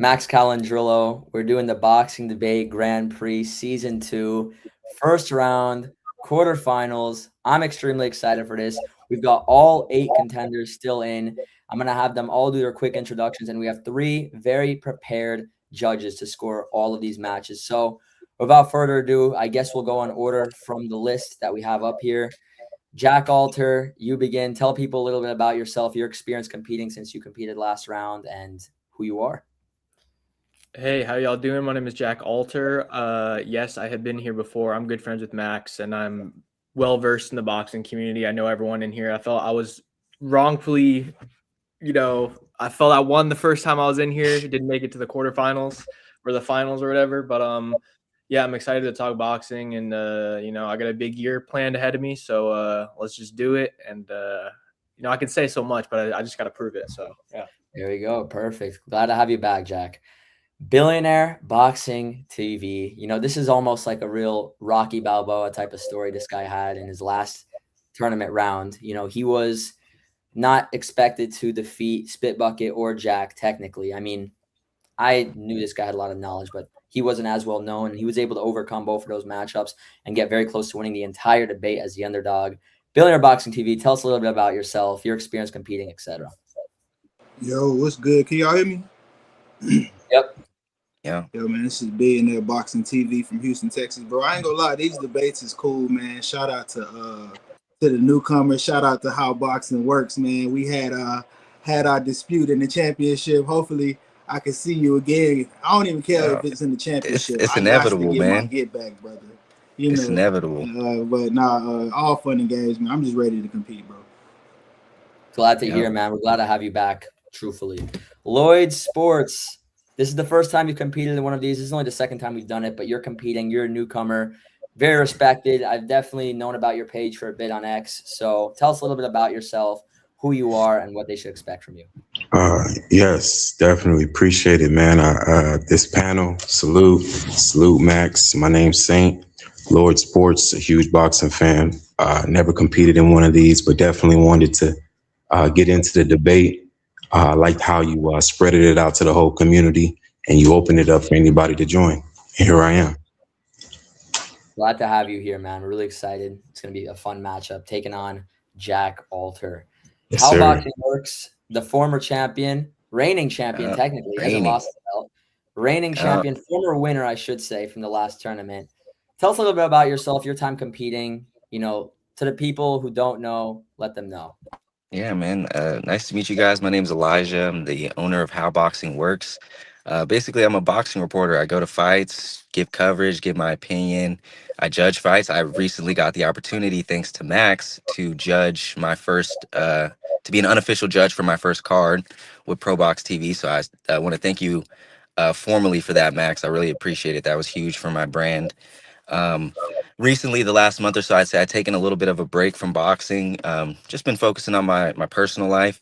Max Calandrillo. We're doing the Boxing Debate Grand Prix Season 2, first round, quarterfinals. I'm extremely excited for this. We've got all 8 contenders still in. I'm going to have them all do their quick introductions, and we have 3 very prepared judges to score all of these matches. So, without further ado, I guess we'll go in order from the list that we have up here. Jack Alter, you begin. Tell people a little bit about yourself, your experience competing since you competed last round, and who you are. Hey, how y'all doing? My name is Jack Alter. Yes, I have been here before. I'm good friends with Max, and I'm well versed in the boxing community. I know everyone in here. I felt I was wrongfully, I felt I won the first time I was in here. Didn't make it to the quarterfinals or the finals or whatever. But yeah, I'm excited to talk boxing, and I got a big year planned ahead of me. So let's just do it. And I can say so much, but I just got to prove it. So yeah. There we go. Perfect. Glad to have you back, Jack. Billionaire Boxing TV. This is almost like a real Rocky Balboa type of story this guy had in his last tournament round. He was not expected to defeat Spit Bucket or Jack technically. I mean, I knew this guy had a lot of knowledge, but he wasn't as well known. He was able to overcome both of those matchups and get very close to winning the entire debate as the underdog. Billionaire Boxing TV, tell us a little bit about yourself, your experience competing, etc. Yo, what's good? Can y'all hear me? Yep. Yeah. Yo, man, this is Billionaire Boxing TV from Houston, Texas, bro. I ain't gonna lie, these debates is cool, man. Shout out to the newcomers. Shout out to Howboxingworks, man. We had our dispute in the championship. Hopefully, I can see you again. I don't even care if it's in the championship. It's I inevitable, got to get man. my get back, brother. It's inevitable. But all fun and games, man. I'm just ready to compete, bro. Glad to hear, man. We're glad to have you back, truthfully. Loyd Sports. This is the first time you've competed in one of these. This is only the second time we've done it, but you're competing. You're a newcomer. Very respected. I've definitely known about your page for a bit on X. So tell us a little bit about yourself, who you are, and what they should expect from you. Yes, definitely appreciate it, man. This panel, salute Max. My name's Saint. Loyd Sports, a huge boxing fan. Never competed in one of these, but definitely wanted to get into the debate. I liked how you spreaded it out to the whole community and you opened it up for anybody to join. Here I am. Glad to have you here, man. We're really excited. It's going to be a fun matchup taking on Jack Alter. Yes, Howboxingworks, the former champion, reigning champion, technically. He hasn't lost the belt. Reigning champion, former winner, I should say, from the last tournament. Tell us a little bit about yourself, your time competing. To the people who don't know, let them know. Yeah, man. Nice to meet you guys. My name's Elijah. I'm the owner of Howboxingworks. Basically, I'm a boxing reporter. I go to fights, give coverage, give my opinion. I judge fights. I recently got the opportunity, thanks to Max, to judge my first, to be an unofficial judge for my first card with ProBox TV. So I want to thank you formally for that, Max. I really appreciate it. That was huge for my brand. Recently, the last month or so, I'd say I've taken a little bit of a break from boxing. Just been focusing on my personal life.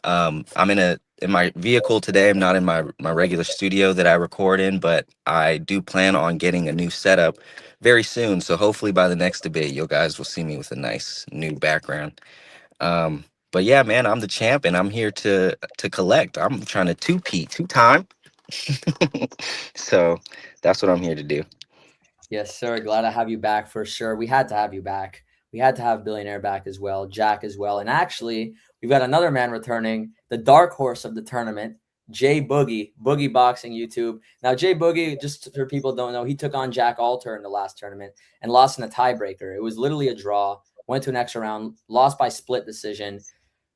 I'm in my vehicle today. I'm not in my regular studio that I record in, but I do plan on getting a new setup very soon. So hopefully by the next debate, you guys will see me with a nice new background. But yeah, man, I'm the champ and I'm here to collect. I'm trying to two-time. So that's what I'm here to do. Yes, sir. Glad to have you back for sure. We had to have you back. We had to have Billionaire back as well, Jack as well. And actually, we've got another man returning, the dark horse of the tournament, Jay Boogie, Boogie Boxing YouTube. Now, Jay Boogie, just for people who don't know, he took on Jack Alter in the last tournament and lost in a tiebreaker. It was literally a draw, went to an extra round, lost by split decision,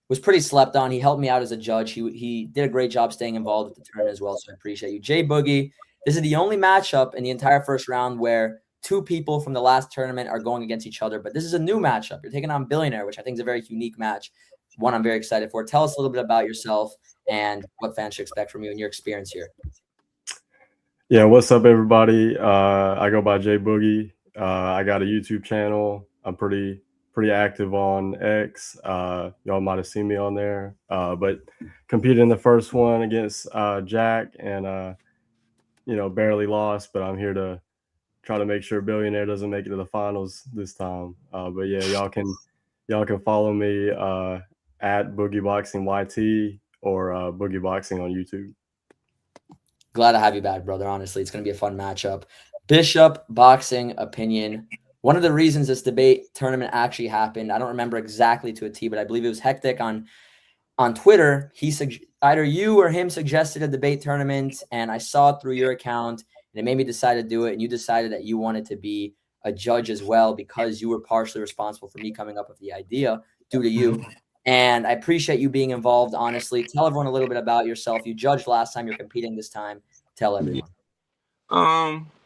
was pretty slept on. He helped me out as a judge. He did a great job staying involved with the tournament as well, so I appreciate you. Jay Boogie, this is the only matchup in the entire first round where 2 people from the last tournament are going against each other. But this is a new matchup. You're taking on Billionaire, which I think is a very unique match. One I'm very excited for. Tell us a little bit about yourself and what fans should expect from you and your experience here. Yeah, what's up, everybody? I go by Jay Boogie. I got a YouTube channel. I'm pretty active on X. Y'all might have seen me on there. But competed in the first one against Jack and barely lost, but I'm here to try to make sure Billionaire doesn't make it to the finals this time. But yeah, y'all can follow me at Boogie Boxing YT or Boogie Boxing on YouTube. Glad to have you back, brother. Honestly, it's going to be a fun matchup. Bishop boxing opinion. One of the reasons this debate tournament actually happened, I don't remember exactly to a T, but I believe it was hectic on Twitter. Either you or him suggested a debate tournament, and I saw it through your account, and it made me decide to do it. And you decided that you wanted to be a judge as well because you were partially responsible for me coming up with the idea due to you. And I appreciate you being involved, honestly. Tell everyone a little bit about yourself. You judged last time. You're competing this time. Tell everyone.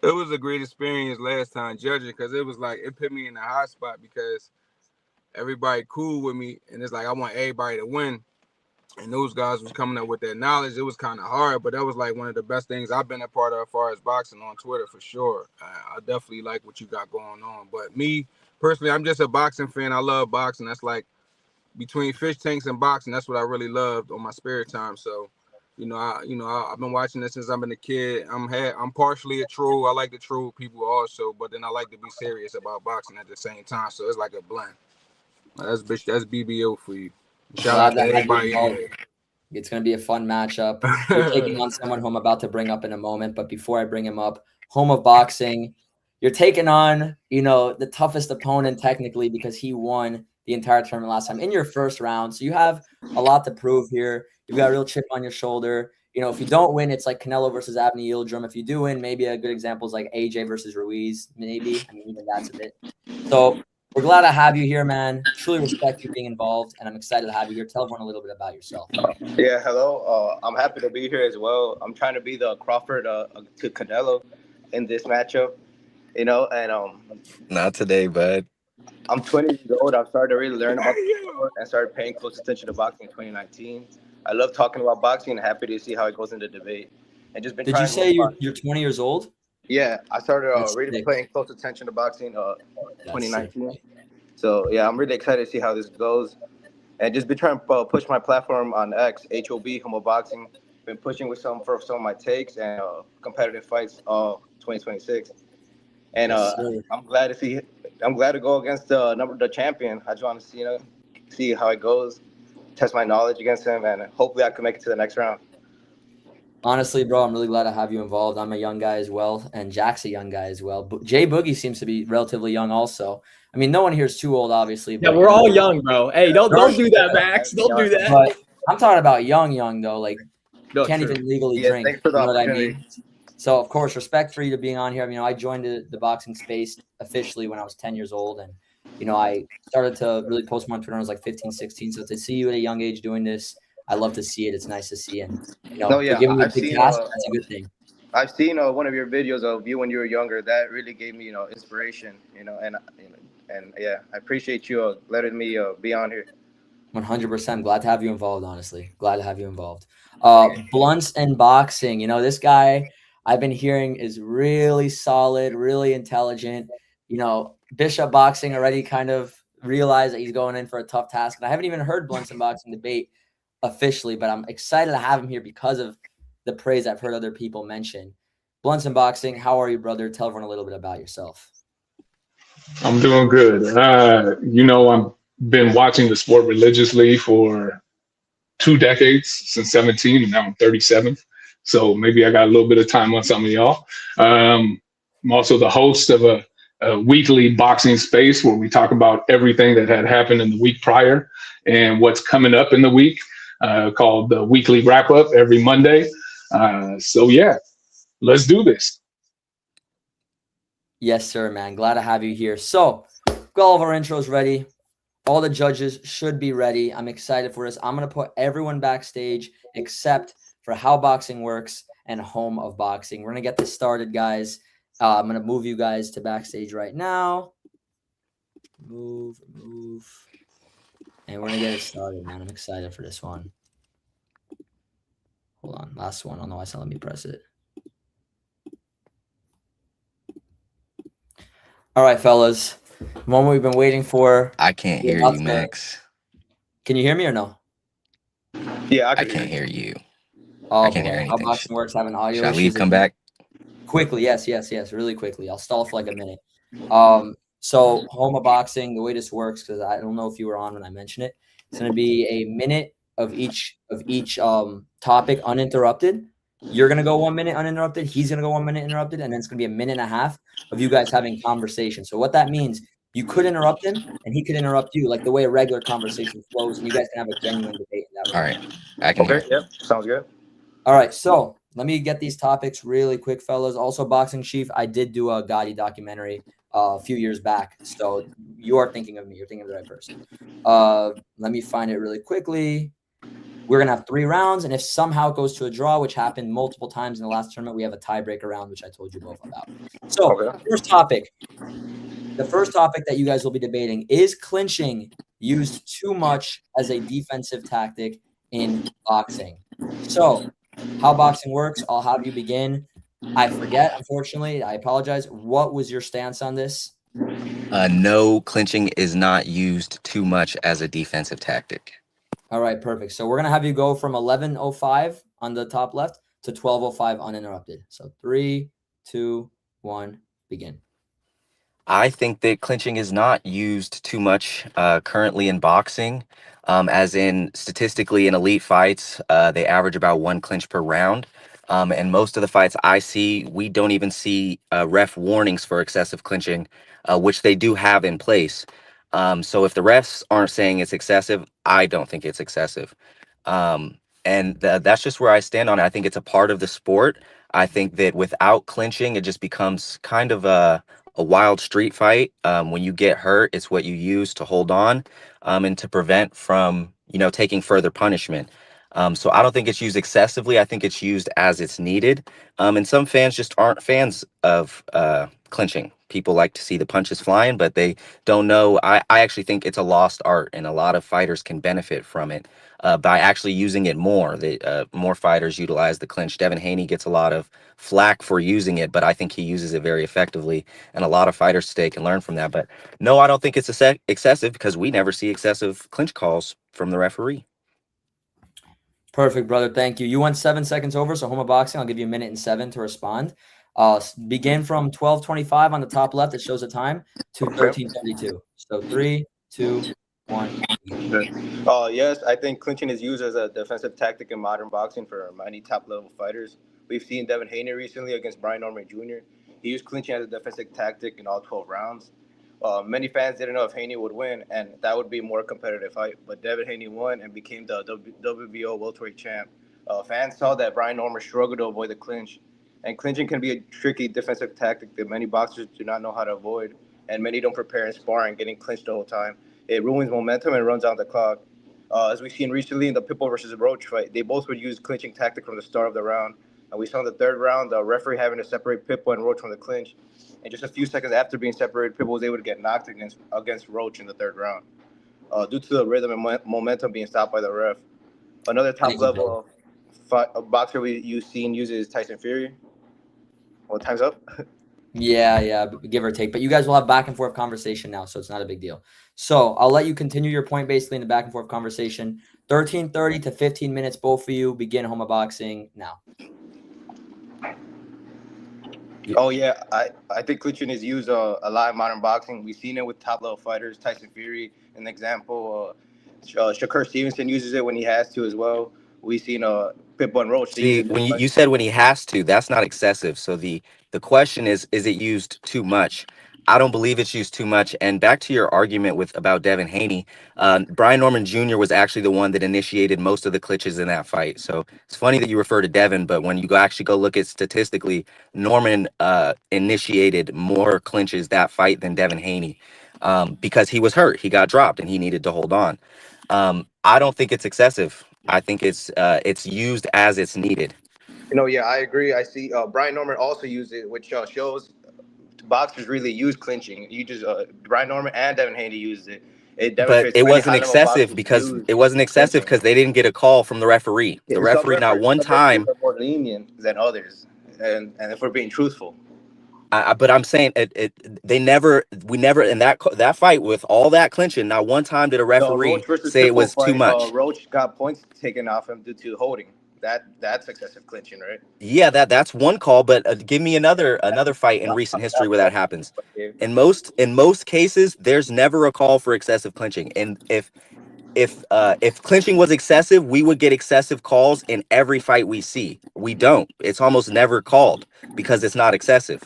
It was a great experience last time judging because it was like it put me in a hot spot because everybody cool with me, and it's like I want everybody to win. And those guys was coming up with that knowledge. It was kind of hard, but that was like one of the best things I've been a part of as far as boxing on Twitter for sure. I definitely like what you got going on. But me personally, I'm just a boxing fan. I love boxing. That's like between fish tanks and boxing. That's what I really loved on my spare time. So, I've been watching this since I've been a kid. I'm partially a troll. I like to troll people also, but then I like to be serious about boxing at the same time. So it's like a blend. That's BBO for you. Shout out to everybody in there. It's going to be a fun matchup. You're taking on someone who I'm about to bring up in a moment. But before I bring him up, home of boxing, you're taking on, the toughest opponent technically because he won the entire tournament last time in your first round. So you have a lot to prove here. You've got a real chip on your shoulder. If you don't win, it's like Canelo versus Abney Yildirim. If you do win, maybe a good example is like AJ versus Ruiz, maybe. I mean, even that's a bit. So we're glad to have you here, man. Truly respect you being involved, and I'm excited to have you here. Tell everyone a little bit about yourself. Yeah, hello. I'm happy to be here as well. I'm trying to be the Crawford to Canelo in this matchup, and Not today, bud. I'm 20 years old. I've started to really learn about the sport and started paying close attention to boxing in 2019. I love talking about boxing and happy to see how it goes into debate. And just been. Did you say you're 20 years old? Yeah, I started really paying close attention to boxing 2019. So yeah, I'm really excited to see how this goes, and just been trying to push my platform on X, HOB, Homo Boxing. Been pushing with some of my takes and competitive fights 2026. And I'm glad to go against the champion. I just want to see how it goes, test my knowledge against him, and hopefully I can make it to the next round. Honestly, bro, I'm really glad to have you involved. I'm a young guy as well, and Jack's a young guy as well. But Jay Boogie seems to be relatively young also. I mean, no one here is too old, obviously. But, yeah, we're all young, bro. Hey, don't do that, Max. Don't do that. But I'm talking about young, though. Like, can't even legally drink. Thanks for the opportunity. What I mean? So, of course, respect for you to being on here. I joined the boxing space officially when I was 10 years old. And, I started to really post more on Twitter when I was like 15, 16. So to see you at a young age doing this, I love to see it. It's nice to see. And, giving me a big task, that's a good thing. I've seen one of your videos of you when you were younger. That really gave me, inspiration, and yeah, I appreciate you letting me be on here. 100%. Glad to have you involved, honestly. Glad to have you involved. Blunts and boxing. This guy I've been hearing is really solid, really intelligent. Bishop Boxing already kind of realized that he's going in for a tough task. And I haven't even heard Blunts and Boxing debate officially, but I'm excited to have him here because of the praise I've heard other people mention. Blunts and Boxing, how are you, brother? Tell everyone a little bit about yourself. I'm doing good. I've been watching the sport religiously for 2 decades, since 17, and now I'm 37. So maybe I got a little bit of time on some of y'all. I'm also the host of a weekly boxing space where we talk about everything that had happened in the week prior and what's coming up in the week, called the Weekly Wrap Up every Monday. So yeah, let's do this. Yes, sir, man. Glad to have you here. So, got all of our intros ready. All the judges should be ready. I'm excited for this. I'm going to put everyone backstage except for Howboxingworks and Home of Boxing. We're going to get this started, guys. I'm going to move you guys to backstage right now. Move. And we're going to get it started, man. I'm excited for this one. Hold on. Last one. I don't know why it's not letting me press it. All right, fellas. The moment we've been waiting for. I can't hear you, Max. Can you hear me or no? Yeah, I can't hear you. Oh, I can't hear anything. Howboxingworks having audio Should I issues. leave, come back? Quickly, yes, really quickly. I'll stall for like a minute. So Home of Boxing, the way this works, because I don't know if you were on when I mentioned it, it's going to be a minute of each topic uninterrupted. You're going to go 1 minute uninterrupted. He's going to go 1 minute interrupted. And then it's going to be a minute and a half of you guys having conversation. So what that means, you could interrupt him and he could interrupt you, like the way a regular conversation flows. And you guys can have a genuine debate in that way. All right. I can hear. Yep. Sounds good. All right. So let me get these topics really quick, fellas. Also, Boxing Chief, I did do a Gotti documentary a few years back. So you are thinking of me. You're thinking of the right person. Let me find it really quickly. We're going to have 3 rounds. And if somehow it goes to a draw, which happened multiple times in the last tournament, we have a tiebreaker round, which I told you both about. So first topic. The first topic that you guys will be debating is clinching used too much as a defensive tactic in boxing. So how boxing works, I'll have you begin. I forget, unfortunately. I apologize. What was your stance on this? No, clinching is not used too much as a defensive tactic. All right, perfect. So we're going to have you go from 11:05 on the top left to 12:05 uninterrupted. So 3, 2, 1, begin. I think that clinching is not used too much currently in boxing, as in statistically in elite fights, they average about 1 clinch per round. And most of the fights I see, we don't even see ref warnings for excessive clinching, which they do have in place. So if the refs aren't saying it's excessive, I don't think it's excessive. And that's just where I stand on it. I think it's a part of the sport. I think that without clinching, it just becomes kind of a wild street fight. When you get hurt, it's what you use to hold on and to prevent from, taking further punishment. So I don't think it's used excessively. I think it's used as it's needed. And some fans just aren't fans of clinching. People like to see the punches flying, but they don't know. I actually think it's a lost art, and a lot of fighters can benefit from it by actually using it more. More fighters utilize the clinch. Devin Haney gets a lot of flack for using it, but I think he uses it very effectively, and a lot of fighters today can learn from that. But no, I don't think it's excessive, because we never see excessive clinch calls from the referee. Perfect, brother. Thank you. You went 7 seconds over, so Homa Boxing, I'll give you 1:07 to respond. Begin from 12:25 on the top left. It shows the time to 13:32. So 3, 2, 1. Yes, I think clinching is used as a defensive tactic in modern boxing for many top-level fighters. We've seen Devin Haney recently against Brian Norman Jr. He used clinching as a defensive tactic in all 12 rounds. Many fans didn't know if Haney would win, and that would be a more competitive fight. But Devin Haney won and became the WBO welterweight champ. Fans saw that Brian Norman struggled to avoid the clinch. And clinching can be a tricky defensive tactic that many boxers do not know how to avoid, and many don't prepare in sparring, getting clinched the whole time. It ruins momentum and runs out the clock. As we've seen recently in the Pitbull versus Roach fight, they both would use clinching tactic from the start of the round. And we saw in the 3rd round, the referee having to separate Pitbull and Roach from the clinch. And just a few seconds after being separated, Pitbull was able to get knocked against Roach in the 3rd round due to the rhythm and momentum being stopped by the ref. Another top-level boxer you've seen uses Tyson Fury. Well, time's up. Yeah, give or take. But you guys will have back and forth conversation now, so it's not a big deal. So I'll let you continue your point basically in the back and forth conversation. 13:30 to 15 minutes, both of you. Begin Homa Boxing now. Oh, yeah. I think clinching is used a lot in modern boxing. We've seen it with top-level fighters. Tyson Fury, an example. Shakur Stevenson uses it when he has to as well. We've seen Pitbull and Roach. See, when you said when he has to, that's not excessive. So the question is it used too much? I don't believe it's used too much. And back to your argument about Devin Haney, Brian Norman Jr. was actually the one that initiated most of the clinches in that fight. So it's funny that you refer to Devin, but when you actually go look at statistically, Norman initiated more clinches that fight than Devin Haney because he was hurt. He got dropped and he needed to hold on. I don't think it's excessive. I think it's used as it's needed. Yeah, I agree. I see Brian Norman also used it, which shows boxers really use clinching. You just Brian Norman and Devin Haney used it. But it wasn't excessive because they didn't get a call from the referee. The referee not one time. Are more lenient than others, and if we're being truthful. But I'm saying we never in that fight with all that clinching, not one time did a referee say it was too much. Roach got points taken off him due to holding. That's excessive clinching, right? Yeah, that's one call. But give me another fight in recent history where that happens. In most cases, there's never a call for excessive clinching. And if if clinching was excessive, we would get excessive calls in every fight we see. We don't. It's almost never called because it's not excessive.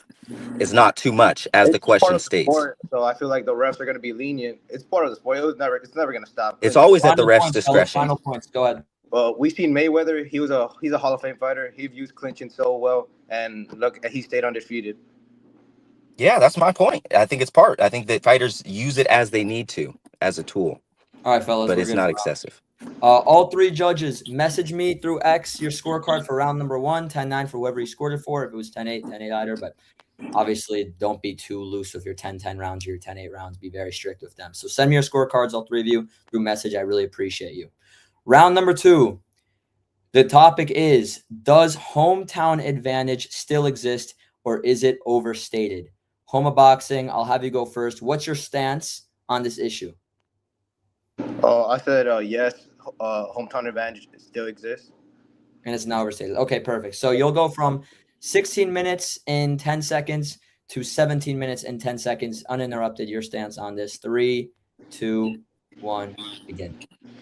It's not too much, as the It's part question of the states. sport, so I feel like the refs are going to be lenient. It's part of the sport. It's never going to stop It's clinching. always at the Final ref's points, fellas. discretion. Final points. Go ahead. Well, we've seen Mayweather. He's a Hall of Fame fighter. He views clinching so well, and look, he stayed undefeated. Yeah, that's my point. I think it's part. I think that fighters use it as they need to, as a tool, All right, fellas, but we're it's good. not excessive. All three judges, message me through X your scorecard for round number 1, 10-9 for whoever you scored it for. If it was 10-8, 10-8 either. But obviously, don't be too loose with your 10-10 rounds or your 10-8 rounds. Be very strict with them. So send me your scorecards, all three of you, through message. I really appreciate you. Round number 2. The topic is, does hometown advantage still exist or is it overstated? Homa Boxing, I'll have you go first. What's your stance on this issue? I said yes. Hometown advantage still exists. And it's now overstated. Okay, perfect. So you'll go from 16 minutes and 10 seconds to 17 minutes and 10 seconds uninterrupted. Your stance on this. 3, 2, 1, begin.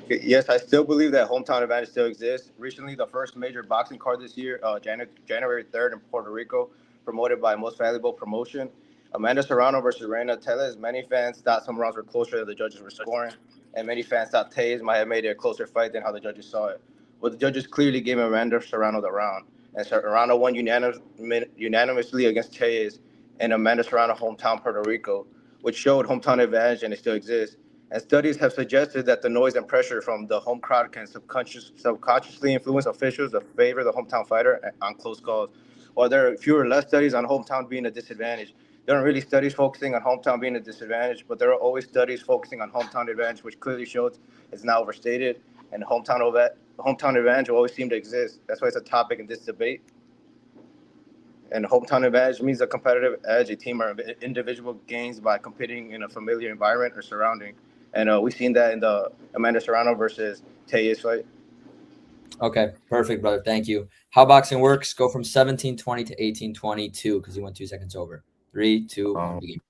Yes, I still believe that hometown advantage still exists. Recently, the first major boxing card this year, January 3rd in Puerto Rico, promoted by Most Valuable Promotion. Amanda Serrano versus Reina Teles. Many fans thought some rounds were closer than the judges were scoring, and many fans thought Teles might have made it a closer fight than how the judges saw it. But the judges clearly gave Amanda Serrano the round, and Serrano won unanimously against Teles in Amanda Serrano hometown Puerto Rico, which showed hometown advantage and it still exists. And studies have suggested that the noise and pressure from the home crowd can subconsciously influence officials to favor the hometown fighter on close calls. While there are fewer or less studies on hometown being a disadvantage, there aren't really studies focusing on hometown being a disadvantage, but there are always studies focusing on hometown advantage, which clearly shows it's now overstated, and hometown advantage will always seem to exist. That's why it's a topic in this debate. And hometown advantage means a competitive edge a team or individual gains by competing in a familiar environment or surrounding. And we've seen that in the Amanda Serrano versus Tejas fight. Okay, perfect, brother. Thank you. Howboxingworks, go from 17:20 to 18:22 because you went 2 seconds over. 3, 2, 1, begin.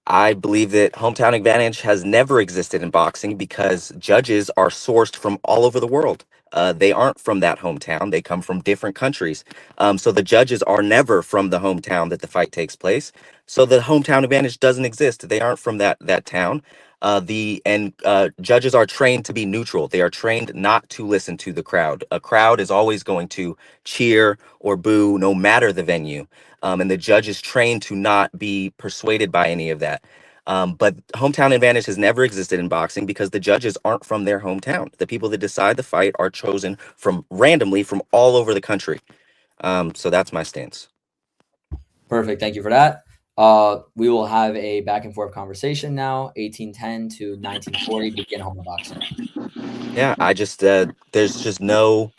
I believe that hometown advantage has never existed in boxing because judges are sourced from all over the world. They aren't from that hometown. They come from different countries. So the judges are never from the hometown that the fight takes place. So the hometown advantage doesn't exist. They aren't from that town. Judges are trained to be neutral. They are trained not to listen to the crowd. A crowd is always going to cheer or boo no matter the venue. And the judge is trained to not be persuaded by any of that. But hometown advantage has never existed in boxing because the judges aren't from their hometown. The people that decide the fight are chosen from randomly from all over the country. So that's my stance. Perfect. Thank you for that. We will have a back and forth conversation now. 1810 to 1940. Begin Homa Boxing. Yeah, I just there's no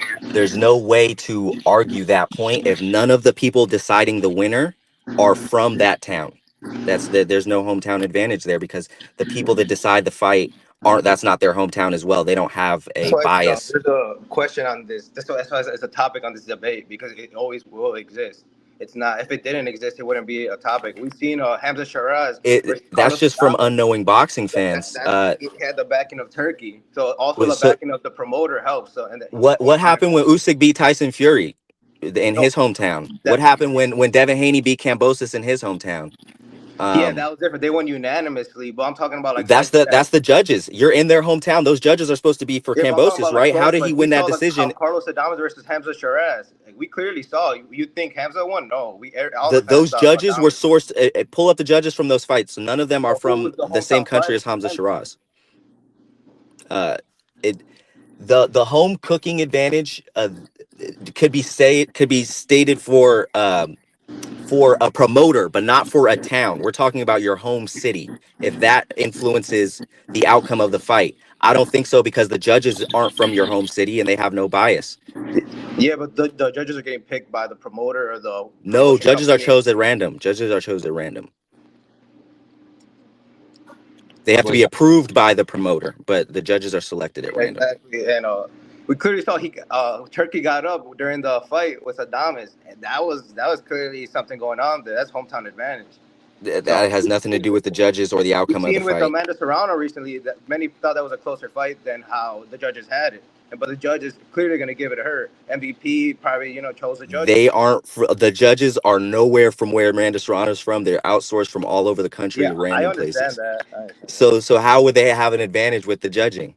way to argue that point if none of the people deciding the winner are from that town. There's no hometown advantage there because the people that decide the fight that's not their hometown as well. They don't have That's a why bias. there's a question on this. That's why it's a topic on this debate because it always will exist. It's not. If it didn't exist, it wouldn't be a topic. We've seen Hamza Shiraz versus That's Carlos just from Adames. unknowing boxing fans. It had the backing of Turkey, so also the So backing of the promoter helps. So and what happened when Usyk beat Tyson Fury in his hometown? What happened when Devin Haney beat Kambosos in his hometown? Yeah, that was different. They won unanimously, but I'm talking about like that's the judges. You're in their hometown. Those judges are supposed to be for Kambosos, right? How did he win that decision? Carlos Adames versus Hamza Shiraz. We clearly saw. You think Hamza won? No, those judges were sourced. Pull up the judges from those fights. So none of them are from the same country as Hamza Shiraz. The home cooking advantage could be stated for a promoter, but not for a town. We're talking about your home city. If that influences the outcome of the fight, I don't think so because the judges aren't from your home city and they have no bias. Yeah, but the judges are getting picked by the promoter or the no. Judges are chosen at random. Judges are chosen at random. They have to be approved by the promoter, but the judges are selected at random. Exactly, and we clearly saw Turkey got up during the fight with Adames, and that was clearly something going on there. That's hometown advantage. That has nothing to do with the judges or the outcome of the We've seen with fight. Amanda Serrano recently that many thought that was a closer fight than how the judges had it. But the judges clearly going to give it to her. MVP probably, chose the judges. They aren't. The judges are nowhere from where Amanda Serrano's from. They're outsourced from all over the country Yeah, to I random understand places. that. So how would they have an advantage with the judging?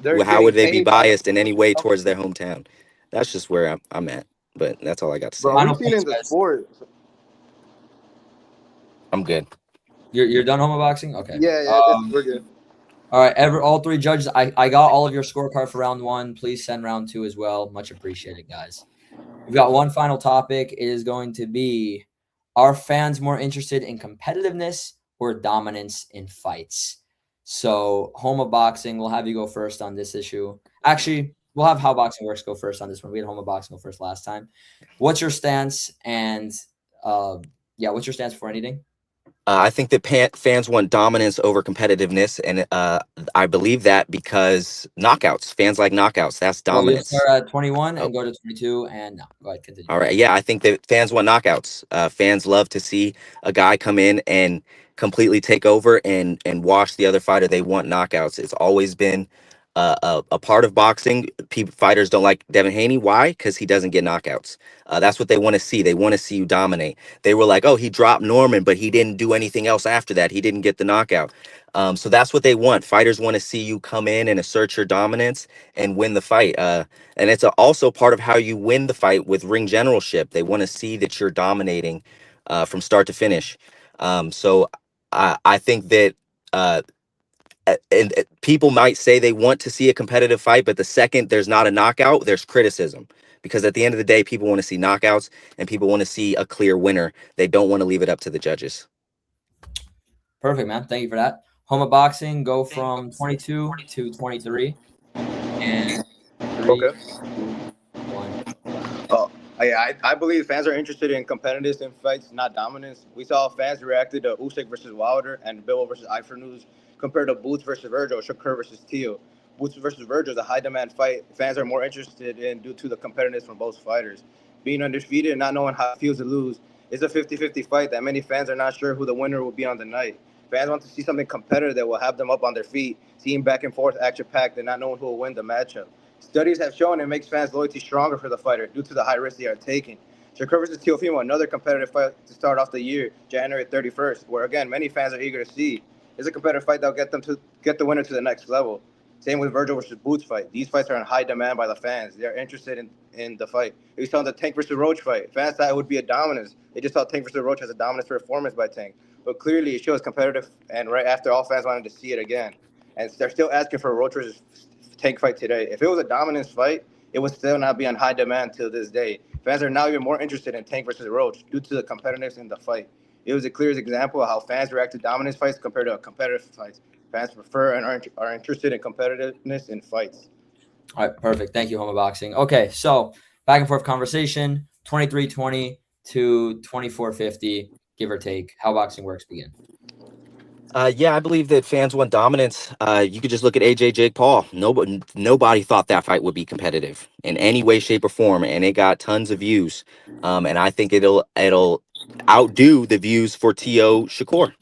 They're How would they getting be paid by biased in any way towards their hometown? That's just where I'm at. But that's all I got to say. Bro, Final we've seen in points, the guys. sport. I'm good. You're done homo boxing? Okay. Yeah, we're good. All right, all three judges. I got all of your scorecard for round one. Please send round two as well. Much appreciated, guys. We've got one final topic. It is going to be: are fans more interested in competitiveness or dominance in fights? So, Homo Boxing, we'll have you go first on this issue. Actually, we'll have Howboxingworks go first on this one. We had Homo Boxing go first last time. What's your stance? And what's your stance for anything? I think that fans want dominance over competitiveness, and I believe that because knockouts, fans like knockouts. That's dominance. Well, you'll start at 21 and go to 22, and no, go ahead, continue. All right, yeah, I think that fans want knockouts. Fans love to see a guy come in and completely take over and wash the other fighter. They want knockouts. It's always been a part of boxing. Fighters don't like Devin Haney. Why? Because he doesn't get knockouts. That's what they want to see. They want to see you dominate. They were like, oh, he dropped Norman, but he didn't do anything else after that. He didn't get the knockout. So that's what they want. Fighters want to see you come in and assert your dominance and win the fight. And it's also part of how you win the fight with ring generalship. They want to see that you're dominating from start to finish. So I think that and people might say they want to see a competitive fight, but the second there's not a knockout, there's criticism. Because at the end of the day, people want to see knockouts and people want to see a clear winner. They don't want to leave it up to the judges. Perfect, man. Thank you for that. Homo Boxing, go from 22 to 23. And 3, Okay. 2, 1. I believe fans are interested in competitiveness in fights, not dominance. We saw fans reacted to Usyk versus Wilder and Bill versus Eifernus compared to Boots versus Virgil, Shakur versus Teal. Boots versus Virgil is a high-demand fight. Fans are more interested in due to the competitiveness from both fighters. Being undefeated and not knowing how it feels to lose is a 50-50 fight that many fans are not sure who the winner will be on the night. Fans want to see something competitive that will have them up on their feet, seeing back and forth action-packed and not knowing who will win the matchup. Studies have shown it makes fans' loyalty stronger for the fighter due to the high risk they are taking. Shakur versus Teofimo, another competitive fight to start off the year, January 31st, where again many fans are eager to see. It's a competitive fight that'll get them to get the winner to the next level. Same with Virgil versus Boots fight. These fights are in high demand by the fans. They're interested in the fight. We saw the Tank versus Roach fight. Fans thought it would be a dominance. They just thought Tank versus Roach has a dominance performance by Tank. But clearly it shows competitive, and right after all fans wanted to see it again. And they're still asking for a Roach versus Tank fight today. If it was a dominance fight, it would still not be on high demand till this day. Fans are now even more interested in Tank versus Roach due to the competitiveness in the fight. It was the clearest example of how fans react to dominance fights compared to competitive fights. Fans prefer and are interested in competitiveness in fights. All right, perfect. Thank you, Homo Boxing. Okay, so back and forth conversation, 23-20 to 24-50, give or take. Howboxingworks begin. Yeah, I believe that fans want dominance. You could just look at AJ Jake Paul. Nobody thought that fight would be competitive in any way, shape, or form, and it got tons of views. And I think it'll outdo the views for T.O. Shakur.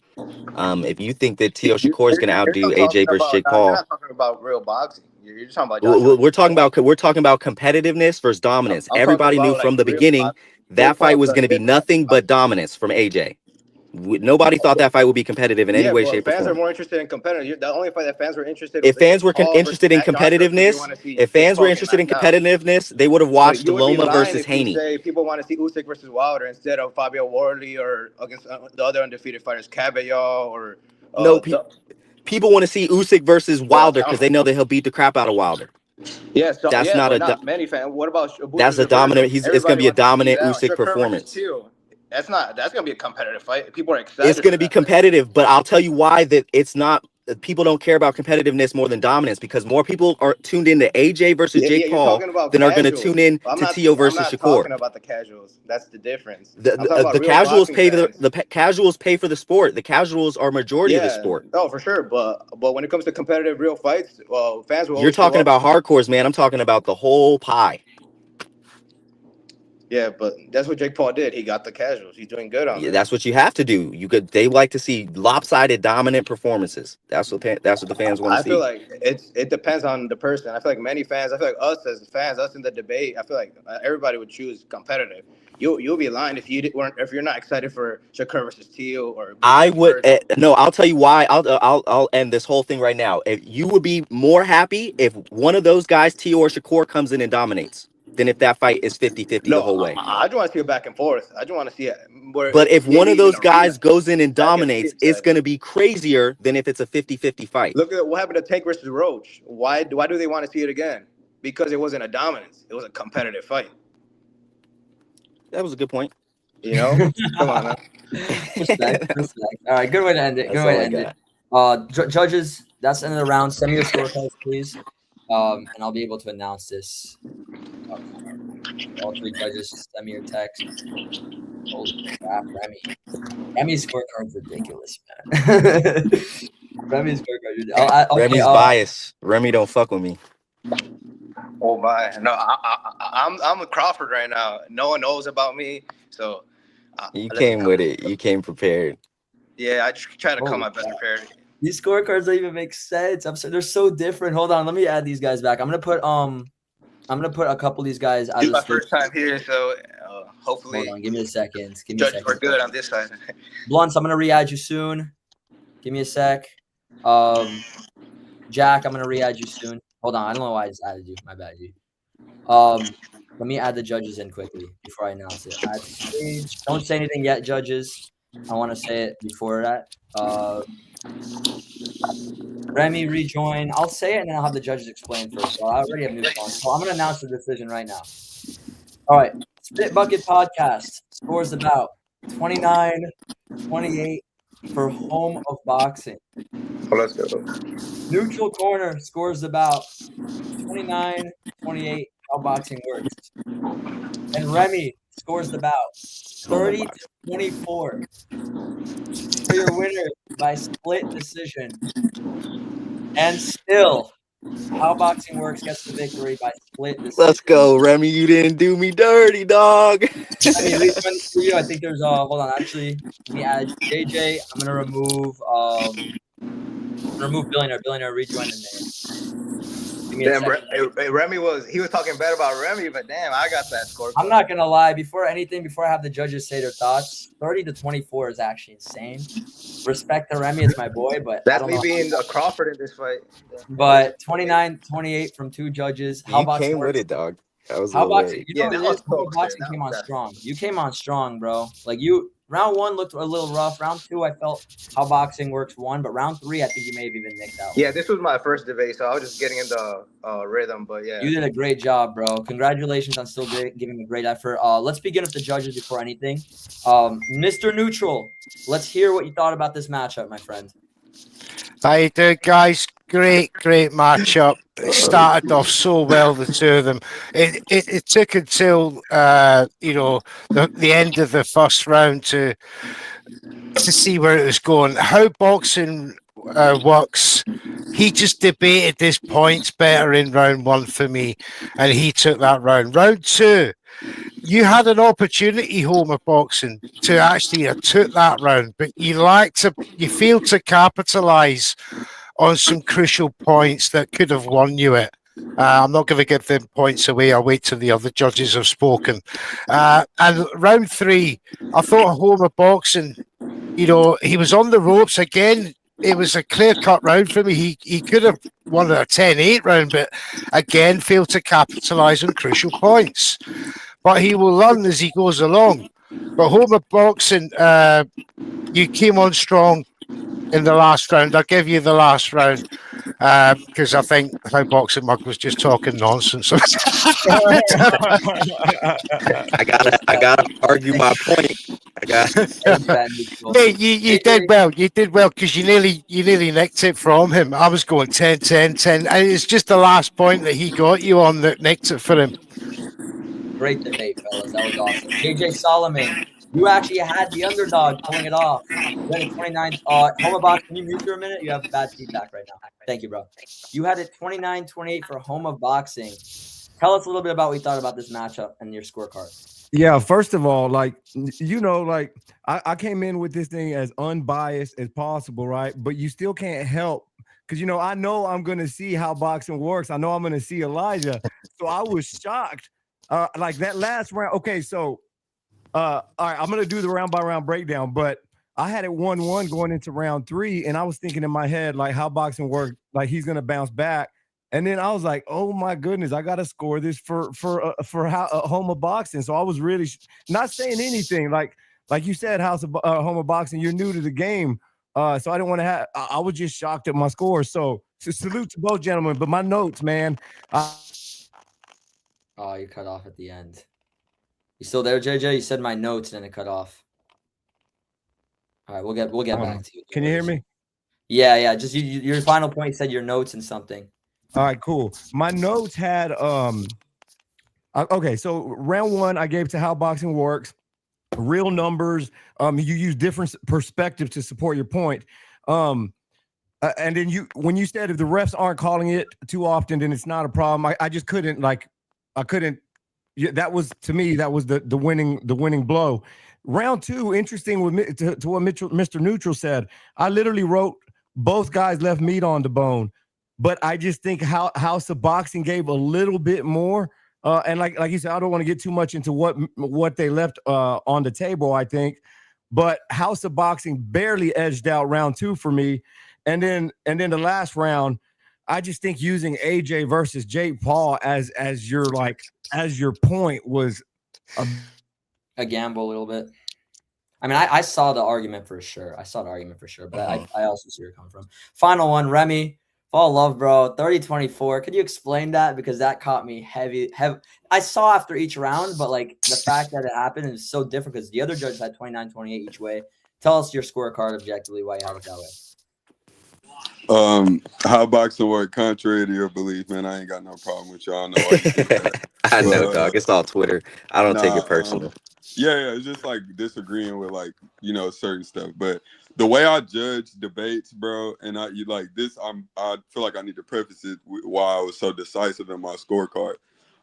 If you think that T.O. Shakur is going to outdo AJ versus Jake Paul, you're not talking about real boxing. You're just talking about Joshua. we're talking about competitiveness versus dominance. Everybody knew from the beginning that fight was going to be nothing but dominance from AJ. Nobody thought that fight would be competitive in any way, shape, or form. Fans are more interested in competitive. The only fight that fans were interested in. If fans were interested in competitiveness, they would have watched Loma versus Haney. Say people want to see Usyk versus Wilder instead of Fabio Wardley or against the other undefeated fighters, Cabello or people want to see Usyk versus Wilder because they know that he'll beat the crap out of Wilder. Yeah, so, that's not many fans. What about that's a dominant? It's going to be a dominant Usyk performance. That's gonna be a competitive fight. People are excited. It's gonna be competitive, but I'll tell you why that it's not. People don't care about competitiveness more than dominance because more people are tuned into AJ versus Jake Paul than are going to tune in to T.O. versus Shakur. I'm not talking about the casuals. That's the difference. The casuals pay the casuals pay for the sport. The casuals are majority of the sport. Oh, for sure. But when it comes to competitive real fights, fans will. You're talking about hardcores, man. I'm talking about the whole pie. Yeah, but that's what Jake Paul did. He got the casuals. He's doing good on Yeah, that. that's what you have to do. They like to see lopsided, dominant performances. That's what the fans want to I feel see. like it depends on the person. I feel like many fans. I feel like us as fans, us in the debate. I feel like everybody would choose competitive. You'll be lying if you're not excited for Shakur versus Teal or I would versus. no. I'll tell you why. I'll end this whole thing right now. If you would be more happy if one of those guys, Tio or Shakur, comes in and dominates, than if that fight is 50-50 the No, whole way. I just want to see it back and forth. I just want to see it where But if one maybe of even those a guys rematch. goes in and That gets me dominates, it's excited. going to be crazier than if it's a 50-50 fight. Look at what happened to Tank versus Roach. Why do they want to see it again? Because it wasn't a dominance. It was a competitive fight. That was a good point. You know? Come on now. Respect. All right, good way to end it. Good way to end it. Judges, that's the end of the round. Send me your scorecards, please, and I'll be able to announce this. All three judges, send me your text. Holy crap, Remy's scorecard's ridiculous, man. Remy's scorecard. Remy's biased. Remy don't fuck with me. Oh my! No, I'm with Crawford right now. No one knows about me, so you came with it. You came prepared. Yeah, I just try to come my best prepared. These scorecards don't even make sense. They're so different. Hold on, let me add these guys back. I'm gonna put a couple of these guys. This is my first time here, so hopefully. Hold on, give me a second. Judges were good on this side. Blunts, I'm gonna re-add you soon. Give me a sec. Jack, I'm gonna re-add you soon. Hold on, I don't know why I just added you. My bad, G. Let me add the judges in quickly before I announce it. Add stage. Don't say anything yet, judges. I want to say it before that. Remy, rejoin. I'll say it and then I'll have the judges explain first. So I already have moved on. So I'm going to announce the decision right now. All right. Spit Bucket Podcast scores about 29-28 for Home of Boxing. Oh, let's go. Neutral Corner scores about 29-28 Howboxingworks. And Remy scores about 30-24 for your winner by split decision. And still, Howboxingworks gets the victory by split decision. Let's go, Remy. You didn't do me dirty, dog. I mean, at least for the studio, I think there's hold on, actually, let me add JJ. I'm gonna remove Billionaire. Billionaire rejoin in there. Damn, Remy was talking bad about Remy, but damn, I got that score. I'm not gonna lie. Before I have the judges say their thoughts, 30-24 is actually insane. Respect to Remy, it's my boy, but that's me being a Crawford in this fight. But 29-28 from two judges. You came with it, dog. That was Howboxing. Howboxing came on strong. You came on strong, bro. Like round one looked a little rough. Round two, I felt Howboxingworks won, but round three, I think you may have even nicked out. Yeah, this was my first debate, so I was just getting into rhythm. But yeah, you did a great job, bro. Congratulations on still giving a great effort. Let's begin with the judges before anything. Mr. Neutral, let's hear what you thought about this matchup, my friend. How you doing, guys? Great matchup. It started off so well, the two of them. It took until the end of the first round to see where it was going. How boxing works. He just debated his points better in round one for me, and he took that round. Round two, you had an opportunity, Homer Boxing, to actually have took that round, but you failed to capitalize on some crucial points that could have won you it. I'm not going to give them points away. I'll wait till the other judges have spoken. And round three, I thought Homer Boxing, he was on the ropes again. It was a clear-cut round for me. He could have won a 10-8 round, but again, failed to capitalize on crucial points. But he will learn as he goes along. But Homer Boxing, you came on strong in the last round. I'll give you the last round because I think Boxing Mug was just talking nonsense. I gotta argue my point. Hey, you did well. You did well because you nearly nicked it from him. I was going 10-10-10, and it's just the last point that he got you on that nicked it for him. Great debate, fellas. That was awesome. JJ Solomon, you actually had the underdog pulling it off. You had it 29. Homer Box, can you mute for a minute? You have bad feedback right now. Thank you, bro. You had it 29-28 for Home of Boxing. Tell us a little bit about what you thought about this matchup and your scorecard. Yeah, first of all, like, you know, like I came in with this thing as unbiased as possible, right? But you still can't help because, you know I'm going to see how boxing works. I know I'm going to see Elijah. So I was shocked. Like that last round. Okay, so all right, I'm going to do the round by round breakdown, but I had it 1-1 going into round 3, and I was thinking in my head, like, how boxing works, like he's going to bounce back. And then I was like, oh my goodness, I got to score this for Home of Boxing. So I was really not saying anything. Like you said, Home of Boxing, you're new to the game. So I didn't want to have, I was just shocked at my score. So salute to both gentlemen. But my notes, man. Oh, you cut off at the end. You still there, JJ? You said my notes and then it cut off. All right, we'll get back to you. Can you hear me? Yeah. Just your final point, you said your notes and something. All right, cool. My notes had okay, so round 1 I gave to Howboxingworks. Real numbers. You use different perspectives to support your point. And then when you said if the refs aren't calling it too often, then it's not a problem. I just couldn't that was, to me, that was the winning blow. Round 2, interesting to what Mr. Neutral said. I literally wrote both guys left meat on the bone. But I just think House of Boxing gave a little bit more. And like you said, I don't want to get too much into what they left on the table, I think. But House of Boxing barely edged out round 2 for me. And then the last round, I just think using AJ versus Jake Paul as your point was a gamble a little bit. I mean, I saw the argument for sure. But I also see where you're coming from. Final one, Remy. Fall love, bro. 30-24. Could you explain that? Because that caught me heavy. I saw after each round, but like the fact that it happened is so different because the other judges had 29-28 each way. Tell us your scorecard objectively, why you have it that way. How boxing work, contrary to your belief, man. I ain't got no problem with y'all. I know, dog. It's all Twitter. I don't take it personal. Yeah, it's just like disagreeing with certain stuff. But the way I judge debates, bro, and I feel like I need to preface it with why I was so decisive in my scorecard.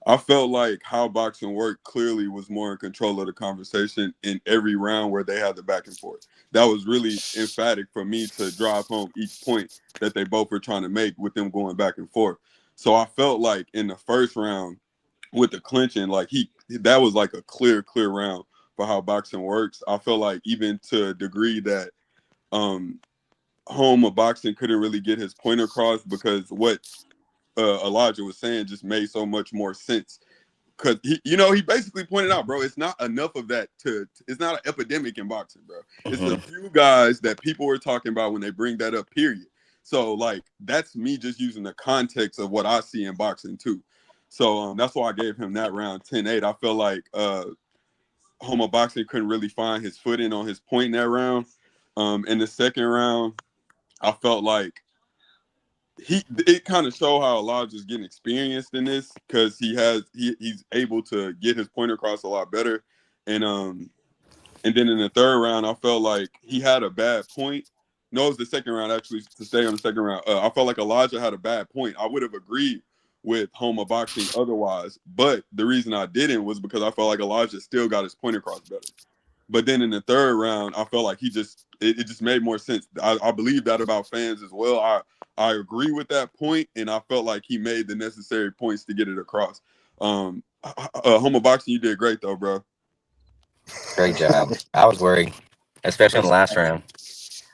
I felt like How Boxing Worked clearly was more in control of the conversation in every round where they had the back and forth. That was really emphatic for me to drive home each point that they both were trying to make with them going back and forth. So I felt like in the first round with the clinching, that was like a clear round for How Boxing Works. I feel like even to a degree that Home of Boxing couldn't really get his point across because what Elijah was saying just made so much more sense. Because he basically pointed out, bro, it's not enough of that it's not an epidemic in boxing, bro. It's a few guys that people were talking about when they bring that up, period. So that's me just using the context of what I see in boxing too. So that's why I gave him that round 10-8. I feel like Home of Boxing couldn't really find his footing on his point in that round. In the second round, I felt like it kind of showed how Elijah's getting experienced in this because he's able to get his point across a lot better. And then in the third round, I felt like he had a bad point. No, it was the second round, actually, to stay on the second round. I felt like Elijah had a bad point. I would have agreed with Home of Boxing otherwise, but the reason I didn't was because I felt like Elijah still got his point across better. But then in the third round, I felt like it just made more sense. I believe that about fans as well. I agree with that point, and I felt like he made the necessary points to get it across. Home of Boxing, you did great though, bro. Great job. I was worried, especially in the last round.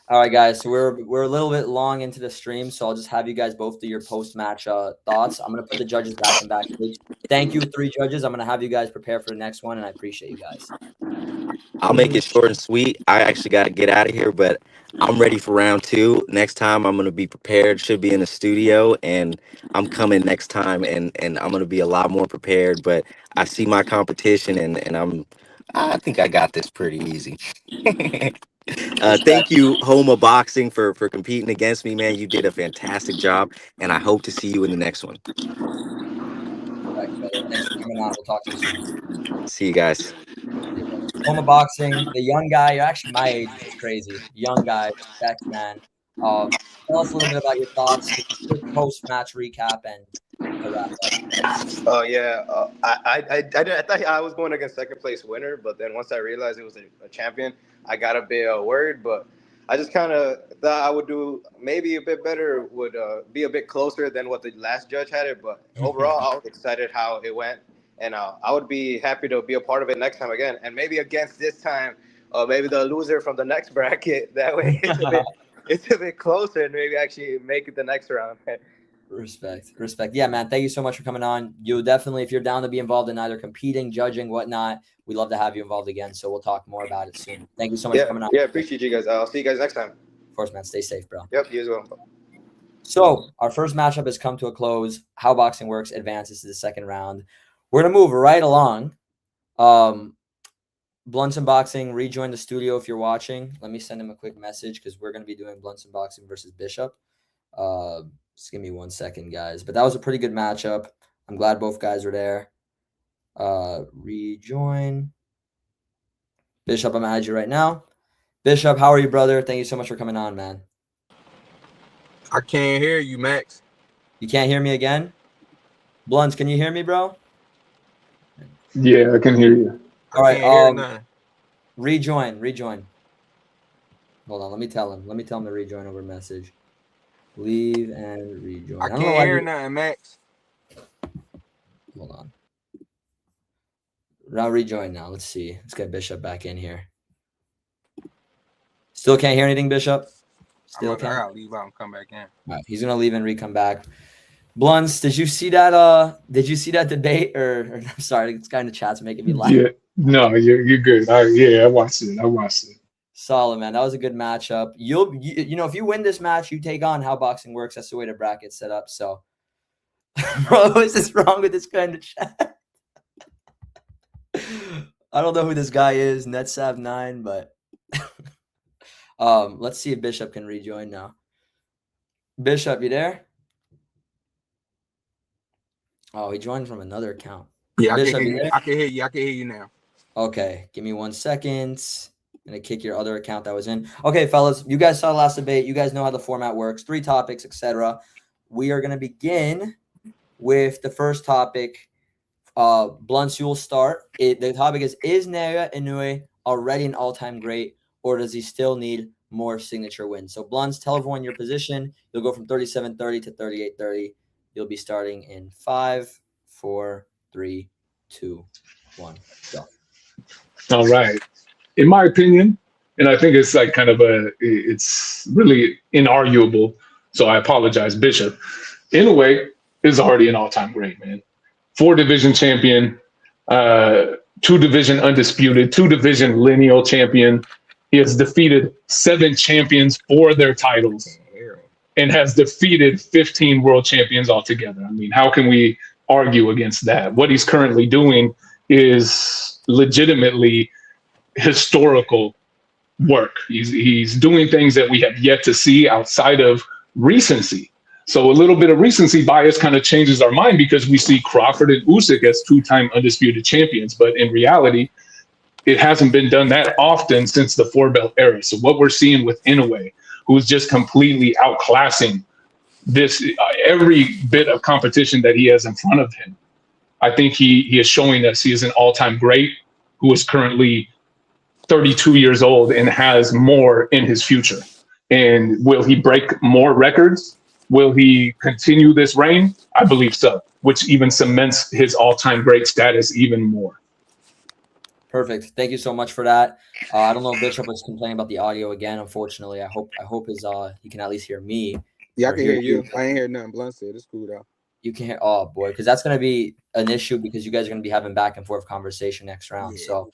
All right, guys. So we're a little bit long into the stream, so I'll just have you guys both do your post-match thoughts. I'm gonna put the judges back in backstage. Thank you, 3 judges. I'm gonna have you guys prepare for the next one, and I appreciate you guys. I'll make it short and sweet. I actually got to get out of here, but I'm ready for round 2. Next time, I'm gonna be prepared. Should be in the studio, and I'm coming next time, and I'm gonna be a lot more prepared. But I see my competition, and I think I got this pretty easy. Thank you, Home of Boxing, for competing against me, man. You did a fantastic job, and I hope to see you in the next one. Thanks for coming on. We'll talk to you soon. See you guys. Home of Boxing, the young guy. You're actually my age, which is crazy. Young guy, respect, man. Tell us a little bit about your thoughts, quick post-match recap, and Oh yeah, I thought I was going against second place winner, but then once I realized it was a champion, I got a bit worried. But I just kind of thought I would do maybe a bit better, would be a bit closer than what the last judge had it. But overall, I was excited how it went, and I would be happy to be a part of it next time again, and maybe against this time, maybe the loser from the next bracket. That way, it's a bit closer, and maybe actually make it the next round. Respect. Yeah, man. Thank you so much for coming on. You definitely, if you're down to be involved in either competing, judging, whatnot, we'd love to have you involved again. So we'll talk more about it soon. Thank you so much for coming on. Yeah, appreciate you guys. I'll see you guys next time. Of course, man. Stay safe, bro. Yep, you as well. So our first matchup has come to a close. Howboxingworks advances to the second round. We're gonna move right along. Blunts and Boxing, rejoin the studio if you're watching. Let me send him a quick message because we're gonna be doing Blunts and Boxing versus Bishop. Just give me 1 second, guys. But that was a pretty good matchup. I'm glad both guys are there. Rejoin. Bishop, I'm at you right now. Bishop, how are you, brother? Thank you so much for coming on, man. I can't hear you, Max. You can't hear me again? Blunts, can you hear me, bro? Yeah, I can hear you. All right. Rejoin. Hold on. Let me tell him to rejoin over message. Leave and rejoin. I can't hear nothing, Max. Hold on. Now rejoin now. Let's see. Let's get Bishop back in here. Still can't hear anything, Bishop? Still can't. I gotta leave out and come back in. All right, he's gonna leave and re-come back. Blunts, did you see that? Did you see that debate? Or I'm sorry, this guy in the chat's making me laugh. Yeah, no, you're good. I watched it. Solid, man. That was a good matchup. You know, if you win this match, you take on Howboxingworks. That's the way the bracket's set up. So, bro, what is this wrong with this guy in the chat? I don't know who this guy is, NetSav9, but let's see if Bishop can rejoin now. Bishop, you there? Oh, he joined from another account. Yeah, Bishop, I can hear you. I can hear you now. Okay, give me 1 second. I'm going to kick your other account that was in. Okay, fellas, you guys saw the last debate. You guys know how the format works. 3 topics, etc. We are going to begin with the first topic. Blunts, you will start. The topic is Nega Inoue already an all-time great, or does he still need more signature wins? So, Blunts, tell everyone your position. You'll go from 37-30 to 38-30. You'll be starting in 5, 4, 3, 2, 1, go. All right. In my opinion, and I think it's like it's really inarguable. So I apologize, Bishop. Inoue is already an all-time great, man. 4-division champion, 2-division undisputed, 2-division lineal champion. He has defeated 7 champions for their titles and has defeated 15 world champions altogether. I mean, how can we argue against that? What he's currently doing is legitimately historical work. He's doing things that we have yet to see outside of recency. So a little bit of recency bias kind of changes our mind because we see Crawford and Usyk as 2-time undisputed champions, but in reality, it hasn't been done that often since the 4-belt era. So what we're seeing with Inoue, who's just completely outclassing this every bit of competition that he has in front of him, I think he is showing us he is an all-time great who is currently 32 years old and has more in his future. And will he break more records? Will he continue this reign? I believe so, which even cements his all-time great status even more. Perfect. Thank you so much for that. I don't know if Bishop was complaining about the audio again. Unfortunately, I hope his he can at least hear me. Yeah, I can hear you. I ain't hear nothing Blunt said. It's cool though. You can hear. Oh boy, because that's gonna be an issue because you guys are gonna be having back and forth conversation next round. Yeah. So,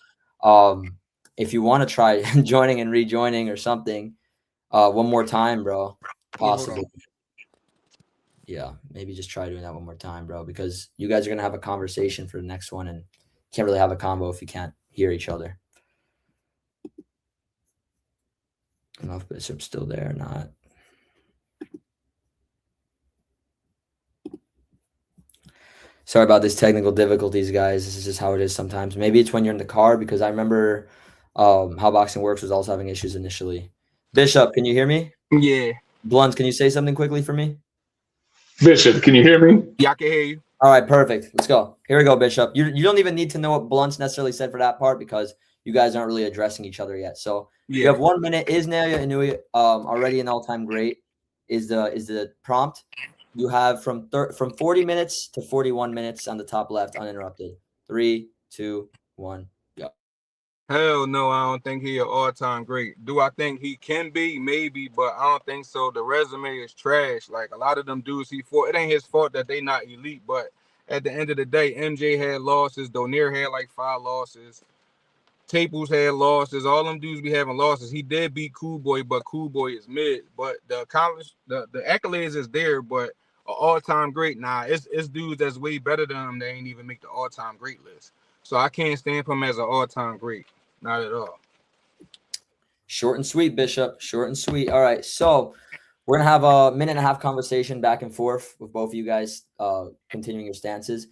if you want to try joining and rejoining or something, one more time, bro, possibly. Yeah, maybe just try doing that one more time, bro, because you guys are gonna have a conversation for the next one, and can't really have a combo if you can't hear each other. I don't know if Bishop's still there or not. Sorry about this technical difficulties, guys. This is just how it is sometimes. Maybe it's when you're in the car because I remember Howboxingworks was also having issues initially. Bishop, can you hear me? Yeah. Blunts, can you say something quickly for me? Bishop, can you hear me? Yeah, I can hear you. All right, perfect. Let's go. Here we go, Bishop. You don't even need to know what BIunts necessarily said for that part because you guys aren't really addressing each other yet. So you have 1 minute. Is Nalia Inui already an all-time great? Is the prompt. You have from 40 minutes to 41 minutes on the top left, uninterrupted. 3, 2, 1, go. Hell no, I don't think he an all-time great. Do I think he can be? Maybe, but I don't think so. The resume is trash. Like a lot of them dudes he fought, it ain't his fault that they not elite, but at the end of the day, MJ had losses. Donaire had like 5 losses. Taples had losses. All them dudes be having losses. He did beat Cool Boy, but Cool Boy is mid. But the accolades is there, but an all-time great, nah, it's dudes that's way better than him that ain't even make the all-time great list. So I can't stamp him as an all-time great. Not at all. Short and sweet, Bishop. Short and sweet. All right. So we're going to have a minute and a half conversation back and forth with both of you guys continuing your stances.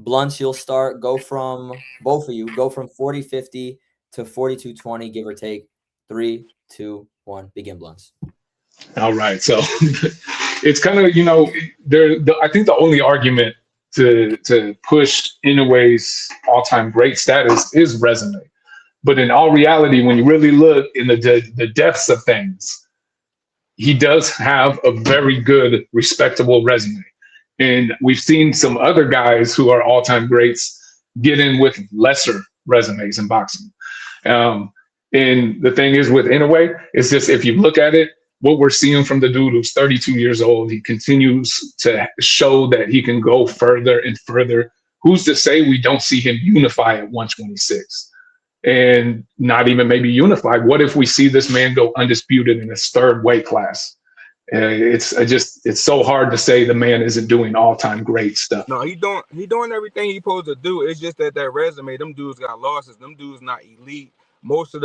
BIunts, you'll start. Both of you, go from 40-50 to 42-20, give or take. 3, 2, 1. Begin, BIunts. All right. So it's kind of, I think the only argument to push Inoue's all-time great status is resume. But in all reality, when you really look in the depths of things, he does have a very good, respectable resume. And we've seen some other guys who are all-time greats get in with lesser resumes in boxing. And the thing is with Inoue, it's just if you look at it, what we're seeing from the dude who's 32 years old, he continues to show that he can go further and further. Who's to say we don't see him unify at 126? And not even maybe unified. What if we see this man go undisputed in his 3rd weight class? It's so hard to say the man isn't doing all-time great stuff. No, he doing everything he's supposed to do. It's just that resume, them dudes got losses. Them dudes not elite. Most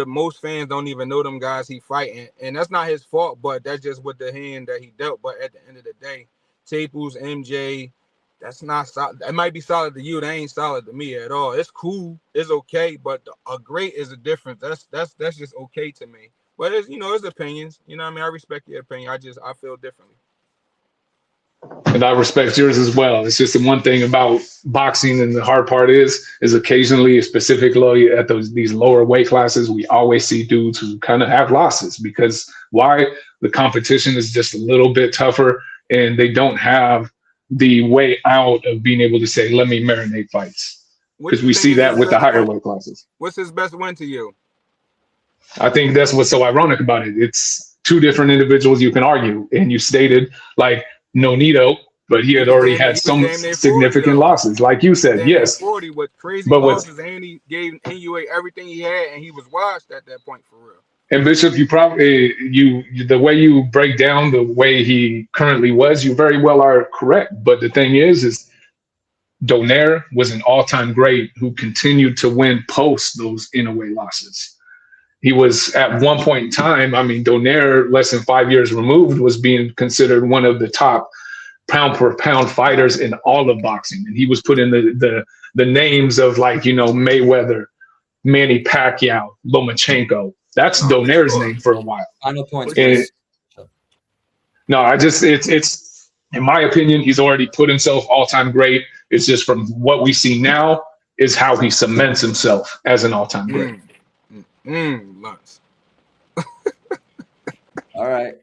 fans don't even know them guys he fighting, and that's not his fault. But that's just with the hand that he dealt. But at the end of the day, Taples, MJ. That's not solid. It might be solid to you. That ain't solid to me at all. It's cool. It's okay. But a great is a difference. That's just okay to me. But it's it's opinions. You know what I mean? I respect your opinion. I feel differently. And I respect yours as well. It's just the one thing about boxing, and the hard part is occasionally, specifically at these lower weight classes, we always see dudes who kind of have losses because why? The competition is just a little bit tougher, and they don't have the way out of being able to say, let me marinate fights. Because we see that with the higher weight classes. What's his best win to you? I think that's what's so ironic about it. It's 2 different individuals you can argue. And you stated like Nonito, but he had already had some significant losses. Like you said, yes. 40 with crazy losses, and he gave Inoue everything he had, and he was washed at that point for real. And Bishop, you probably the way you break down the way he currently was, you very well are correct. But the thing is Donaire was an all-time great who continued to win post those Inoue losses. He was at one point in time, I mean, Donaire, less than 5 years removed, was being considered one of the top pound per pound fighters in all of boxing, and he was put in the names of Mayweather, Manny Pacquiao, Lomachenko. That's Donaire's name for a while. Final point. No, it's in my opinion, he's already put himself all-time great. It's just from what we see now is how he cements himself as an all-time great. All right.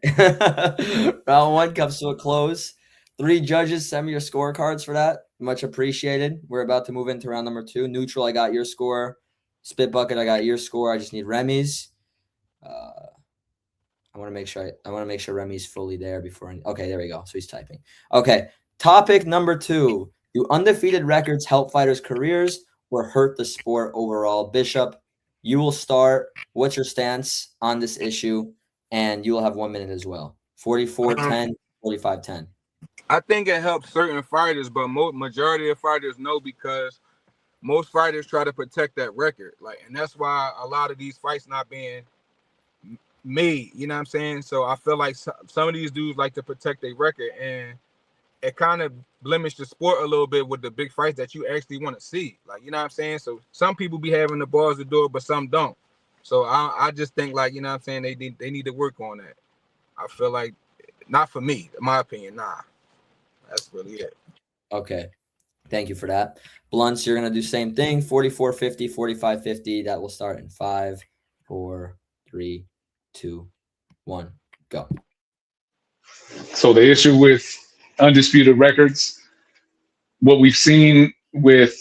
Round 1 comes to a close. 3 judges, send me your scorecards for that. Much appreciated. We're about to move into round number 2. Neutral, I got your score. Spit bucket, I got your score. I just need Remy's. I want to make sure Remy's fully there before. Okay, there we go. So he's typing. Okay. Topic number 2. Do undefeated records help fighters' careers or hurt the sport overall? Bishop, you will start. What's your stance on this issue? And you will have 1 minute as well. 44-10, 45-10. I think it helps certain fighters, but majority of fighters no, because most fighters try to protect that record. And that's why a lot of these fights not being made. You know what I'm saying? So I feel like some of these dudes like to protect their record, and it kind of blemished the sport a little bit with the big fights that you actually want to see. You know what I'm saying? So some people be having the balls to do it, but some don't. So I just think you know what I'm saying, they need to work on that. I feel like, not for me, in my opinion, nah. That's really it. Okay. Thank you for that. BIunts, you're going to do same thing, 44-50, 45-50. That will start in 5, 4, 3, 2, 1, go. So the issue with undisputed records, what we've seen with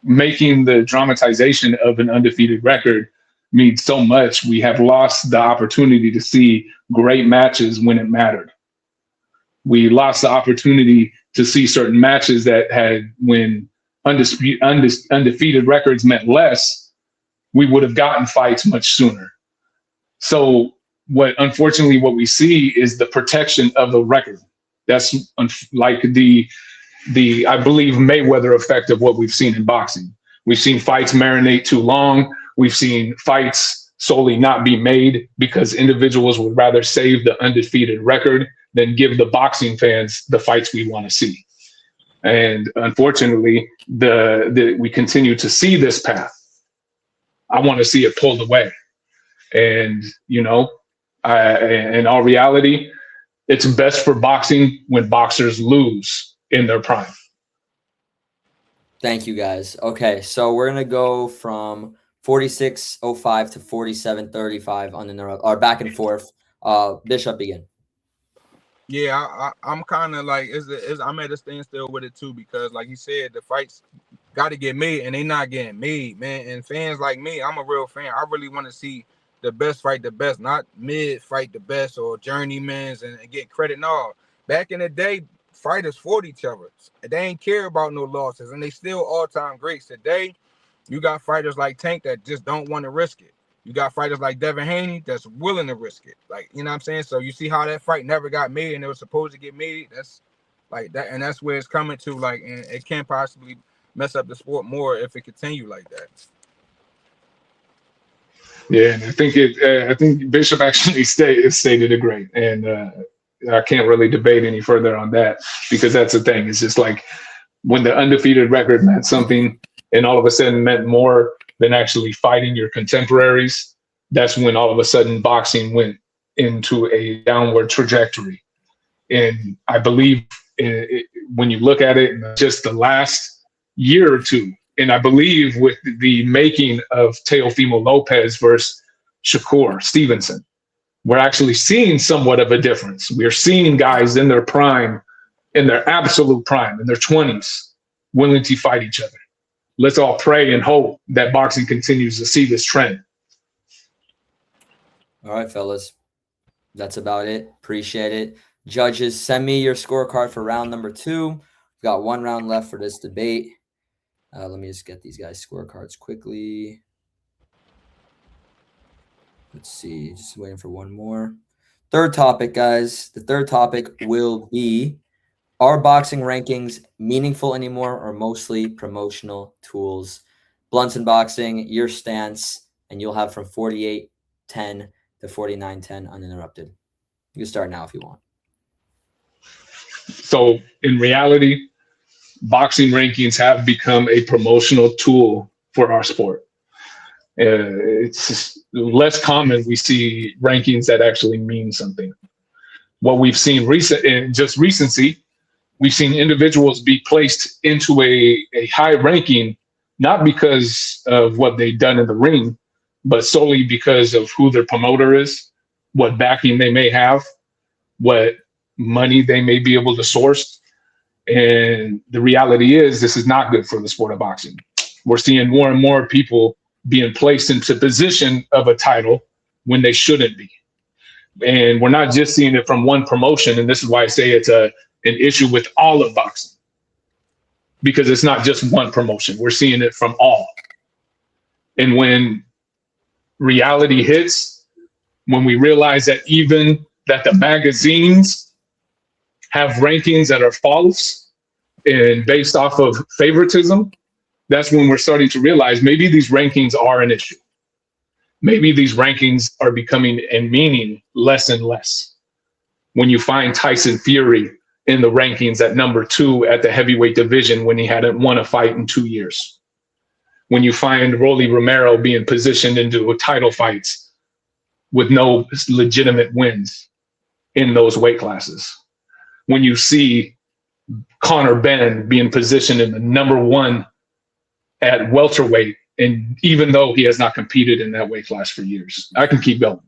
making the dramatization of an undefeated record means so much. We have lost the opportunity to see great matches when it mattered. We lost the opportunity to see certain matches that had, when undefeated records meant less, we would have gotten fights much sooner. So unfortunately what we see is the protection of the record. That's like the I believe Mayweather effect of what we've seen in boxing. We've seen fights marinate too long. We've seen fights solely not be made because individuals would rather save the undefeated record than give the boxing fans the fights we want to see. And unfortunately, we continue to see this path. I want to see it pulled away. And, in all reality, it's best for boxing when boxers lose in their prime. Thank you, guys. Okay, so we're going to go from 46-05 to 47-35 uninterrupted, or back and forth. Bishop, begin. Yeah, I'm kind of like, I'm at a standstill with it too, because like you said, the fights got to get made and they not getting made, man. And fans like me, I'm a real fan. I really want to see the best fight the best, not mid fight the best or journeymans and get credit. No, back in the day, fighters fought each other. They ain't care about no losses, and they still all-time greats. Today, you got fighters like Tank that just don't want to risk it. You got fighters like Devin Haney that's willing to risk it. Like, you know what I'm saying? So you see how that fight never got made and it was supposed to get made. That's like that, and that's where it's coming to. Like, and it can't possibly mess up the sport more if it continue like that. Yeah, and I think Bishop actually stated it great, and I can't really debate any further on that, because that's the thing. It's just like when the undefeated record meant something and all of a sudden meant more than actually fighting your contemporaries, that's when all of a sudden boxing went into a downward trajectory. And I believe when you look at it in just the last year or two, and I believe with the making of Teofimo Lopez versus Shakur Stevenson, we're actually seeing somewhat of a difference. We're seeing guys in their prime, in their absolute prime, in their 20s, willing to fight each other. Let's all pray and hope that boxing continues to see this trend. All right, fellas. That's about it. Appreciate it. Judges, send me your scorecard for round number 2. We've got 1 round left for this debate. Let me just get these guys' scorecards quickly. Let's see. Just waiting for one more. Third topic, guys. The third topic will be, are boxing rankings meaningful anymore or mostly promotional tools? BIunts in boxing, your stance, and you'll have from 48-10 to 49-10 uninterrupted. You can start now if you want. So in reality, boxing rankings have become a promotional tool for our sport. It's just less common we see rankings that actually mean something. What we've seen recency, we've seen individuals be placed into a high ranking, not because of what they've done in the ring, but solely because of who their promoter is, what backing they may have, what money they may be able to source. And the reality is, this is not good for the sport of boxing. We're seeing more and more people being placed into position of a title when they shouldn't be. And we're not just seeing it from one promotion. And this is why I say it's an issue with all of boxing, because it's not just one promotion. We're seeing it from all. And when reality hits, when we realize that even that the magazines have rankings that are false and based off of favoritism, that's when we're starting to realize maybe these rankings are an issue. Maybe these rankings are becoming and meaning less and less. When you find Tyson Fury in the rankings at number 2 at the heavyweight division when he hadn't won a fight in 2 years. When you find Rolly Romero being positioned into title fights with no legitimate wins in those weight classes. when you see Conor Benn being positioned in the number 1 at welterweight, and even though he has not competed in that weight class for years. I can keep going,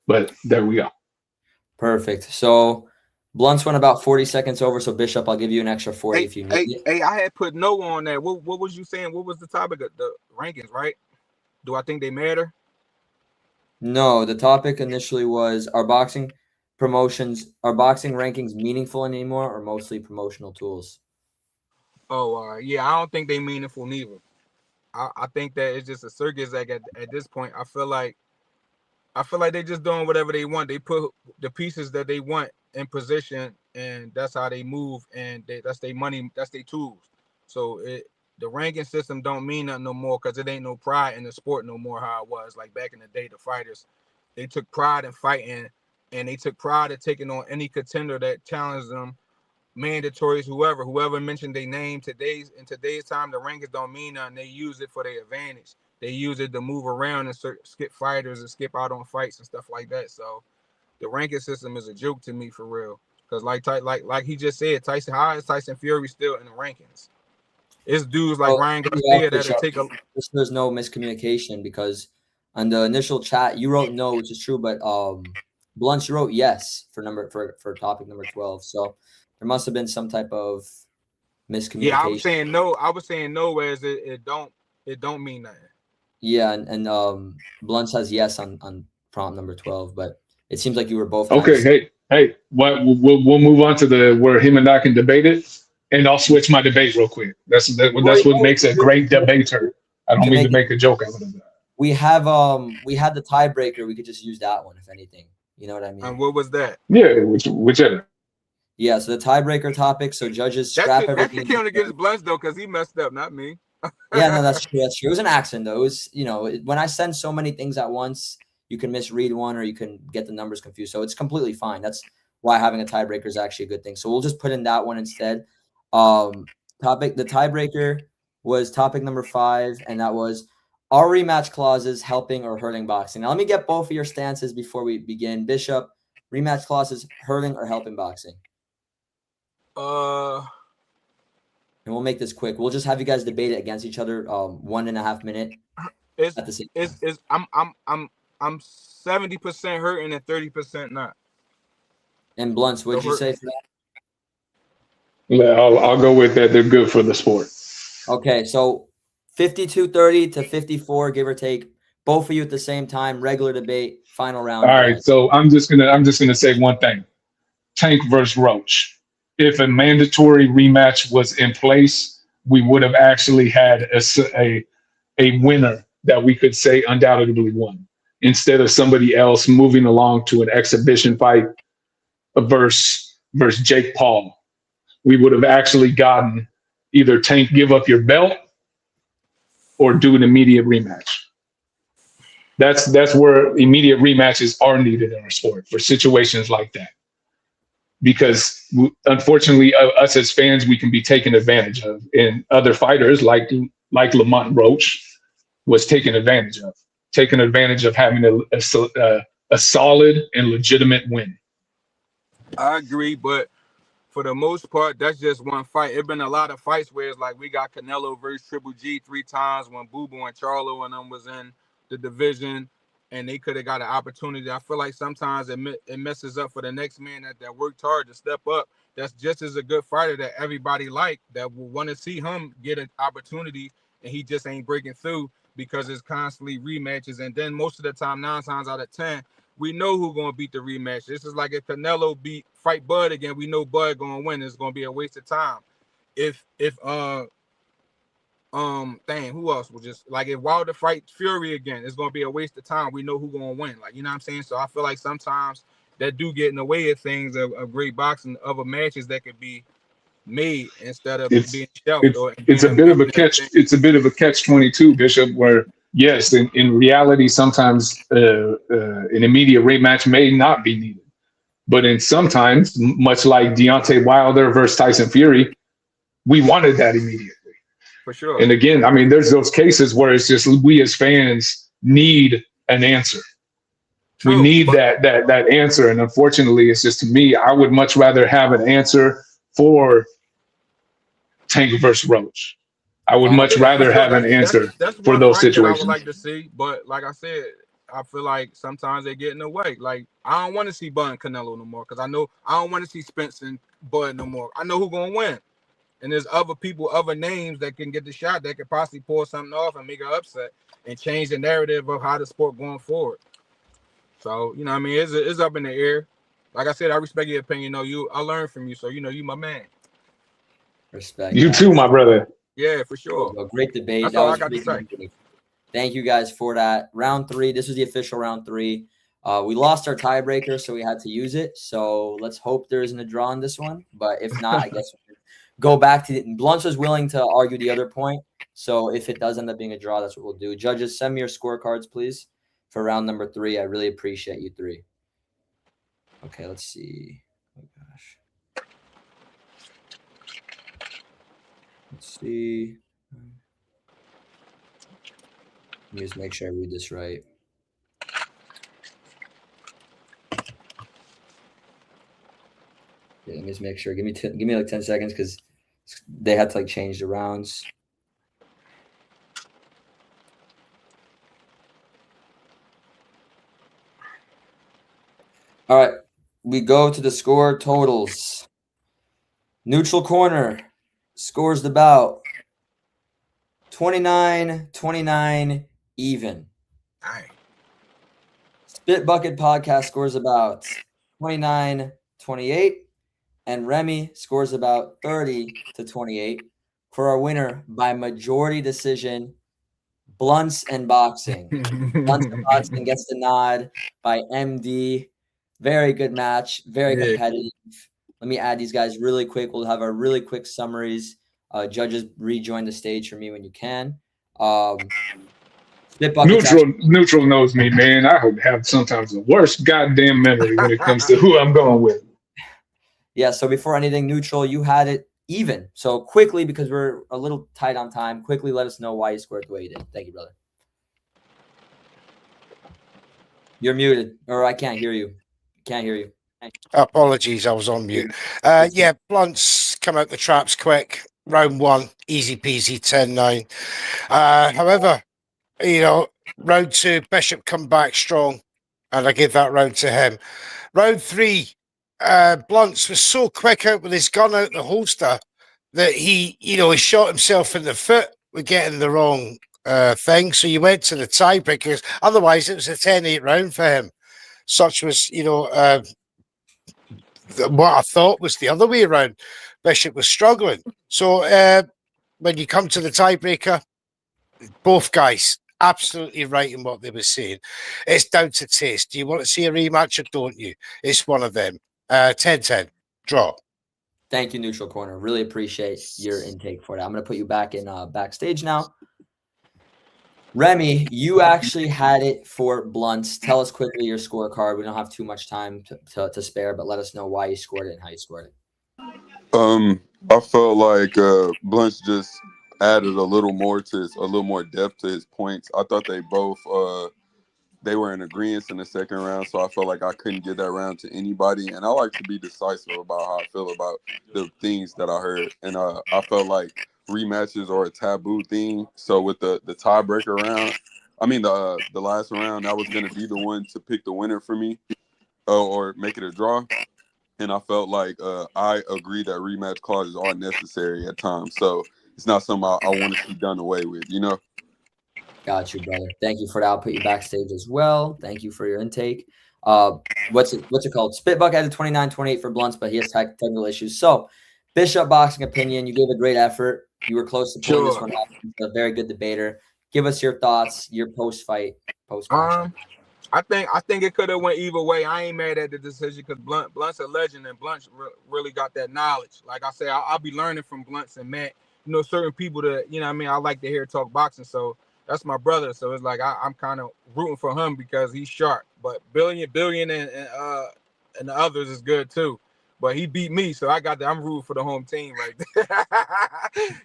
but there we go. Perfect. So Blunt's went about 40 seconds over. So Bishop, I'll give you an extra 40 if you need it. Hey, I had put no on that. What was you saying? What was the topic of the rankings, right? Do I think they matter? No, the topic initially was, are boxing rankings meaningful anymore or mostly promotional tools? Oh, yeah, I don't think they meaningful neither. I think that it's just a circus act at this point. I feel like they're just doing whatever they want. They put the pieces that they want in position, and that's how they move, and that's their money, that's their tools. So the ranking system don't mean nothing no more, because it ain't no pride in the sport no more how it was. Like back in the day, the fighters, they took pride in fighting, and they took pride in taking on any contender that challenged them, mandatories, whoever mentioned their name. In today's time, the rankings don't mean nothing. They use it for their advantage. They use it to move around and skip fighters and skip out on fights and stuff like that. So the ranking system is a joke to me, for real. Because like he just said, how is Tyson Fury still in the rankings? It's dudes like Ryan Garcia that'll take a. There's no miscommunication, because on the initial chat you wrote no, which is true, but Blunt, you wrote yes for topic number 12. So there must have been some type of miscommunication. Yeah, I was saying no. Whereas it don't mean nothing. Yeah, and Blunt says yes on prompt number 12, but it seems like you were both. Okay, hey, we'll move on to where him and I can debate it, and I'll switch my debate real quick. That's what makes a great debater. I don't mean to make a joke out of that. We had the tiebreaker. We could just use that one if anything. You know what I mean? And what was that? Yeah, whichever. Yeah, so the tiebreaker topic. So judges scrap everything. That counted against Blunt though, because he messed up, not me. Yeah, no, that's true. That's true. It was an accident though. It was, when I send so many things at once, you can misread one or you can get the numbers confused. So it's completely fine. That's why having a tiebreaker is actually a good thing. So we'll just put in that one instead. The tiebreaker was topic number 5, and that was, are rematch clauses helping or hurting boxing? Now let me get both of your stances before we begin. Bishop, rematch clauses hurting or helping boxing? And we'll make this quick. We'll just have you guys debate it against each other, 1.5 minute. I'm 70% hurting and 30% not. And Blunts, what'd you say for that? Yeah, I'll go with that. They're good for the sport. Okay, so 52-30 to 54, give or take. Both of you at the same time. Regular debate. Final round. All right, so I'm just gonna say one thing: Tank versus Roach. If a mandatory rematch was in place, we would have actually had a winner that we could say undoubtedly won, instead of somebody else moving along to an exhibition fight versus Jake Paul. We would have actually gotten either Tank give up your belt or do an immediate rematch. That's where immediate rematches are needed in our sport for situations like that. Because unfortunately, us as fans, we can be taken advantage of, and other fighters like Lamont Roach was taken advantage of having a solid and legitimate win. I agree, but for the most part, that's just one fight. It's been a lot of fights where it's like we got Canelo versus Triple G 3 times when Boo Boo and Charlo and them was in the division, and they could have got an opportunity. I feel like sometimes it messes up for the next man that worked hard to step up. That's just as a good fighter that everybody like, that will want to see him get an opportunity, and he just ain't breaking through because it's constantly rematches. And then most of the time, 9 times out of 10, we know who's going to beat the rematch. This is like if Canelo fight Bud again, we know Bud going to win. It's going to be a waste of time. Who else was just like if Wilder fights Fury again, it's gonna be a waste of time. We know who's gonna win. Like, you know what I'm saying? So I feel like sometimes that do get in the way of things of great boxing, other matches that could be made instead of being shelved. It's a bit of a catch. It's a bit of a catch-22, Bishop. Where yes, in reality, sometimes an immediate rematch may not be needed, but in sometimes, much like Deontay Wilder versus Tyson Fury, we wanted that immediate. For sure. And again, I mean, there's those cases where it's just we as fans need an answer. We True, need but that answer. And unfortunately, it's just, to me, I would much rather have an answer for Tank versus Roach. I would Final much yeah, for rather sure. have an That's answer that's for one those fight that I would situations. like to see. But like I said, I feel like sometimes they get in the way. Like I don't want to see Bud and Canelo no more because I know I don't want to see Spence and Bud no more. I know who's gonna win. And there's other people, other names that can get the shot that could possibly pull something off and make an upset and change the narrative of how the sport going forward. So, you know what I mean? It's up in the air. Like I said, I respect your opinion. I learned from you. So, you my man. Respect, You guys. too, my brother. Yeah, for sure. Great debate. That's That all I was got to great say. debate. Thank you guys for that. Round 3. This was the official round 3. We lost our tiebreaker, so we had to use it. So let's hope there isn't a draw in this one. But if not, I guess we'll go back to Blunts was willing to argue the other point. So if it does end up being a draw, that's what we'll do. Judges, send me your scorecards, please, for round number 3. I really appreciate you 3. Okay, let's see. Oh, gosh. Let's see. Let me just make sure I read this right. Yeah, let me just make sure. Give me like 10 seconds because they had to like change the rounds. All right, we go to the score totals. Neutral corner scores the bout 29-29 even. Dang. Spit Bucket Podcast scores about 29-28. And Remy scores about 30-28 for our winner by majority decision, Blunts and Boxing. Blunts and Boxing gets the nod by MD. Very good match, very competitive. Let me add these guys really quick. We'll have our really quick summaries. Judges, rejoin the stage for me when you can. Neutral knows me, man. I have sometimes the worst goddamn memory when it comes to who I'm going with. Yeah, so before anything, Neutral, you had it even. So quickly, because we're a little tight on time, quickly let us know why you scored the way you did. Thank you, brother. You're muted, or I can't hear you. Can't hear you. Apologies, I was on mute. Yeah, Blunts come out the traps quick. Round 1, easy peasy, 10-9. However, round 2, Bishop come back strong, and I give that round to him. Round 3, Blunts was so quick out with his gun out the holster that he shot himself in the foot with getting the wrong thing. So you went to the tiebreakers. Otherwise, it was a 10-8 round for him. Such was, what I thought was the other way around. Bishop was struggling. So when you come to the tiebreaker, both guys absolutely right in what they were saying. It's down to taste. Do you want to see a rematch or don't you? It's one of them. 10-10. Draw. Thank you, Neutral Corner. Really appreciate your intake for that. I'm going to put you back in backstage now. Remy, you actually had it for Blunts. Tell us quickly your scorecard. We don't have too much time to spare, but let us know why you scored it and how you scored it. I felt like Blunts just added a little more depth to his points. I thought they both they were in agreement in the second round, so I felt like I couldn't give that round to anybody. And I like to be decisive about how I feel about the things that I heard. And I felt like rematches are a taboo thing. So with the tiebreaker round, the last round, that was going to be the one to pick the winner for me or make it a draw. And I felt like I agree that rematch clauses are necessary at times. So it's not something I want to see done away with, Got you, brother. Thank you for that. I'll put you backstage as well. Thank you for your intake. What's it called? Spitbuck had a 29-28 for Blunts, but he has technical issues. So, Bishop Boxing opinion, you gave a great effort. You were close to pulling this one off. A very good debater. Give us your thoughts, your post-fight, post-match. I think it could have went either way. I ain't mad at the decision because Blunt's a legend, and Blunt really got that knowledge. Like I say, I'll be learning from Blunts and Matt. Certain people that I like to hear talk boxing. So that's my brother. So it's like I'm kind of rooting for him because he's sharp. But Billion and the others is good too. But he beat me, so I'm rooting for the home team right there.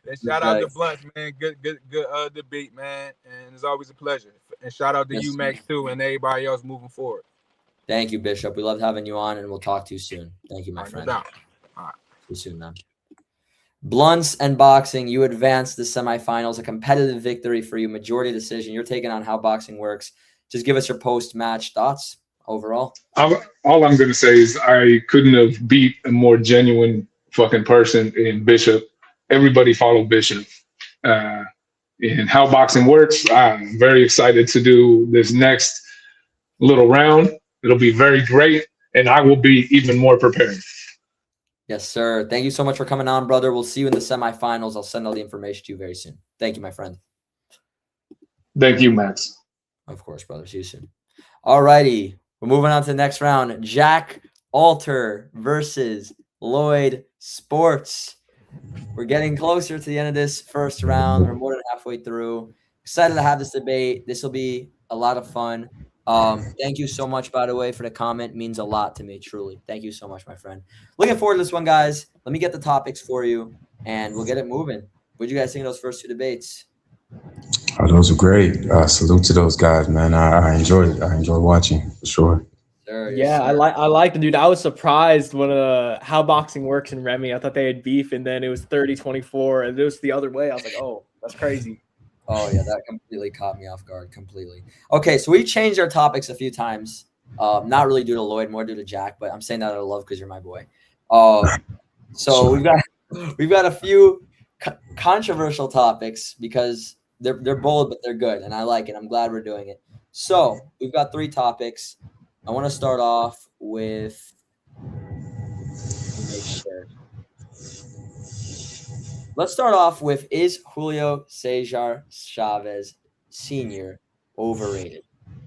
And shout out to Blunts, man. Good debate, man. And it's always a pleasure. And shout out to you, Max, too, and everybody else moving forward. Thank you, Bishop. We loved having you on, and we'll talk to you soon. Thank you, my All right, friend. no doubt. All right. See you soon, man. BIunts and boxing, you advanced the semifinals, a competitive victory for you, majority decision. You're taking on Howboxingworks. Just give us your post-match thoughts overall. All I'm going to say is I couldn't have beat a more genuine fucking person in Bishop. Everybody follow Bishop. In How Boxing Works, I'm very excited to do this next little round. It'll be very great, and I will be even more prepared. Yes, sir. Thank you so much for coming on, brother. We'll see you in the semifinals. I'll send all the information to you very soon. Thank you, my friend. Thank you, Max. Of course, brother. See you soon. All righty. We're moving on to the next round. Jack Alter versus Loyd Sports. We're getting closer to the end of this first round. We're more than halfway through. Excited to have this debate. This will be a lot of fun. Thank you so much, by the way, for the comment. It means a lot to me, truly. Thank you so much, my friend. Looking forward to this one, guys. Let me get the topics for you, and we'll get it moving. What did you guys think of those first two debates? Those are great. Salute to those guys, man. I enjoyed it. I enjoyed watching, for sure. Sure, Yeah, sir. I like the dude. I was surprised when How Boxing Works and Remy. I thought they had beef, and then it was 30-24, and it was the other way. I was like, oh, that's crazy. Oh, yeah, that completely caught me off guard, completely. Okay, so we changed our topics a few times. Not really due to Loyd, more due to Jack, but I'm saying that out of love because you're my boy. So we've got a few controversial topics because they're bold, but they're good, and I like it. I'm glad we're doing it. So we've got 3 topics. I want to start off with Let's start off with, is Julio Cesar Chavez Sr. overrated?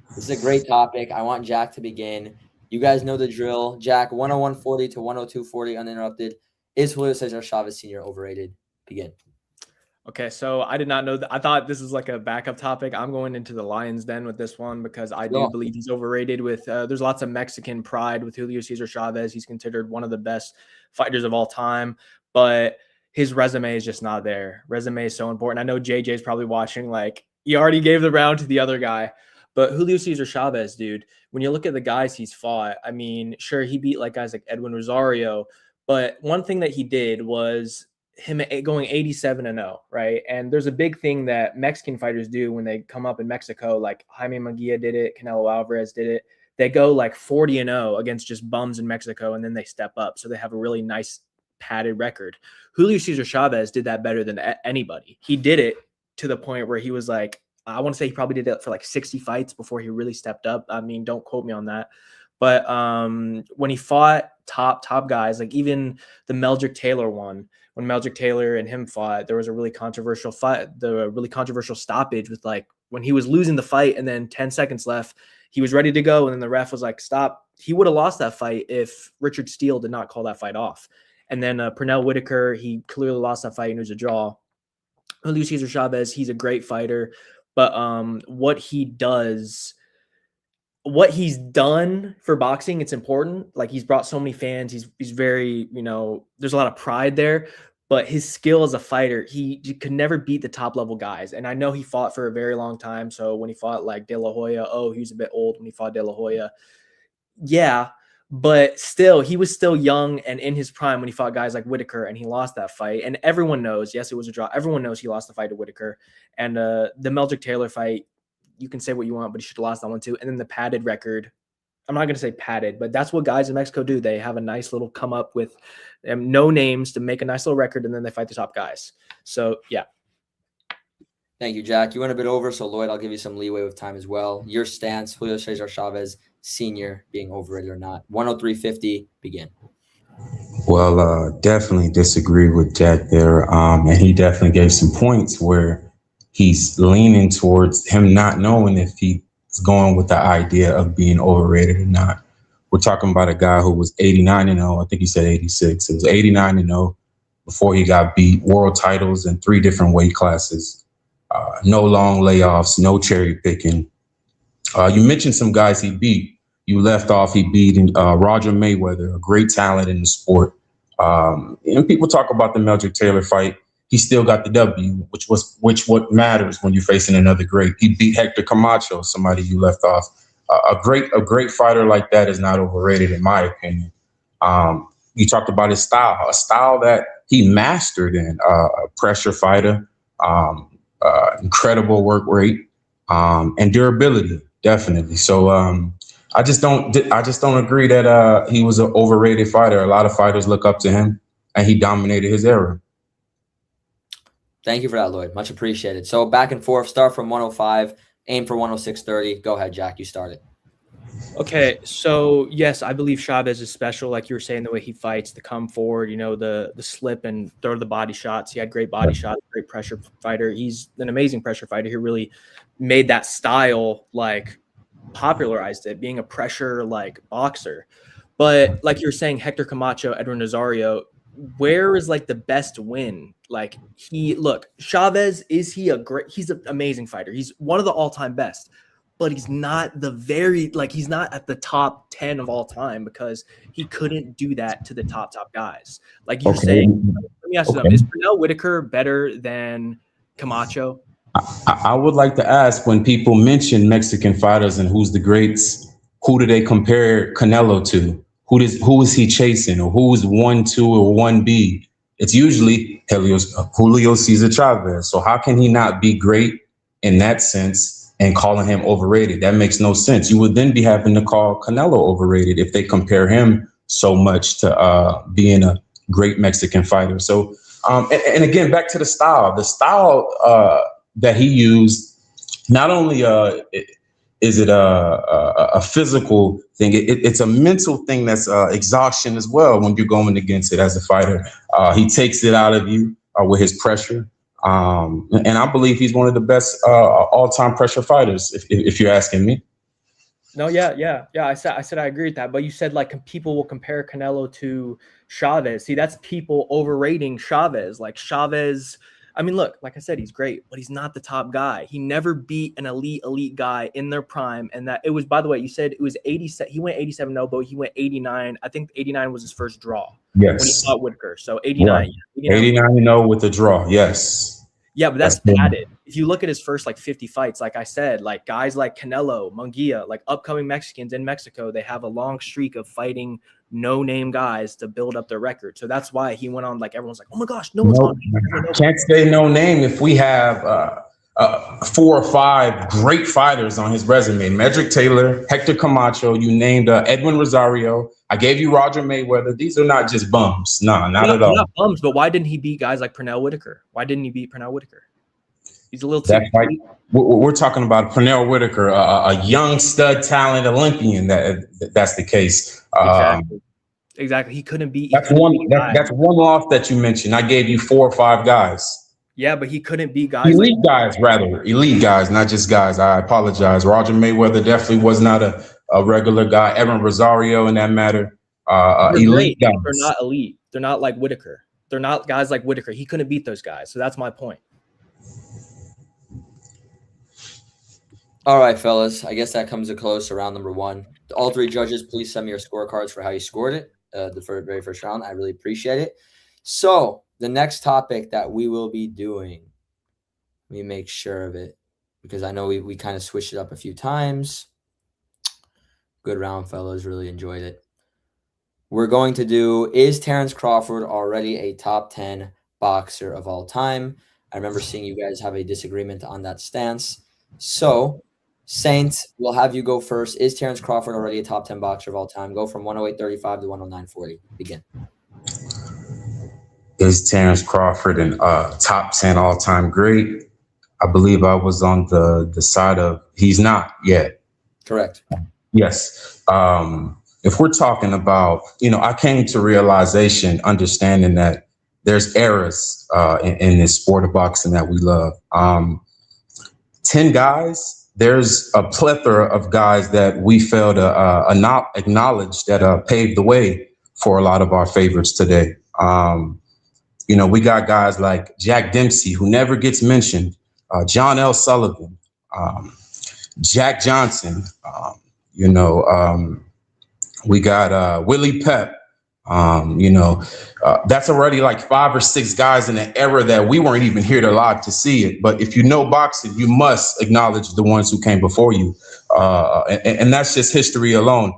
This is a great topic. I want Jack to begin. You guys know the drill. Jack, 101.40 to 102.40 uninterrupted. Is Julio Cesar Chavez Sr. overrated? Begin. Okay, so I did not know that. I thought this was like a backup topic. I'm going into the Lion's Den with this one because I do believe he's overrated. With there's lots of Mexican pride with Julio Cesar Chavez. He's considered one of the best fighters of all time, but his resume is just not there. Resume is so important. I know JJ's probably watching, like, he already gave the round to the other guy, but Julio Cesar Chavez, dude, when you look at the guys he's fought, I mean, sure, he beat like guys like Edwin Rosario, but one thing that he did was him going 87-0, right? And there's a big thing that Mexican fighters do when they come up in Mexico, like Jaime Munguia did it, Canelo Alvarez did it. They go like 40-0 against just bums in Mexico, and then they step up. So they have a really nice padded record. Julio Cesar Chavez did that better than anybody. He did it to the point where he was like, I want to say he probably did it for like 60 fights before he really stepped up. I mean, don't quote me on that. But when he fought top guys, like even the Meldrick Taylor one, when Meldrick Taylor and him fought, there was a really controversial fight, the really controversial stoppage with like when he was losing the fight and then 10 seconds left, he was ready to go. And then the ref was like, stop. He would have lost that fight if Richard Steele did not call that fight off. And then Pernell Whitaker, he clearly lost that fight and it was a draw. Julio Cesar Chavez, he's a great fighter. But what he's done for boxing, it's important. Like, he's brought so many fans. He's very, there's a lot of pride there. But his skill as a fighter, he could never beat the top level guys. And I know he fought for a very long time. So when he fought like De La Hoya, he was a bit old when he fought De La Hoya. Yeah. But still, he was still young and in his prime when he fought guys like Whitaker, and he lost that fight. And everyone knows, yes, it was a draw. Everyone knows he lost the fight to Whitaker. And the Meldrick Taylor fight, you can say what you want, but he should have lost that one too. And then the padded record, I'm not going to say padded, but that's what guys in Mexico do. They have a nice little come up with no names to make a nice little record, and then they fight the top guys. So, yeah. Thank you, Jack. You went a bit over, so Loyd, I'll give you some leeway with time as well. Your stance, Julio Cesar Chavez Sr. being overrated or not. 103.50, begin. Well, definitely disagree with Jack there. And he definitely gave some points where he's leaning towards him not knowing if he's going with the idea of being overrated or not. We're talking about a guy who was 89-0. I think he said 86. It was 89-0 before he got beat. World titles in 3 different weight classes. No long layoffs, no cherry picking. You mentioned some guys he beat. You left off, he beat Roger Mayweather, a great talent in the sport. And people talk about the Meldrick Taylor fight. He still got the W, which what matters when you're facing another great. He beat Hector Camacho, somebody you left off. a great fighter like that is not overrated, in my opinion. You talked about his style, a style that he mastered in, a pressure fighter, incredible work rate, and durability, definitely. So I just don't agree that he was an overrated fighter. A lot of fighters look up to him, and he dominated his era. Thank you for that, Loyd. Much appreciated. So back and forth, start from 105, aim for 106.30. Go ahead, Jack. You started. Okay, so yes, I believe Chavez is special. Like you were saying, the way he fights, the come forward, you know, the slip and throw the body shots. He had great body shots, great pressure fighter. He's an amazing pressure fighter. He really made that style, like popularized it, being a pressure like boxer. But like you were saying, Hector Camacho, Edwin Rosario, where is like the best win? Like Chavez, he's an amazing fighter. He's one of the all-time best, but he's not he's not at the top 10 of all time because he couldn't do that to the top guys. Like you're saying, let me ask you something. Is Pernell Whitaker better than Camacho? I would like to ask, when people mention Mexican fighters and who's the greats, who do they compare Canelo to? Who is he chasing, or who's 1-2 or 1B? It's usually Julio Cesar Chavez. So how can he not be great in that sense and calling him overrated? That makes no sense. You would then be having to call Canelo overrated if they compare him so much to being a great Mexican fighter. So, and again, back to the style that he used, not only is it a physical thing, it's a mental thing that's exhaustion as well when you're going against it as a fighter. He takes it out of you with his pressure. And I believe he's one of the best all-time pressure fighters, if you're asking me. No, yeah. I said I agree with that. But you said like people will compare Canelo to Chavez. See, that's people overrating Chavez. Like Chavez, I mean, look, like I said, he's great, but he's not the top guy. He never beat an elite guy in their prime. And that it was, by the way, you said it was 87. He went 87-0, but he went 89. I think 89 was his first draw. Yes. When he fought Whitaker. So 89. Right. 89-0 with the draw. Yes. Yeah, but that's padded. If you look at his first like 50 fights, like I said, like guys like Canelo, Munguia, like upcoming Mexicans in Mexico, they have a long streak of fighting no-name guys to build up their record. So that's why he went on, like everyone's like, oh my gosh, no one's on. Can't say no name if we have 4 or 5 great fighters on his resume. Medrick Taylor, Hector Camacho, you named Edwin Rosario. I gave you Roger Mayweather. These are not just bums. No, not at all. Not bums, but why didn't he beat guys like Pernell Whitaker? Why didn't he beat Pernell Whitaker? He's a little too. We're talking about Pernell Whitaker, a young stud talent Olympian. That's the case. Exactly. He couldn't beat. That's one loss that you mentioned. I gave you 4 or 5 guys. Yeah, but he couldn't beat guys. Elite guys, not just guys. I apologize. Roger Mayweather definitely was not a regular guy. Edwin Rosario, in that matter, elite guys. They're not elite. They're not like Whitaker. They're not guys like Whitaker. He couldn't beat those guys. So that's my point. All right, fellas. I guess that comes to close to round number 1. All 3 judges, please send me your scorecards for how you scored it, the very first round. I really appreciate it. So the next topic that we will be doing, let me make sure of it, because I know we kind of switched it up a few times. Good round, fellas. Really enjoyed it. We're going to do, is Terrence Crawford already a top 10 boxer of all time? I remember seeing you guys have a disagreement on that stance. So, Saints, we'll have you go first. Is Terrence Crawford already a top 10 boxer of all time? Go from 108.35 to 109.40. Begin. Is Terrence Crawford an top 10 all-time great? I believe I was on the side of he's not yet. Correct. Yes. If we're talking about, I came to realization, understanding that there's eras in this sport of boxing that we love. 10 guys, there's a plethora of guys that we fail to acknowledge that paved the way for a lot of our favorites today. We got guys like Jack Dempsey, who never gets mentioned, John L. Sullivan, Jack Johnson, we got Willie Pep, That's already like 5 or 6 guys in an era that we weren't even here to live to see it. But if you know boxing, you must acknowledge the ones who came before you. And that's just history alone.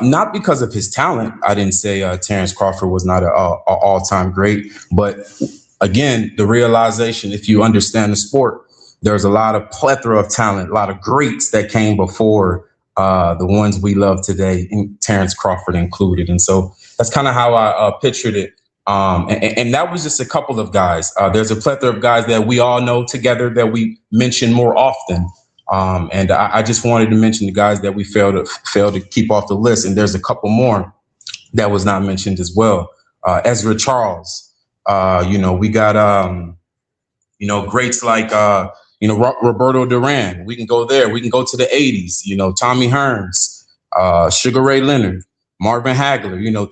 Not because of his talent. I didn't say Terrence Crawford was not an all-time great. But again, the realization, if you understand the sport, there's a lot of plethora of talent, a lot of greats that came before the ones we love today, Terrence Crawford included. And so that's kind of how I pictured it. And that was just a couple of guys. There's a plethora of guys that we all know together that we mention more often. And I just wanted to mention the guys that we failed to keep off the list. And there's a couple more that was not mentioned as well. Ezra Charles. We got, greats like, Roberto Duran. We can go there. We can go to the 80s. Tommy Hearns, Sugar Ray Leonard, Marvin Hagler.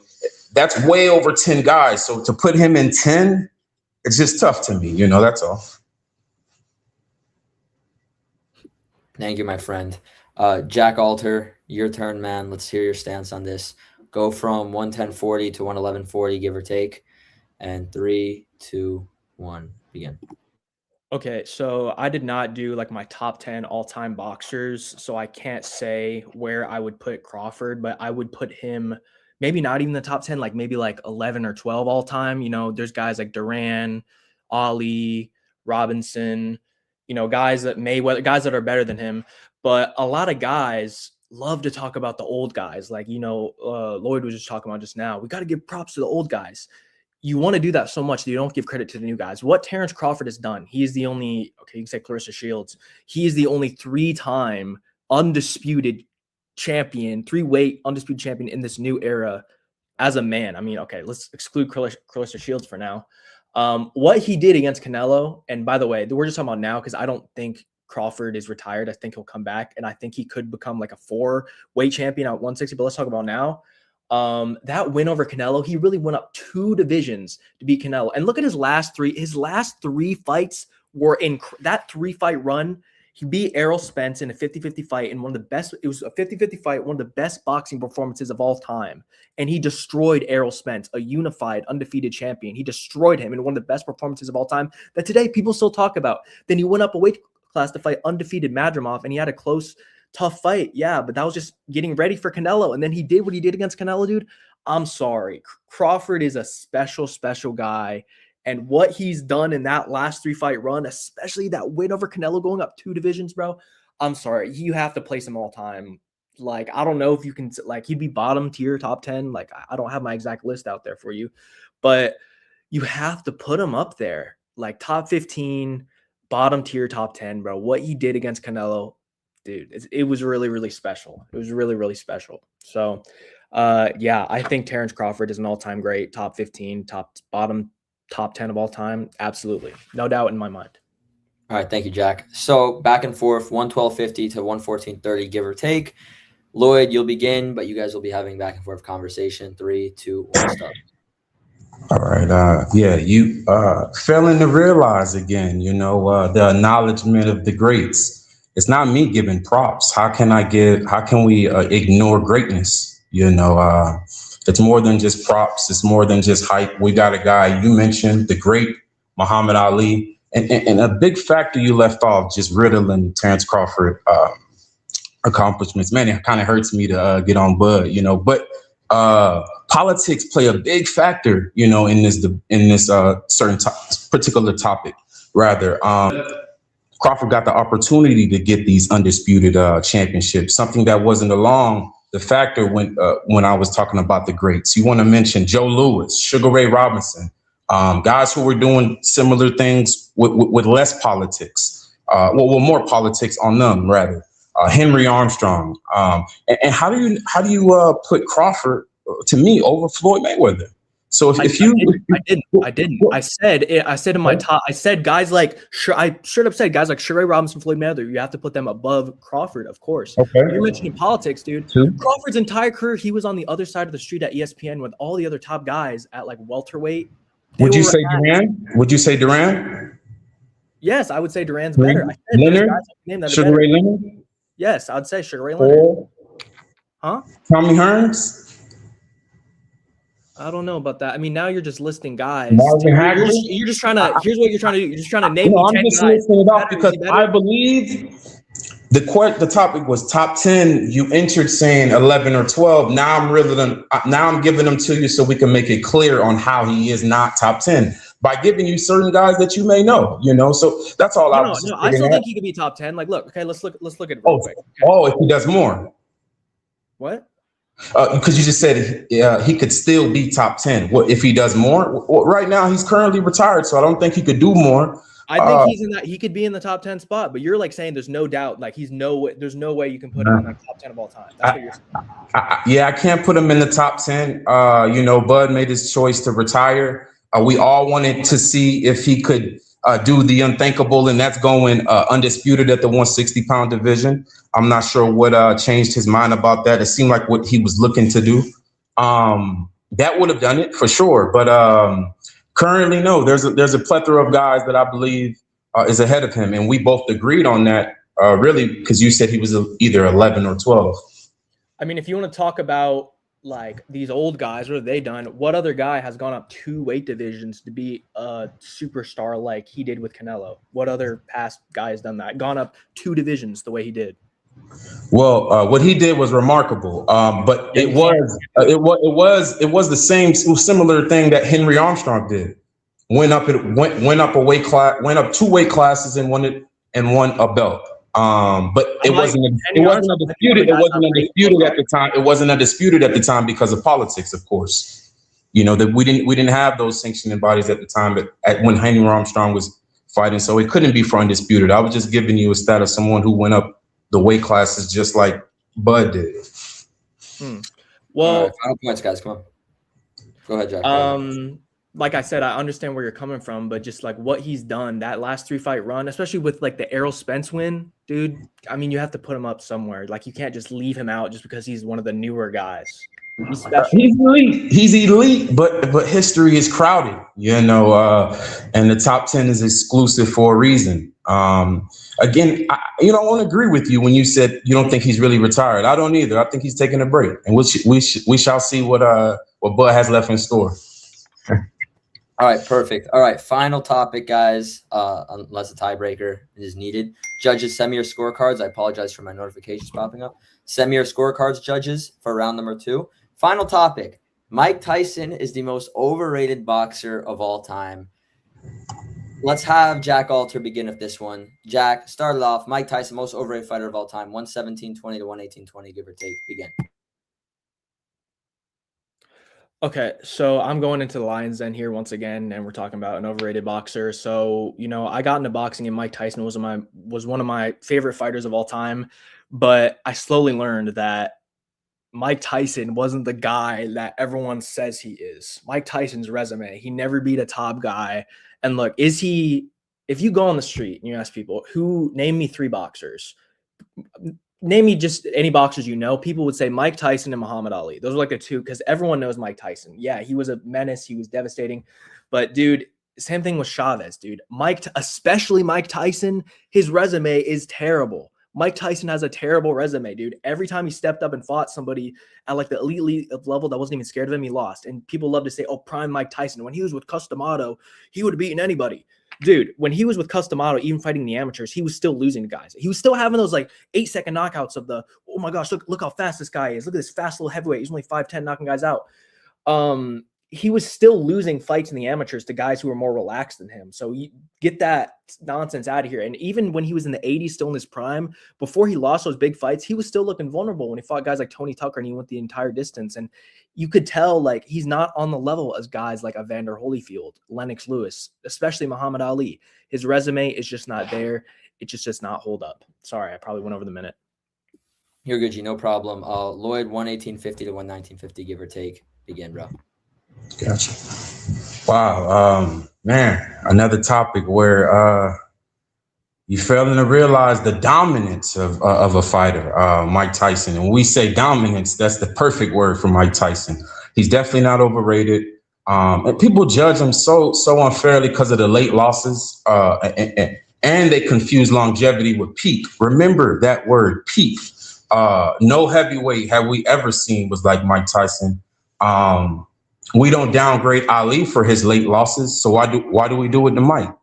That's way over 10 guys. So to put him in 10, it's just tough to me. That's all. Thank you, my friend. Jack Alter, your turn, man. Let's hear your stance on this. Go from 110.40 to 111.40, give or take. And 3, 2, 1, begin. Okay, so I did not do like my top 10 all-time boxers, so I can't say where I would put Crawford, but I would put him maybe not even the top 10, like maybe like 11 or 12 all-time. There's guys like Duran, Ali, Robinson, guys that guys that are better than him. But a lot of guys love to talk about the old guys. Like, Loyd was just talking about just now. We got to give props to the old guys. You want to do that so much that you don't give credit to the new guys. What Terrence Crawford has done, he is the only, you can say Clarissa Shields, he is the only 3-time undisputed champion, 3-weight undisputed champion in this new era as a man. I mean, okay, let's exclude Clarissa Shields for now. What he did against Canelo, and by the way, we're just talking about now because I don't think Crawford is retired. I think he'll come back, and I think he could become like a 4-weight champion at 160, but let's talk about now. That win over Canelo, he really went up 2 divisions to beat Canelo. And look at his last 3. His last 3 fights were in that 3-fight run. He beat Errol Spence in a 50-50 fight in one of the best. It was a 50-50 fight, one of the best boxing performances of all time. And he destroyed Errol Spence, a unified, undefeated champion. He destroyed him in one of the best performances of all time that today people still talk about. Then he went up a weight class to fight undefeated Madrimov, and he had a close, tough fight. Yeah, but that was just getting ready for Canelo. And then he did what he did against Canelo, dude. I'm sorry. Crawford is a special, special guy. And what he's done in that last 3-fight run, especially that win over Canelo going up 2 divisions, bro, I'm sorry. You have to place him all time. Like, I don't know if you can, like, he'd be bottom tier, top 10. Like, I don't have my exact list out there for you. But you have to put him up there. Like, top 15, bottom tier, top 10, bro. What he did against Canelo, dude, it was really, really special. It was really, really special. So, yeah, I think Terrence Crawford is an all-time great, top 15, top 10 of all time. Absolutely. No doubt in my mind. All right. Thank you, Jack. So back and forth, 112.50 to 114.30, give or take. Loyd, you'll begin, but you guys will be having back and forth conversation. 3, 2, 1, start. All right. You failing to realize again, the acknowledgement of the greats. It's not me giving props. How can we ignore greatness? It's more than just props. It's more than just hype. We got a guy you mentioned, the great Muhammad Ali, and a big factor you left off, just riddling Terrence Crawford accomplishments. Man, it kind of hurts me to get on Bud, but politics play a big factor, in this certain particular topic. Rather, Crawford got the opportunity to get these undisputed championships, something that wasn't along the factor when I was talking about the greats. You want to mention Joe Louis, Sugar Ray Robinson, guys who were doing similar things with less politics, more politics on them rather. Henry Armstrong, and how do you put Crawford to me over Floyd Mayweather? So I didn't. I said in my top. I said guys like I straight up said guys like Sugar Ray Robinson, Floyd Mayweather. You have to put them above Crawford, of course. Okay. You're mentioning politics, dude. Crawford's entire career, he was on the other side of the street at ESPN with all the other top guys at like welterweight. Would you say Duran? Would you say Duran? Yes, I would say Duran's better. I said Leonard, Sugar Ray Leonard. Yes, I'd say Sugar Ray Leonard. Tommy Hearns. I don't know about that. I mean, now you're just listing guys. Marvin Dude, Hagler. you're just trying to. Here's what you're trying to do. You're just trying to name me I'm 10 just guys. listing it off Better, because is he better? I believe the topic was top 10. You entered saying 11 or 12. Now I'm giving them to you so we can make it clear on how he is not top 10 by giving you certain guys that you may know. So that's all I was. No, I still think he could be top 10. Like, look, okay, let's look at it real quick. Okay. If he does more. What? Because you just said he could still be top 10. What if he does more? Well, right now he's currently retired, so I don't think he could do more. I think he's in that. He could be in the top 10 spot, but you're like saying there's no doubt. Like there's no way you can put him in the top 10 of all time. That's what you're saying. I can't put him in the top 10. Bud made his choice to retire. We all wanted to see if he could do the unthinkable, and that's going undisputed at the 160-pound division. I'm not sure what changed his mind about that. It seemed like what he was looking to do. That would have done it for sure. But currently, no. There's a plethora of guys that I believe is ahead of him, and we both agreed on that. Really, because you said he was either 11 or 12. I mean, if you want to talk about like these old guys, what have they done? What other guy has gone up 2 weight divisions to be a superstar like he did with Canelo? What other past guy has done that? Gone up 2 divisions the way he did? Well, what he did was remarkable, but it was the same similar thing that Henry Armstrong did. Went up a weight class, went up 2 weight classes and won a belt. But it wasn't undisputed. It wasn't undisputed at the time. It wasn't undisputed at the time because of politics, of course. That we didn't have those sanctioning bodies at the time. But when Henry Armstrong was fighting, so it couldn't be for undisputed. I was just giving you a stat of someone who went up the weight classes just like Bud did. Well, final points, guys. Come on, go ahead, Jack. Like I said, I understand where you're coming from, but just like what he's done, that last 3-fight run, especially with like the Errol Spence win, dude. I mean, you have to put him up somewhere. Like you can't just leave him out just because he's one of the newer guys. He's elite. He's elite, but history is crowded, and the top 10 is exclusive for a reason. Again, I want to agree with you when you said you don't think he's really retired. I don't either. I think he's taking a break, and we shall see what Bud has left in store. All right, perfect. All right, final topic, guys, unless a tiebreaker is needed. Judges, send me your scorecards. I apologize for my notifications popping up. Send me your scorecards, judges, for round number 2. Final topic. Mike Tyson is the most overrated boxer of all time. Let's have Jack Alter begin with this one. Jack, start it off. Mike Tyson, most overrated fighter of all time. 117-20 to 118-20, give or take. Begin. Okay, so I'm going into the Lions Den here once again, and we're talking about an overrated boxer. So, I got into boxing, and Mike Tyson was one of my favorite fighters of all time. But I slowly learned that Mike Tyson wasn't the guy that everyone says he is. Mike Tyson's resume, he never beat a top guy. And look, if you go on the street and you ask people, name me 3 boxers, name me just any boxers people would say Mike Tyson and Muhammad Ali. Those are like the 2 because everyone knows Mike Tyson. Yeah, he was a menace. He was devastating. But, dude, same thing with Chavez, dude. Especially Mike Tyson, his resume is terrible. Mike Tyson has a terrible resume, dude. Every time he stepped up and fought somebody at like the elite level that wasn't even scared of him, he lost. And people love to say, oh, prime Mike Tyson. When he was with Customato, he would have beaten anybody. Dude, when he was with Customato, even fighting the amateurs, he was still losing to guys. He was still having those like 8-second knockouts of the, oh my gosh, look how fast this guy is. Look at this fast little heavyweight. He's only 5'10", knocking guys out. He was still losing fights in the amateurs to guys who were more relaxed than him. So you get that nonsense out of here. And even when he was in the 80s, still in his prime, before he lost those big fights, he was still looking vulnerable when he fought guys like Tony Tucker and he went the entire distance. And you could tell like he's not on the level as guys like Evander Holyfield, Lennox Lewis, especially Muhammad Ali. His resume is just not there. It just does not hold up. Sorry, I probably went over the minute. You're good, G. No problem. Loyd, 118.50 to 119.50, give or take. Begin, bro. Gotcha. Wow, man, another topic where you failing to realize the dominance of a fighter, Mike Tyson. And when we say dominance, that's the perfect word for Mike Tyson. He's definitely not overrated. And people judge him so unfairly because of the late losses, and they confuse longevity with peak. Remember that word, peak. No heavyweight have we ever seen was like Mike Tyson. we don't downgrade Ali for his late losses. So why do we do it to Mike?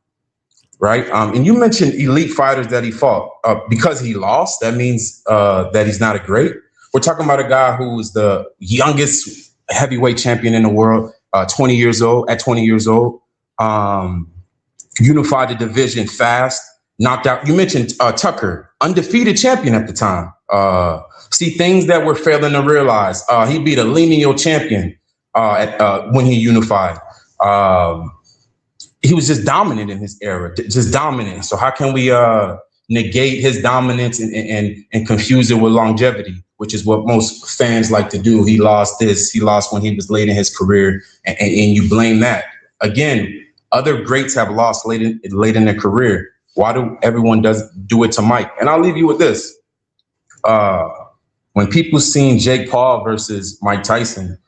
Right. And you mentioned elite fighters that he fought. Because he lost, that means that he's not a great. We're talking about a guy who was the youngest heavyweight champion in the world, 20 years old, unified the division fast, knocked out. You mentioned Tucker, undefeated champion at the time. See, things that we're failing to realize. He beat a lineal champion when he unified. He was just dominant in his era, just dominant. So how can we negate his dominance and confuse it with longevity, which is what most fans like to do? He lost this, he lost when he was late in his career, and you blame that. Again, other greats have lost late in their career. Why do everyone do it to Mike? And I'll leave you with this. When people seen Jake Paul versus Mike Tyson,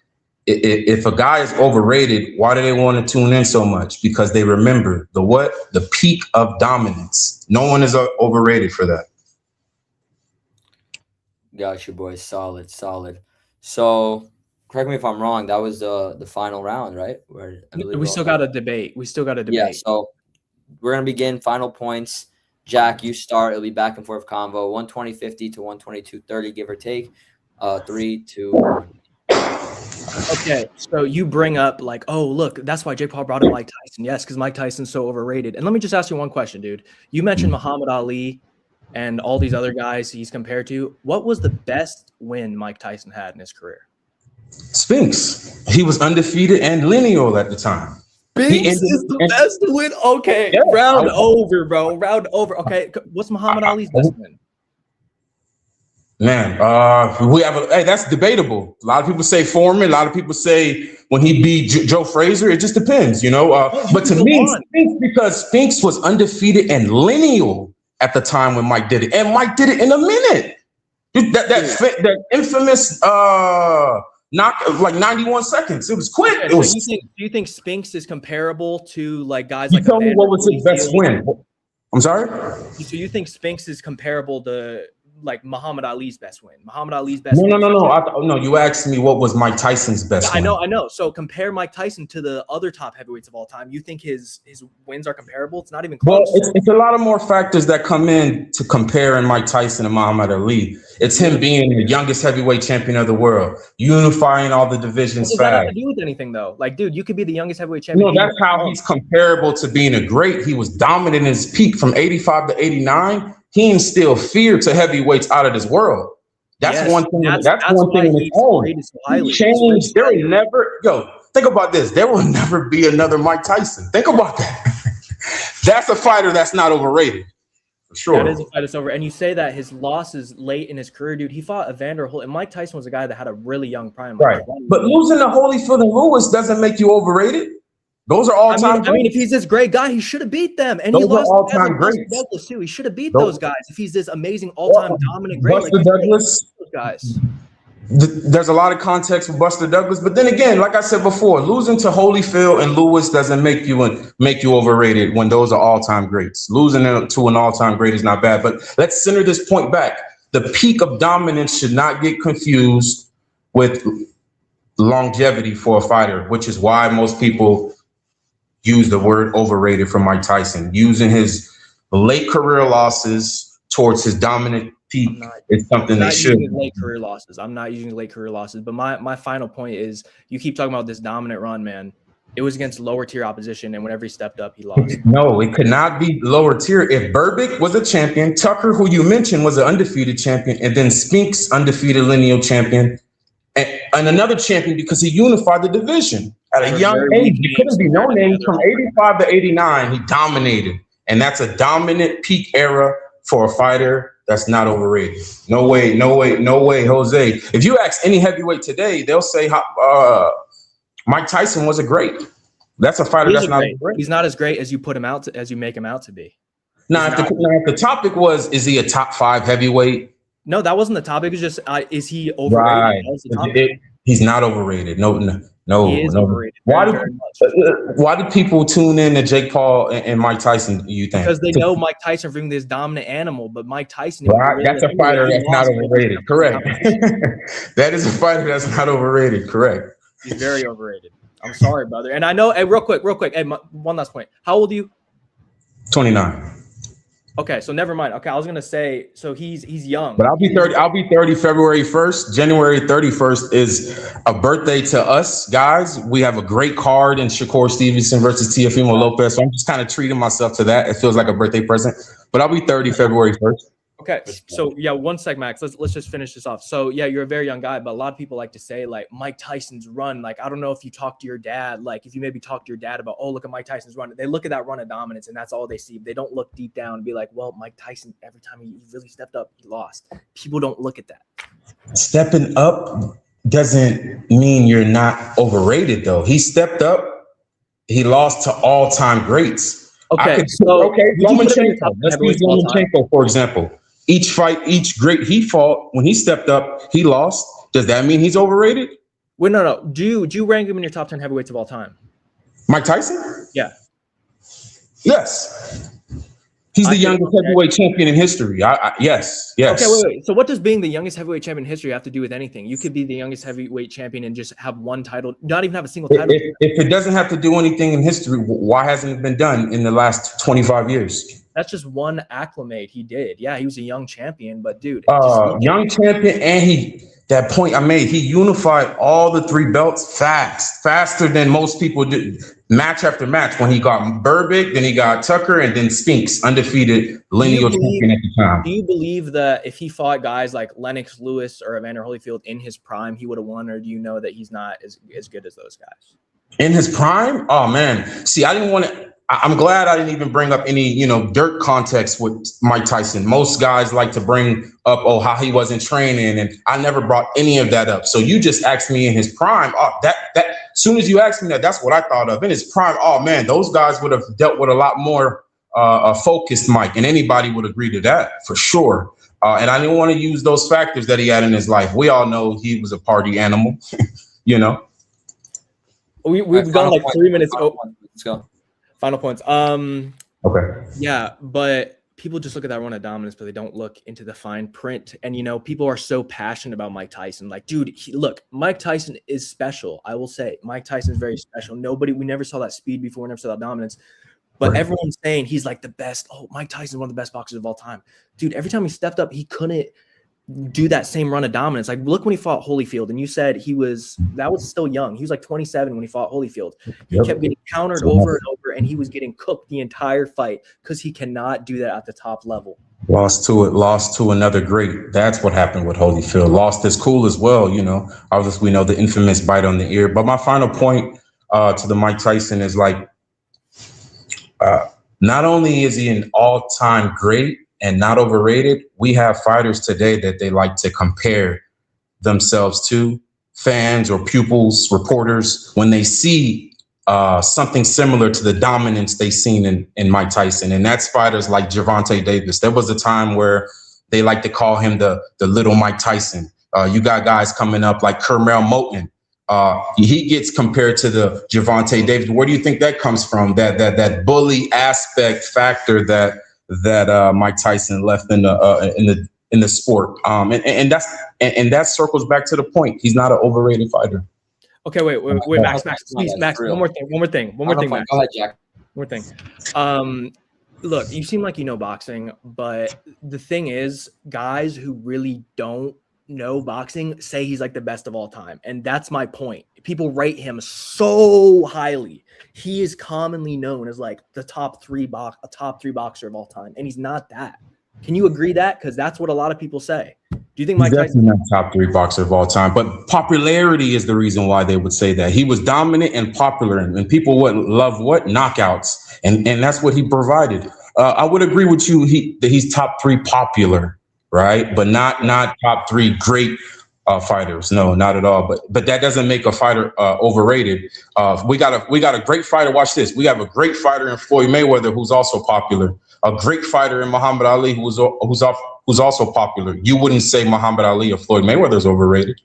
if a guy is overrated, why do they want to tune in so much? Because they remember the peak of dominance. No one is overrated for that. Got you, boys. Solid. So, correct me if I'm wrong. That was the final round, right? Where we still got a debate. Yeah. So we're gonna begin final points. Jack, you start. It'll be back and forth convo. 120.50 to 122.30, give or take. 3, 2, 1. Okay, so you bring up like, oh, look, that's why Jake Paul brought up Mike Tyson. Yes, because Mike Tyson's so overrated. And let me just ask you one question, dude. You mentioned Muhammad Ali and all these other guys he's compared to. What was the best win Mike Tyson had in his career? Spinks. He was undefeated and lineal at the time. Spinks is the best win? Okay, yeah, round over, bro. Round over. Okay, what's Muhammad Ali's best win? Man, hey, that's debatable. A lot of people say Foreman. A lot of people say when he beat Joe Frazier. It just depends, you know. But to me, because Spinks was undefeated and lineal at the time when Mike did it, and Mike did it in a minute. That infamous knock like 91 seconds. It was quick. Okay, it was. Do you think Spinks is comparable to like guys You like? tell me what was his best win. I'm sorry. So you think Spinks is comparable to like Muhammad Ali's best win? Muhammad Ali's best win? No. You asked me what was Mike Tyson's best win. I know. So compare Mike Tyson to the other top heavyweights of all time. You think his wins are comparable? It's not even close. Well, it's a lot of more factors that come in to comparing Mike Tyson and Muhammad Ali. It's him being the youngest heavyweight champion of the world, unifying all the divisions fast. Does that have to do with anything, though? Like, dude, you could be the youngest heavyweight champion. No, that's how he's comparable to being a great. He was dominant in his peak from 85 to 89. He instilled fear to heavyweights out of this world. That's one thing. That's one thing in its own. He changed. There will never think about this. There will never be another Mike Tyson. Think about that. That's a fighter that's not overrated. For sure. That is a fight that's over. And you say that his losses late in his career, dude. He fought Evander Holyfield, and Mike Tyson was a guy that had a really young prime. Right. But losing to Holyfield and Lewis doesn't make you overrated. Those are all-time. I mean, if he's this great guy, he should have beat them. And those he lost all-time greats. Douglas too. He should have beat those guys. If he's this amazing all-time dominant great, Buster Douglas. Those guys. There's a lot of context for Buster Douglas, but then again, like I said before, losing to Holyfield and Lewis doesn't make you overrated when those are all-time greats. Losing to an all-time great is not bad, but let's center this point back. The peak of dominance should not get confused with longevity for a fighter, which is why most people use the word overrated for Mike Tyson. Using his late career losses towards his dominant peak is something they should. Late career losses. I'm not using late career losses, but my final point is you keep talking about this dominant run, man. It was against lower tier opposition, and whenever he stepped up, he lost. No, it could not be lower tier. If Berbick was a champion, Tucker, who you mentioned, was an undefeated champion, and then Spinks, undefeated lineal champion, and another champion because he unified the division at a young age. He couldn't be no name from 85 to 89. He dominated, and that's a dominant peak era for a fighter that's not overrated. No way, Jose. If you ask any heavyweight today, they'll say Mike Tyson was a great. That's a fighter that's not great. He's not as great as you put him out as you make him out to be. Now, if the topic was, is he a top 5 heavyweight? No, that wasn't the topic. It was just, is he overrated? Right. He's not overrated. No. He is overrated. Why do people tune in to Jake Paul and Mike Tyson, you think? Because they know Mike Tyson being this dominant animal, but Mike Tyson. Right. That's a fighter that's not overrated. Correct. That is a fighter that's not overrated. Correct. He's very overrated. I'm sorry, brother. And I know, hey, real quick. Hey, one last point. How old are you? 29. Okay, so never mind. Okay, I was gonna say, so he's young. But I'll be 30. I'll be 30 February 1st. January 31st is a birthday to us guys. We have a great card in Shakur Stevenson versus Teofimo Lopez. So I'm just kind of treating myself to that. It feels like a birthday present. But I'll be 30 February 1st. Okay, so yeah, 1 sec, Max. Let's just finish this off. So yeah, you're a very young guy, but a lot of people like to say like Mike Tyson's run. Like I don't know if you talk to your dad, like if you maybe talk to your dad about, oh, look at Mike Tyson's run. They look at that run of dominance, and that's all they see. They don't look deep down and be like, well, Mike Tyson, every time he really stepped up, he lost. People don't look at that. Stepping up doesn't mean you're not overrated, though. He stepped up. He lost to all-time greats. Okay, Lomachenko. Let's use Lomachenko, for example. Each fight, each great he fought, when he stepped up, he lost. Does that mean he's overrated? Wait, no. Do you rank him in your top 10 heavyweights of all time? Mike Tyson? Yeah. Yes. He's the youngest heavyweight champion in history. Yes. Okay, wait. So what does being the youngest heavyweight champion in history have to do with anything? You could be the youngest heavyweight champion and just have one title, not even have a single title. If it doesn't have to do anything in history, why hasn't it been done in the last 25 years? That's just one acclimate he did. Yeah, he was a young champion, but dude, young champion, and that point I made, he unified all the 3 belts faster than most people did. Match after match, when he got Berbick, then he got Tucker, and then Spinks, undefeated lineal champion at the time. Do you believe that if he fought guys like Lennox Lewis or Evander Holyfield in his prime, he would have won, or do you know that he's not as good as those guys? In his prime? Oh man. See, I'm glad I didn't even bring up any, dirt context with Mike Tyson. Most guys like to bring up, how he wasn't training, and I never brought any of that up. So you just asked me in his prime. Oh, that as soon as you asked me that, that's what I thought of. In his prime, oh man, those guys would have dealt with a lot more focused Mike, and anybody would agree to that for sure. And I didn't want to use those factors that he had in his life. We all know he was a party animal, We've gone like 3 minutes. Let's go. Final points. Okay. Yeah, but people just look at that run of dominance, but they don't look into the fine print. And people are so passionate about Mike Tyson. Like, dude, look, Mike Tyson is special. I will say, Mike Tyson is very special. We never saw that speed before. We never saw that dominance. But everyone's saying he's like the best. Oh, Mike Tyson is one of the best boxers of all time. Dude, every time he stepped up, he couldn't do that same run of dominance. Like, look when he fought Holyfield, and you said that was still young. He was like 27 when he fought Holyfield. He kept getting countered over and over, and he was getting cooked the entire fight because he cannot do that at the top level. Lost to another great. That's what happened with Holyfield. Lost his cool as well, Obviously, we know the infamous bite on the ear. But my final point to the Mike Tyson is like, not only is he an all-time great and not overrated, we have fighters today that they like to compare themselves to, fans or pupils, reporters, when they see something similar to the dominance they seen in Mike Tyson. And that's fighters like Gervonta Davis. There was a time where they like to call him the little Mike Tyson. You got guys coming up like Kermel Moton. He gets compared to the Gervonta Davis. Where do you think that comes from? That bully aspect factor that Mike Tyson left in the sport, and that circles back to the point. He's not an overrated fighter. Okay, wait, Max, please, Max. One more thing, Max. Go ahead, Jack. One more thing. Look, you seem like you know boxing, but the thing is, guys who really don't know boxing say he's like the best of all time, and that's my point. People rate him so highly. He is commonly known as like the top three boxer of all time, and he's not that. Can you agree that? Because that's what a lot of people say. Do you think Mike Tyson is not top 3 boxer of all time? But popularity is the reason why they would say that. He was dominant and popular, and people would love knockouts, and that's what he provided. I would agree with you that he's top 3 popular, right? But not top 3 great fighters. No, not at all. But that doesn't make a fighter overrated. We got a great fighter. Watch this. We have a great fighter in Floyd Mayweather who's also popular. A great fighter in Muhammad Ali who's also popular. You wouldn't say Muhammad Ali or Floyd Mayweather is overrated.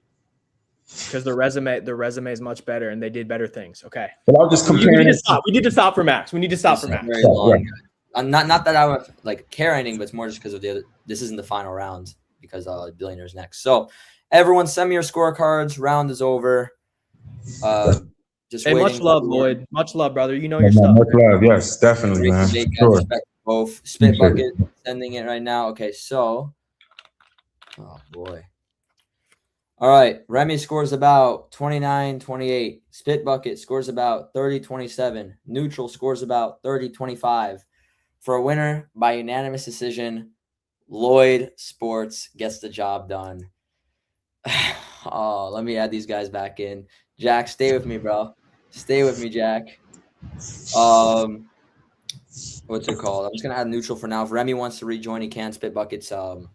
Because the resume is much better, and they did better things. Okay. But I'll just compare. We need to stop for Max. Very long. Not that I would like care anything, but it's more just because of this isn't the final round because Billionaire's next. So everyone send me your scorecards. Round is over. Just Hey, waiting much love, for Loyd. Much love, brother. You know Yeah, your man, stuff. much love. Yes, definitely, great man. debate, guys. Sure. Respect both. Spit Appreciate Bucket it. sending it right now. Okay, so oh boy. All right, Remy scores about 29-28. Spit Bucket scores about 30-27. Neutral scores about 30-25. For a winner by unanimous decision, Loyd Sports gets the job done. Oh, let me add these guys back in. Jack, stay with me, bro. Stay with me, Jack. What's it called? I'm just gonna add neutral for now. If Remy wants to rejoin, he can. Spit Bucket's having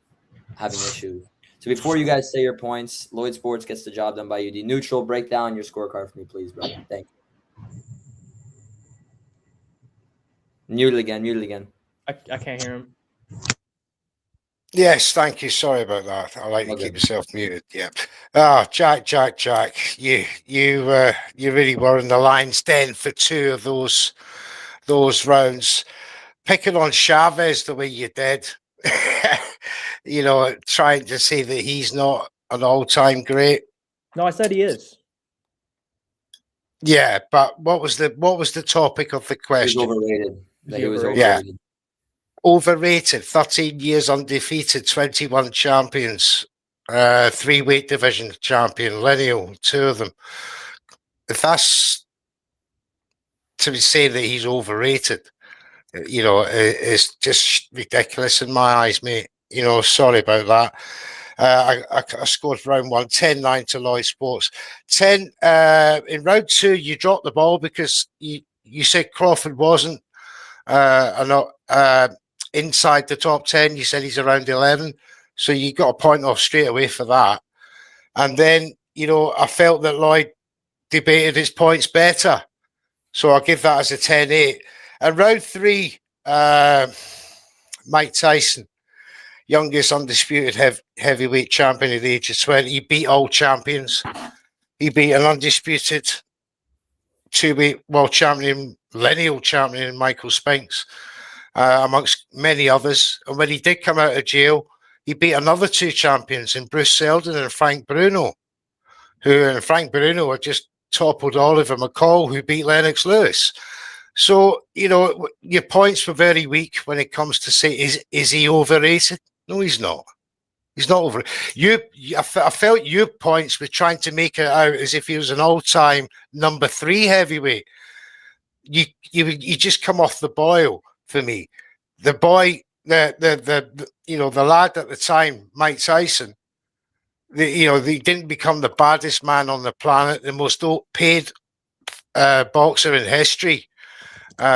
issues. So before you guys say your points, Loyd Sports gets the job done by UD. Neutral, break down your scorecard for me, please, brother. Thank you. Mute it again. I can't hear him. Yes, thank you. Sorry about that. I like to Okay. keep myself muted. Yeah. Oh, Jack. You really were in the lion's den for two of those rounds. Picking on Chavez the way you did, trying to say that he's not an all-time great. No, I said he is. Yeah, but what was the topic of the question? He was overrated. He was overrated? Yeah. overrated. Overrated. 13 years undefeated, 21 champions, 3 weight division champion, lineal, 2 of them. If that's to say that he's overrated, it's just ridiculous in my eyes, mate. Sorry about that. I scored round 1, 10-9 to Loyd Sports. 10 in round 2, you dropped the ball because you said Crawford wasn't inside the top 10. You said he's around 11, so you got a point off straight away for that. And then I felt that Loyd debated his points better, so I'll give that as a 10-8. And round 3, Mike Tyson, youngest undisputed heavyweight champion at the age of 20. He beat all champions. He beat an undisputed 2-weight world champion, lineal champion, Michael Spinks, amongst many others. And when he did come out of jail, he beat another 2 champions in Bruce Seldon and Frank Bruno, and Frank Bruno had just toppled Oliver McCall, who beat Lennox Lewis. So, your points were very weak when it comes to say, is he overrated? No, he's not. He's not over. I felt your points were trying to make it out as if he was an all-time number 3 heavyweight. You just come off the boil for me. The boy, the lad at the time, Mike Tyson. He didn't become the baddest man on the planet, the most paid boxer in history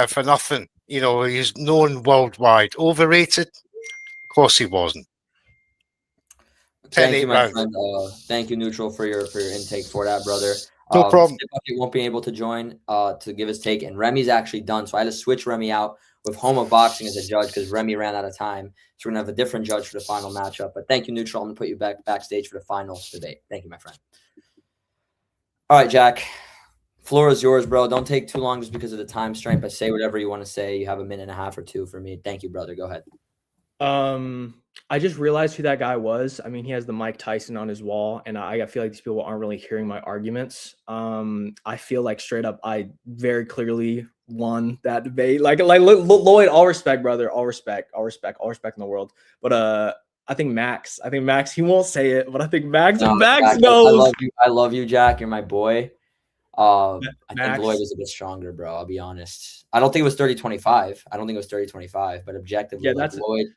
for nothing. He's known worldwide. Overrated? Of course he wasn't. Thank you, my friend. Thank you, Neutral, for your intake for that, brother. No problem. He won't be able to join to give his take, and Remy's actually done. So I had to switch Remy out with Howboxing as a judge because Remy ran out of time. So we're gonna have a different judge for the final matchup. But thank you, Neutral. I'm gonna put you backstage for the final debate. Thank you, my friend. All right, Jack. Floor is yours, bro. Don't take too long just because of the time strain, but say whatever you want to say. You have a minute and a half or 2 for me. Thank you, brother. Go ahead. I just realized who that guy was. I mean, he has the Mike Tyson on his wall, and I feel like these people aren't really hearing my arguments. I feel like straight up, I very clearly won that debate. Like Loyd, all respect, brother, all respect in the world. But I think Max, he won't say it, but I think Max knows. I love you, Jack. You're my boy. I Max. think Loyd is a bit stronger, bro. I'll be honest. I don't think it was 30-25. But objectively, yeah, that's Loyd.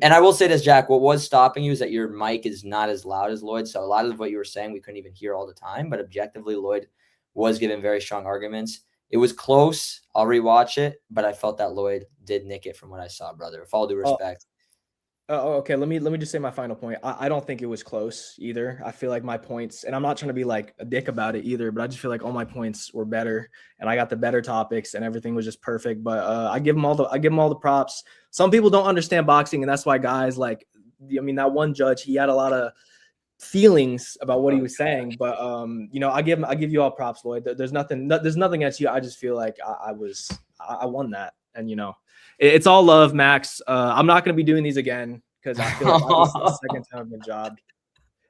And I will say this, Jack, what was stopping you is that your mic is not as loud as Loyd. So a lot of what you were saying, we couldn't even hear all the time. But objectively, Loyd was giving very strong arguments. It was close. I'll rewatch it. But I felt that Loyd did nick it from what I saw, brother. With all due respect. Okay. Let me just say my final point. I don't think it was close either. I feel like my points, and I'm not trying to be like a dick about it either, but I just feel like all my points were better, and I got the better topics, and everything was just perfect. But I give them all the props. Some people don't understand boxing, and that's why guys like, that one judge, he had a lot of feelings about what he was saying. But I give you all props, Loyd. There's nothing against you. I just feel like I won that, and it's all love, Max. I'm not going to be doing these again because I feel like this is the second time I've been jobbed.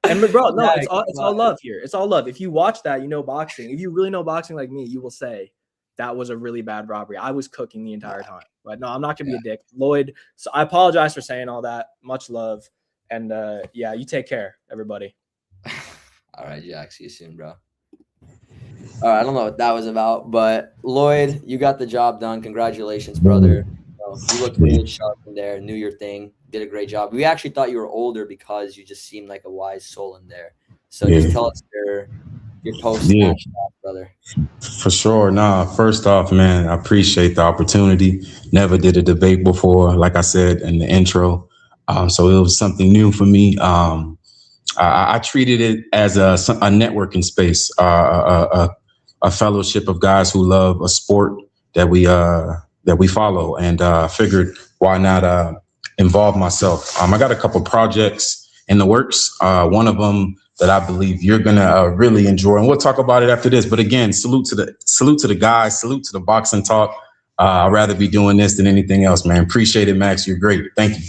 And bro, no, Yeah, it's all love here. It's all love. If you watch that, you know boxing. If you really know boxing like me, you will say that was a really bad robbery. I was cooking the entire time. But no, I'm not gonna be a dick. Loyd, so I apologize for saying all that. Much love. And yeah, you take care, everybody. All right, Jack. See you soon, bro. All right, I don't know what that was about, but Loyd, you got the job done. Congratulations, brother. You looked really sharp in there, knew your thing, did a great job. We actually thought you were older because you just seemed like a wise soul in there. So just tell us your post-match thought, brother. For sure. Nah, first off, man, I appreciate the opportunity. Never did a debate before, like I said in the intro. So it was something new for me. I treated it as a networking space, a fellowship of guys who love a sport that we follow, and figured why not involve myself. I got a couple projects in the works. One of them that I believe you're gonna really enjoy, and we'll talk about it after this. But again, salute to the guys, salute to the boxing talk. I'd rather be doing this than anything else, man. Appreciate it, Max. You're great. Thank you,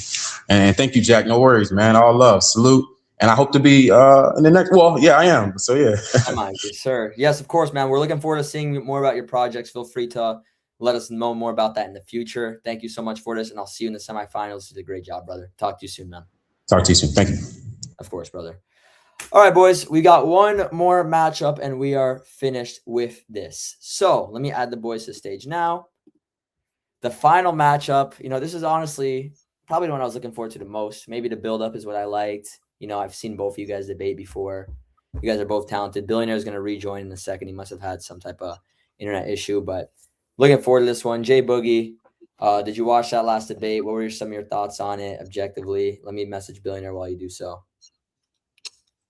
and thank you, Jack. No worries, man. All love, salute. And I hope to be in the next. Well, yeah, I am. So yeah. Come on, yes, sir. Yes, of course, man. We're looking forward to seeing more about your projects. Feel free to let us know more about that in the future. Thank you so much for this, and I'll see you in the semifinals. You did a great job, brother. Talk to you soon, man. Talk to you soon. Thank you. Of course, brother. All right, boys. We got one more matchup, and we are finished with this. So let me add the boys to the stage now. The final matchup. This is honestly probably the one I was looking forward to the most. Maybe the build-up is what I liked. I've seen both of you guys debate before. You guys are both talented. Billionaire is going to rejoin in a second. He must have had some type of internet issue, but looking forward to this one. Jay Boogie, did you watch that last debate? What were some of your thoughts on it objectively? Let me message Billionaire while you do so.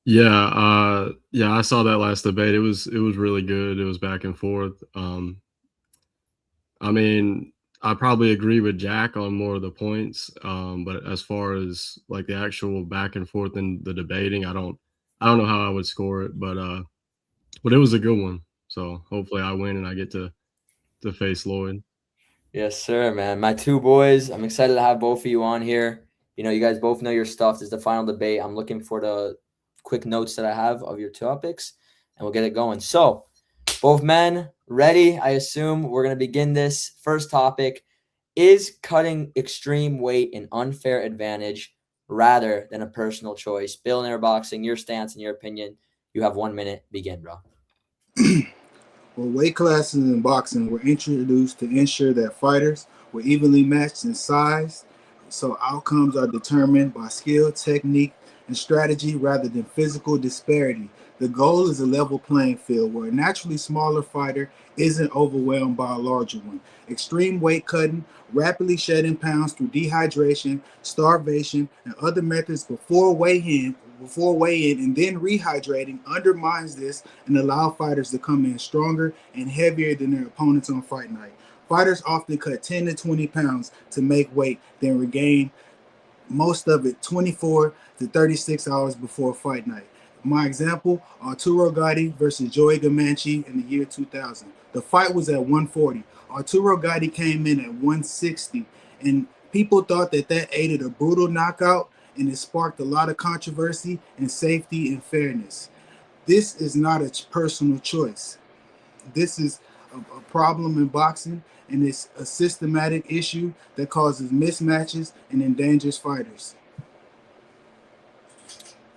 Yeah, I saw that last debate. It was really good. It was back and forth. I mean, I probably agree with Jack on more of the points, but as far as like the actual back and forth and the debating, I don't know how I would score it, but it was a good one. So hopefully I win and I get to face Loyd. Yes, sir, man. My two boys. I'm excited to have both of you on here. You guys both know your stuff. This is the final debate. I'm looking for the quick notes that I have of your topics, and we'll get it going. So, both men ready? I assume we're going to begin this. First topic, is cutting extreme weight an unfair advantage rather than a personal choice? Billionaire Boxing, your stance and your opinion. You have 1 minute. Begin, bro. Well, weight classes in boxing were introduced to ensure that fighters were evenly matched in size, so outcomes are determined by skill, technique, and strategy rather than physical disparity. The goal is a level playing field where a naturally smaller fighter isn't overwhelmed by a larger one. Extreme weight cutting, rapidly shedding pounds through dehydration, starvation, and other methods before weigh-in and then rehydrating undermines this and allow fighters to come in stronger and heavier than their opponents on fight night. Fighters often cut 10 to 20 pounds to make weight, then regain most of it 24 to 36 hours before fight night. My example, Arturo Gatti versus Joey Gamanchi in the year 2000. The fight was at 140. Arturo Gatti came in at 160, and people thought that aided a brutal knockout, and it sparked a lot of controversy and safety and fairness. This is not a personal choice. This is a problem in boxing, and it's a systematic issue that causes mismatches and endangers fighters.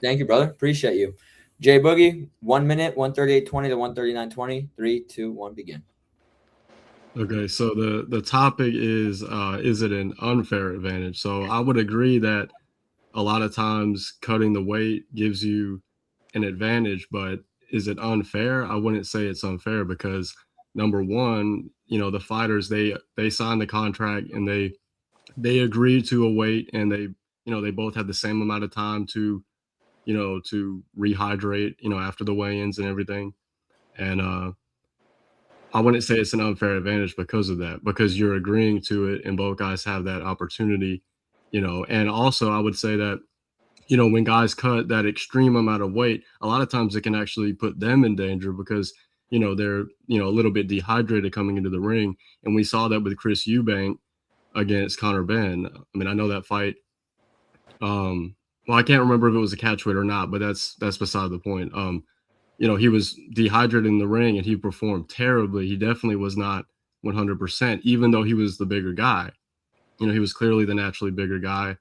Thank you, brother. Appreciate you. Jay Boogie, 1 minute, 138.20 to 139.20. 3, 2, 1, begin. Okay, so the topic is it an unfair advantage? So I would agree that a lot of times cutting the weight gives you an advantage, but is it unfair? I wouldn't say it's unfair because number one, the fighters, they signed the contract and they agreed to a weight, and they both had the same amount of time to rehydrate, after the weigh-ins and everything. And I wouldn't say it's an unfair advantage because of that, because you're agreeing to it and both guys have that opportunity, and also I would say that, when guys cut that extreme amount of weight, a lot of times it can actually put them in danger because, they're, a little bit dehydrated coming into the ring. And we saw that with Chris Eubank against Conor Benn. I mean, I know that fight, well, I can't remember if it was a catch weight or not, but that's beside the point. He was dehydrated in the ring and he performed terribly. He definitely was not 100%, even though he was the bigger guy. He was clearly the naturally bigger guy.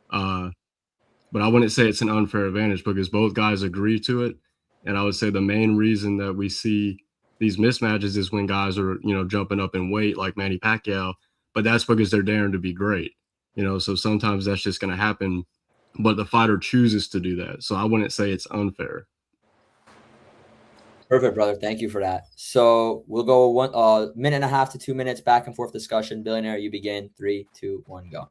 But I wouldn't say it's an unfair advantage because both guys agree to it. And I would say the main reason that we see these mismatches is when guys are, jumping up in weight like Manny Pacquiao, but that's because they're daring to be great. So sometimes that's just going to happen, but the fighter chooses to do that. So I wouldn't say it's unfair. Perfect, brother. Thank you for that. So we'll go 1 minute and a half to 2 minutes back and forth discussion. Billionaire, you begin. 3, 2, 1, go.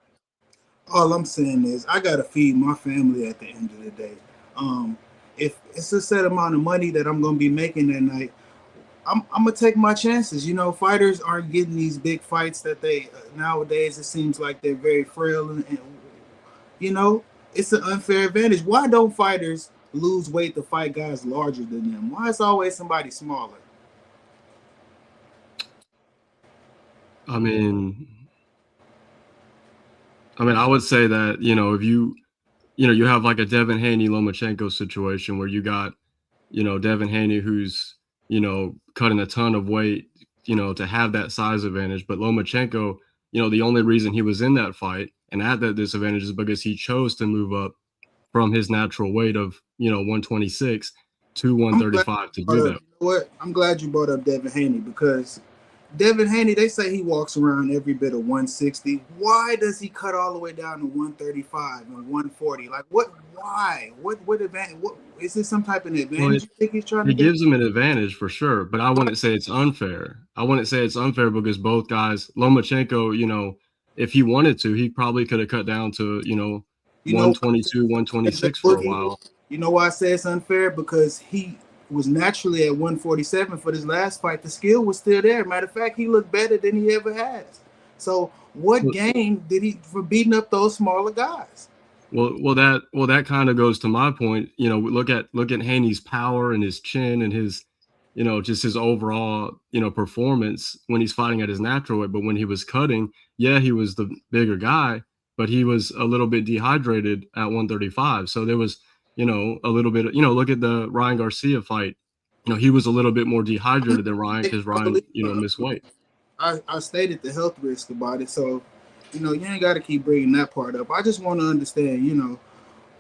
All I'm saying is I gotta feed my family at the end of the day. If it's a set amount of money that I'm gonna be making that night, I'm gonna take my chances. Fighters aren't getting these big fights that they nowadays. It seems like they're very frail, and it's an unfair advantage. Why don't fighters lose weight to fight guys larger than them? Why is always somebody smaller? I mean, I would say that, if you have like a Devin Haney-Lomachenko situation where you got, Devin Haney who's, cutting a ton of weight, to have that size advantage. But Lomachenko, the only reason he was in that fight and at that disadvantage is because he chose to move up from his natural weight of, 126 to 135 to do that. You know what? I'm glad you brought up Devin Haney because Devin Haney, they say he walks around every bit of 160. Why does he cut all the way down to 135 and 140? Like what? Why? What advantage? What is this? Some type of advantage you think he's trying to get? It gives him an advantage for sure, but I wouldn't say it's unfair. I wouldn't say it's unfair because both guys, Lomachenko, if he wanted to, he probably could have cut down to 122, 126 for a while. You know why I say it's unfair? Because he was naturally at 147 for this last fight. The skill was still there. Matter of fact, he looked better than he ever has. So what gain did he for beating up those smaller guys? Well, that kind of goes to my point. Look at Haney's power and his chin and his, just his overall, performance when he's fighting at his natural weight. But when he was cutting, yeah, he was the bigger guy, but he was a little bit dehydrated at 135. So there was, a little bit, look at the Ryan Garcia fight. He was a little bit more dehydrated than Ryan because Ryan, missed weight. I stated the health risk about it. So, you ain't got to keep bringing that part up. I just want to understand,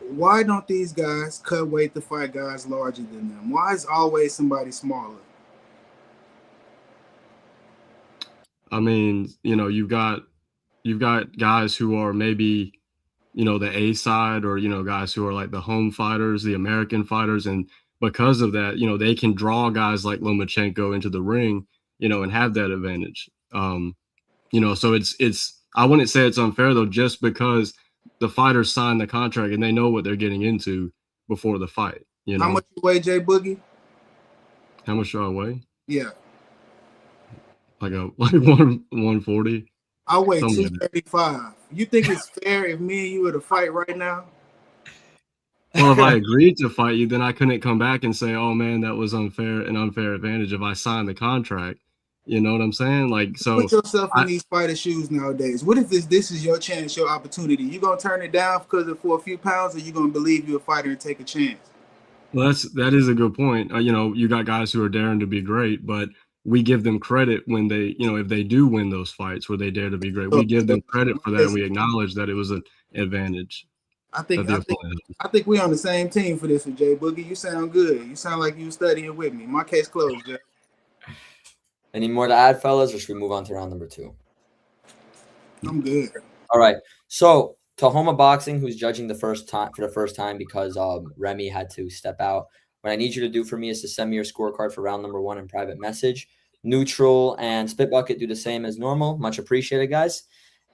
why don't these guys cut weight to fight guys larger than them? Why is always somebody smaller? I mean, you've got guys who are maybe, the A side or, guys who are like the home fighters, the American fighters. And because of that, they can draw guys like Lomachenko into the ring, and have that advantage. So it's, I wouldn't say it's unfair though, just because the fighters sign the contract and they know what they're getting into before the fight. How much you weigh, Jay Boogie? How much do I weigh? Yeah. Like 140. I weigh 235. You think it's fair if me and you were to fight right now? Well, if I agreed to fight you, then I couldn't come back and say, "Oh man, that was an unfair advantage." If I signed the contract, you know what I'm saying? Like, so put yourself in these fighter shoes nowadays. What if this is your chance, your opportunity? You gonna turn it down for a few pounds, or you gonna believe you're a fighter and take a chance? Well, that is a good point. You got guys who are daring to be great, but we give them credit when they, if they do win those fights where they dare to be great, we give them credit for that and we acknowledge that it was an advantage. I think we're on the same team for this with Jay Boogie. You sound good. You sound like you were studying with me. My case closed, Jay. Any more to add, fellas, or should we move on to round number 2? I'm good. All right. So Tahoma Boxing, who's judging for the first time because Remy had to step out. What I need you to do for me is to send me your scorecard for round number 1 in private message. Neutral and Spit Bucket do the same as normal. Much appreciated, guys.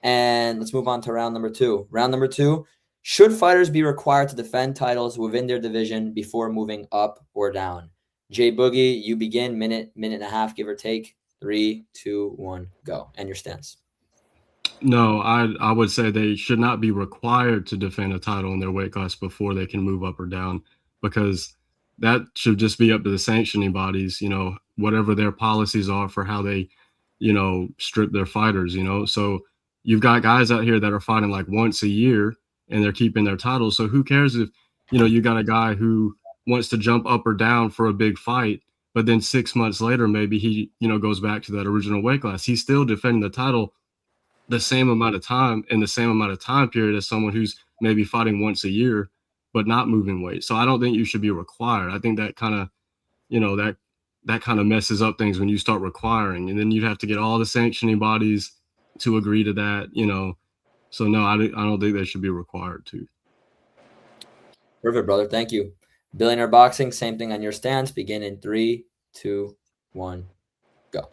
And let's move on to round number 2. Round number 2, should fighters be required to defend titles within their division before moving up or down? Jay Boogie, you begin. Minute and a half, give or take. 3, 2, 1, go. And your stance. No, I would say they should not be required to defend a title in their weight class before they can move up or down, because that should just be up to the sanctioning bodies, whatever their policies are for how they, strip their fighters, So you've got guys out here that are fighting like once a year and they're keeping their titles. So who cares if, you know, you got a guy who wants to jump up or down for a big fight, but then 6 months later, maybe he, you know, goes back to that original weight class. He's still defending the title the same amount of time in the same amount of time period as someone who's maybe fighting once a year, but not moving weight. So I don't think you should be required. I think that kind of, you know, that kind of messes up things when you start requiring, and then you'd have to get all the sanctioning bodies to agree to that, you know. So no, I don't think they should be required to. Perfect, brother. Thank you. Billionaire Boxing, same thing on your stance. Begin in 3, 2, 1, go.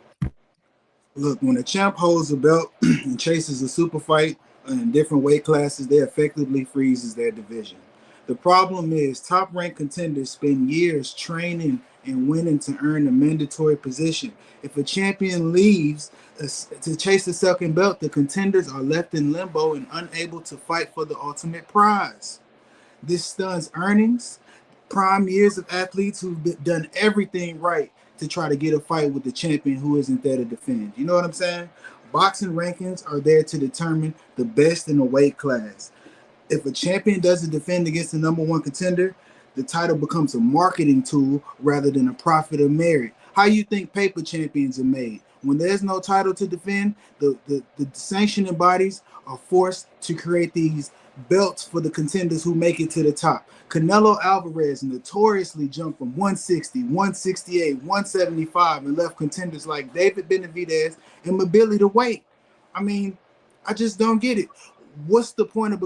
Look, when a champ holds a belt and chases a super fight in different weight classes, they effectively freezes their division. The problem is top-ranked contenders spend years training and winning to earn a mandatory position. If a champion leaves to chase the second belt, the contenders are left in limbo and unable to fight for the ultimate prize. This stuns earnings, prime years of athletes who've done everything right to try to get a fight with the champion who isn't there to defend. You know what I'm saying? Boxing rankings are there to determine the best in a weight class. If a champion doesn't defend against the number one contender, the title becomes a marketing tool rather than a profit or merit. How you think paper champions are made? When there's no title to defend, the sanctioning bodies are forced to create these belts for the contenders who make it to the top. Canelo Alvarez notoriously jumped from 160, 168, 175 and left contenders like David Benavidez and Mobili to wait. I mean, I just don't get it. What's the point of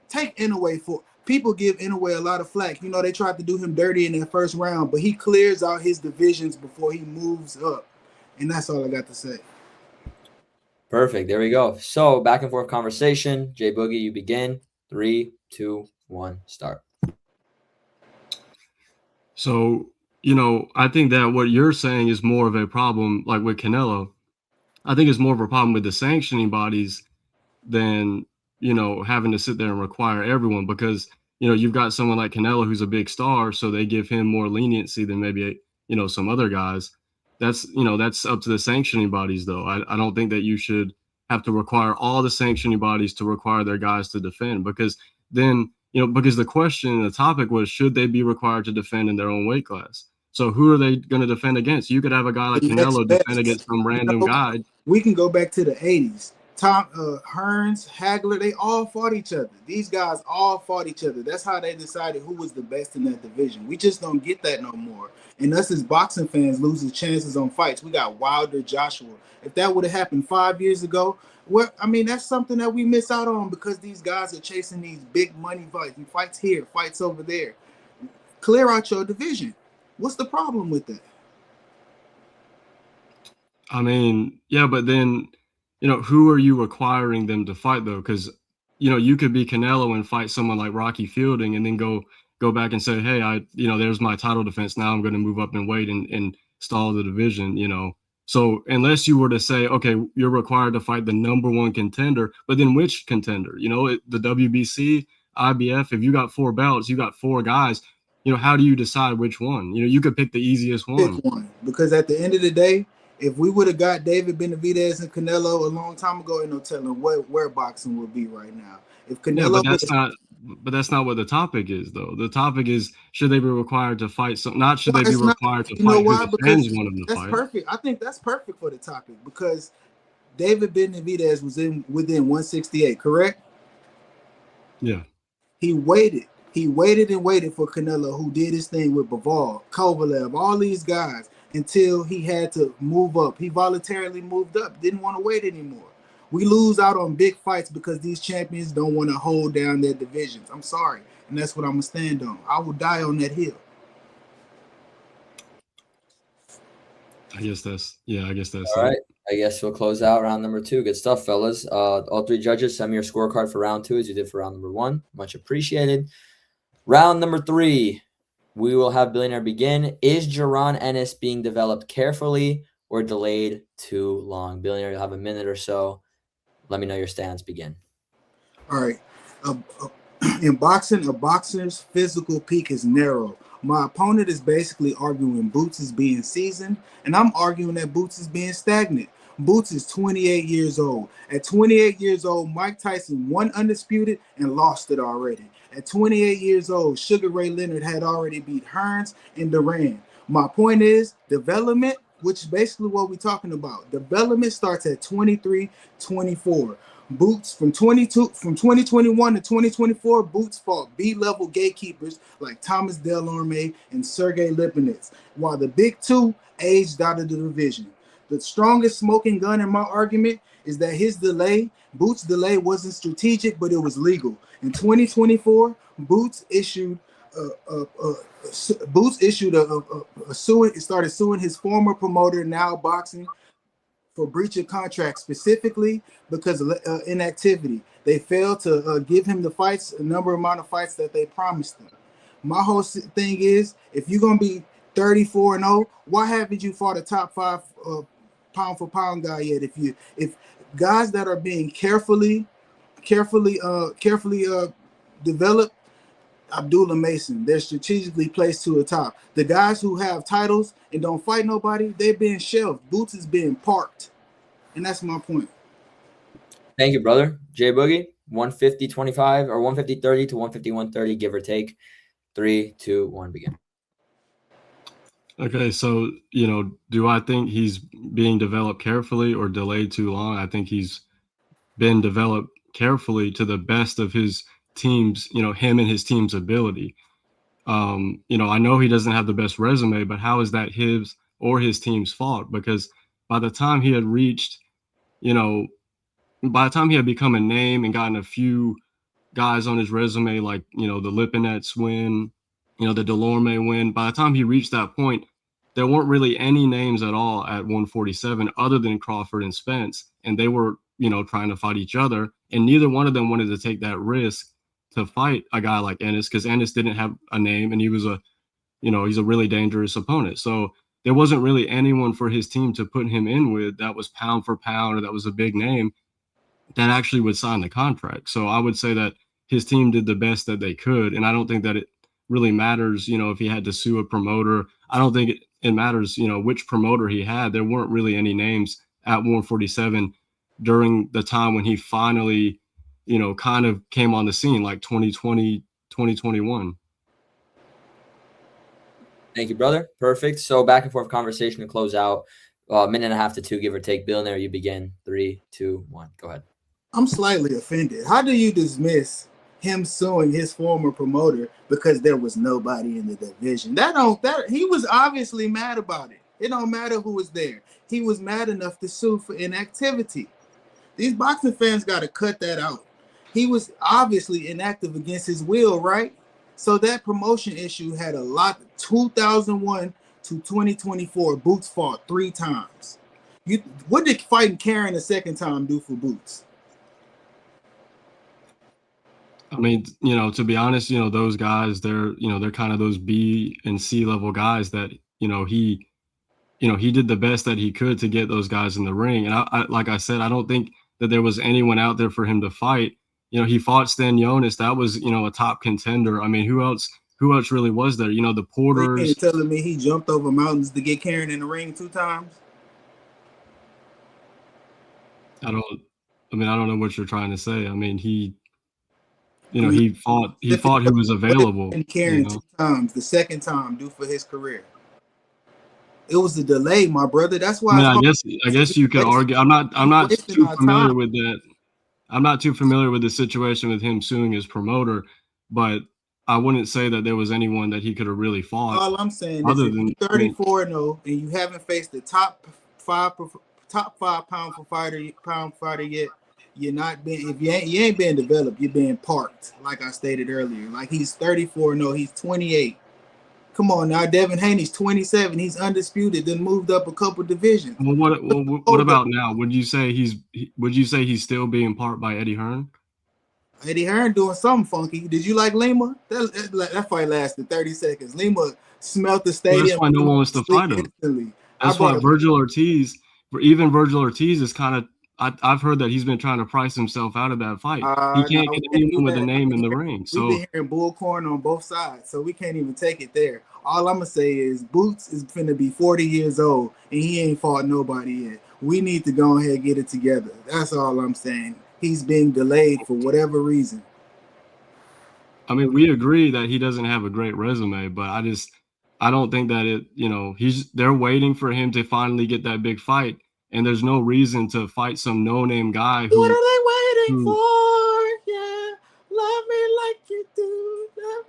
take Inoue for? People give Inoue a lot of flack. You know, they tried to do him dirty in that first round, but he clears out his divisions before he moves up. And that's all I got to say. Perfect. There we go. So back and forth conversation. J Boogie, you begin. 3, 2, 1, start. So, you know, I think that what you're saying is more of a problem, like with Canelo. I think it's more of a problem with the sanctioning bodies than, you know, having to sit there and require everyone, because, you know, you've got someone like Canelo who's a big star, so they give him more leniency than maybe, you know, some other guys. That's, you know, that's up to the sanctioning bodies, though. I don't think that you should have to require all the sanctioning bodies to require their guys to defend, because then, you know, because the question, the topic was, should they be required to defend in their own weight class? So who are they going to defend against? You could have a guy like Canelo defend against some random guy. We can go back to the 80s. Tom Hearns, Hagler, they all fought each other. These guys all fought each other. That's how they decided who was the best in that division. We just don't get that no more. And us as boxing fans losing chances on fights. We got Wilder, Joshua. If that would have happened 5 years ago, well, I mean, that's something that we miss out on because these guys are chasing these big money fights. Fights here, fights over there. Clear out your division. What's the problem with that? I mean, yeah, but then, you know, who are you requiring them to fight, though? Because, you know, you could be Canelo and fight someone like Rocky Fielding and then go back and say, hey, you know, there's my title defense. Now I'm going to move up in weight and stall the division, you know. So unless you were to say, okay, you're required to fight the number one contender, but then which contender? You know, the WBC, IBF, if you got 4 belts, you got 4 guys, you know, how do you decide which one? You know, you could pick the easiest one. Pick one. Because at the end of the day, if we would have got David Benavidez and Canelo a long time ago, ain't no telling where boxing would be right now. If Canelo, yeah, but that's not what the topic is, though. The topic is, should they be required to fight? Not should they be required to fight who defends one of them. That's perfect. I think that's perfect for the topic because David Benavidez was within 168, correct? Yeah. He waited and waited for Canelo, who did his thing with Bivol, Kovalev, all these guys, until he had to move up. He voluntarily moved up, didn't want to wait anymore. We lose out on big fights because these champions don't want to hold down their divisions. I'm sorry, and that's what I'm going to stand on. I will die on that hill. I guess that's all right. I guess we'll close out round number 2. Good stuff, fellas. All 3 judges, send me your scorecard for round 2 as you did for round number 1. Much appreciated. Round number 3, we will have Billionaire begin. Is Jaron Ennis being developed carefully or delayed too long? Billionaire, you'll have a minute or so. Let me know your stance. Begin. All right. In boxing, a boxer's physical peak is narrow. My opponent is basically arguing Boots is being seasoned, and I'm arguing that Boots is being stagnant. Boots is 28 years old. At 28 years old, Mike Tyson won undisputed and lost it already. At 28 years old, Sugar Ray Leonard had already beat Hearns and Duran. My point is development, which is basically what we're talking about. Development starts at 23, 24. Boots from 2021 to 2024, Boots fought B-level gatekeepers like Thomas Delorme and Sergey Lipinets, while the big two aged out of the division. The strongest smoking gun in my argument is that his delay, Boots' delay, wasn't strategic, but it was legal. In 2024, Boots issued started suing his former promoter, Now Boxing, for breach of contract, specifically because of inactivity. They failed to give him the fights, amount of fights that they promised him. My whole thing is, if you're gonna be 34-0, why haven't you fought a top 5 pound for pound guy yet? If guys that are being carefully developed, Abdullah Mason, they're strategically placed to the top. The guys who have titles and don't fight nobody, they're being shelved. Boots is being parked. And that's my point. Thank you, brother. Jay Boogie, 150-25 or 150-30 to 151-30, give or take. 3, 2, 1, begin. Okay, so, do I think he's being developed carefully or delayed too long? I think he's been developed carefully to the best of his team's, him and his team's ability. I know he doesn't have the best resume, but how is that his or his team's fault? Because by the time he had reached, by the time he had become a name and gotten a few guys on his resume, like, the Lipinets win, the Delorme win, by the time he reached that point, there weren't really any names at all at 147 other than Crawford and Spence. And they were, trying to fight each other. And neither one of them wanted to take that risk to fight a guy like Ennis, because Ennis didn't have a name and he was he's a really dangerous opponent. So there wasn't really anyone for his team to put him in with that was pound for pound or that was a big name that actually would sign the contract. So I would say that his team did the best that they could. And I don't think that it really matters, if he had to sue a promoter. I don't think it matters, which promoter he had. There weren't really any names at 147 during the time when he finally, kind of came on the scene, like 2020, 2021. Thank you, brother. Perfect. So back and forth conversation to close out. Minute and a half to 2, give or take. Billionaire, you begin. 3, 2, 1. Go ahead. I'm slightly offended. How do you dismiss him suing his former promoter because there was nobody in the division? He was obviously mad about it. It don't matter who was there. He was mad enough to sue for inactivity. These boxing fans got to cut that out. He was obviously inactive against his will, right? So that promotion issue had a lot. 2001 to 2024, Boots fought 3 times. What did fighting Karen the second time do for Boots? I mean, to be honest, those guys, they're kind of those B and C level guys that, he did the best that he could to get those guys in the ring. And I like I said, I don't think that there was anyone out there for him to fight. He fought Stan Jonas. That was, a top contender. I mean, who else really was there? The Porters. You're telling me he jumped over mountains to get Karen in the ring 2 times? I don't know what you're trying to say. I mean, he fought who was available. And Karen 2 times, the second time due for his career. It was the delay, my brother. That's why. I guess you could argue. I'm not too familiar with that. I'm not too familiar with the situation with him suing his promoter, but I wouldn't say that there was anyone that he could have really fought. All I'm saying is, if you're 34-0 and you haven't faced the top five pound fighter yet, you're not being. If you ain't being developed, you're being parked. Like I stated earlier, like he's 34-0, he's 28. Come on now, Devin Haney's 27. He's undisputed. Then moved up a couple divisions. Well, what about now? Would you say he's still being parked by Eddie Hearn? Eddie Hearn doing something funky. Did you like Lima? That fight lasted 30 seconds. Lima smelt the stadium. That's why no one wants to fight him. That's why Virgil Ortiz is kind of I've heard that he's been trying to price himself out of that fight. He No, can't we get can't do anyone with a that. name in the ring. We've So been hearing bullcorn on both sides, so we can't even take it there. All I'm gonna say is Boots is finna be 40 years old and he ain't fought nobody yet. We need to go ahead and get it together. That's all I'm saying. He's being delayed for whatever reason. I mean, we agree that he doesn't have a great resume, but I don't think that they're waiting for him to finally get that big fight, and there's no reason to fight some no-name guy who. What are they waiting for? Yeah, love me like you do. Love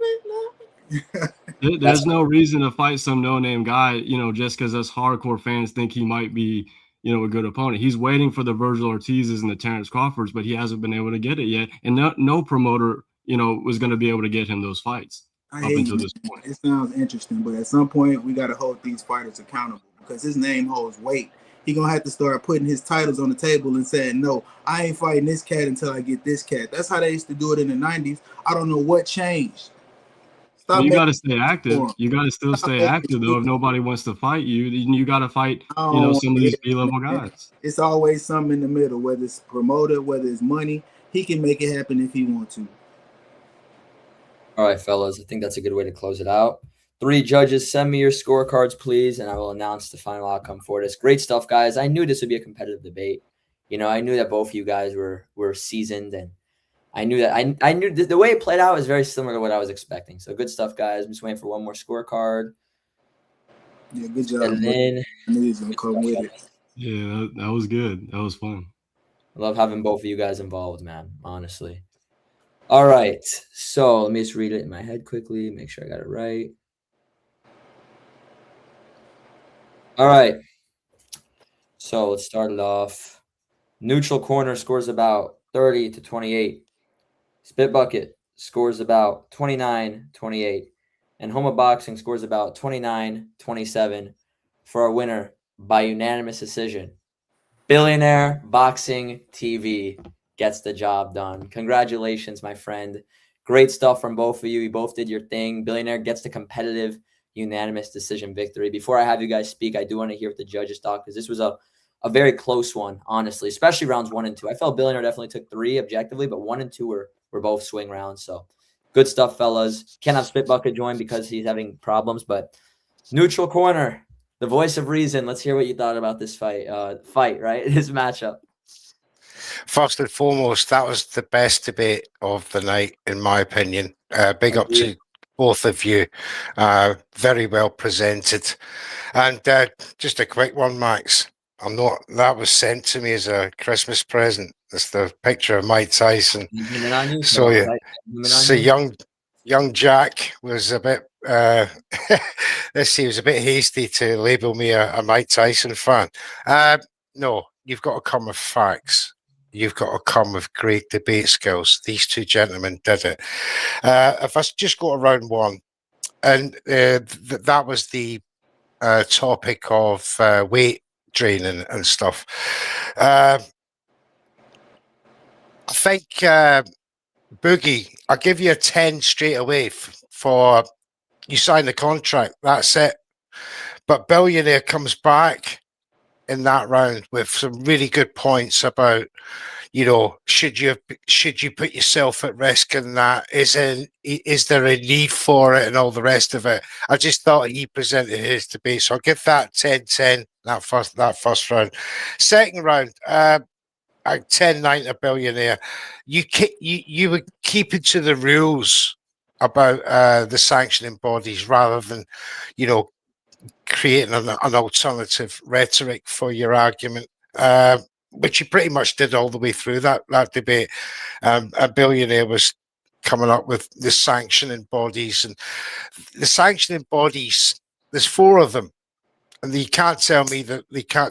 me. There's no reason to fight some no-name guy, just because us hardcore fans think he might be, a good opponent. He's waiting for the Virgil Ortizes and the Terrence Crawfords, but he hasn't been able to get it yet. And no promoter, was going to be able to get him those fights up until this point. It sounds interesting, but at some point we got to hold these fighters accountable because his name holds weight. He gonna have to start putting his titles on the table and saying, no, I ain't fighting this cat until I get this cat. That's how they used to do it in the 90s. I don't know what changed. You got to stay active. You got to still stay active, though. If nobody wants to fight you, then you got to fight, some of these B-level guys. It's always something in the middle, whether it's promoter, whether it's money. He can make it happen if he wants to. All right, fellas. I think that's a good way to close it out. 3 judges, send me your scorecards, please, and I will announce the final outcome for this. Great stuff, guys. I knew this would be a competitive debate. I knew that both of you guys were seasoned, and I knew that I knew the way it played out was very similar to what I was expecting. So good stuff, guys. I'm just waiting for one more scorecard. Yeah, good job. And then I knew he was gonna come with it. Yeah, that was good. That was fun. I love having both of you guys involved, man. Honestly. All right. So let me just read it in my head quickly. Make sure I got it right. All right. So let's start it off. Neutral corner scores about 30 to 28. Spit Bucket scores about 29-28. And Homa Boxing scores about 29-27 for our winner by unanimous decision. Billionaire Boxing TV gets the job done. Congratulations, my friend. Great stuff from both of you. You both did your thing. Billionaire gets the competitive unanimous decision victory. Before I have you guys speak, I do want to hear what the judges thought because this was a very close one, honestly, especially rounds 1 and 2. I felt Billionaire definitely took 3 objectively, but 1 and 2 were both swing rounds. So good stuff, fellas. Can't have Spit Bucket join because he's having problems, but neutral corner, the voice of reason. Let's hear what you thought about this fight, right? This matchup. First and foremost, that was the best debate of the night, in my opinion. Big up to both of you. Very well presented. And just a quick one, Max. That was sent to me as a Christmas present. It's the picture of Mike Tyson. So yeah, so young Jack was a bit let's see, he was a bit hasty to label me a Mike Tyson fan. No, you've got to come with facts. You've got to come with great debate skills. These 2 gentlemen did it. If I just go to round 1, and that was the topic of weight training and stuff. I think Boogie, I'll give you a 10 straight away for you sign the contract. That's it. But Billionaire comes back in that round with some really good points about, should you put yourself at risk in that? Is there a need for it and all the rest of it? I just thought he presented his debate, so I'll give that 10-10 that first round. Second round, 10-9 to Billionaire. You were keeping to the rules about the sanctioning bodies rather than, creating an alternative rhetoric for your argument, which you pretty much did all the way through that debate. A Billionaire was coming up with the sanctioning bodies, and the sanctioning bodies, there's 4 of them, and you can't tell me that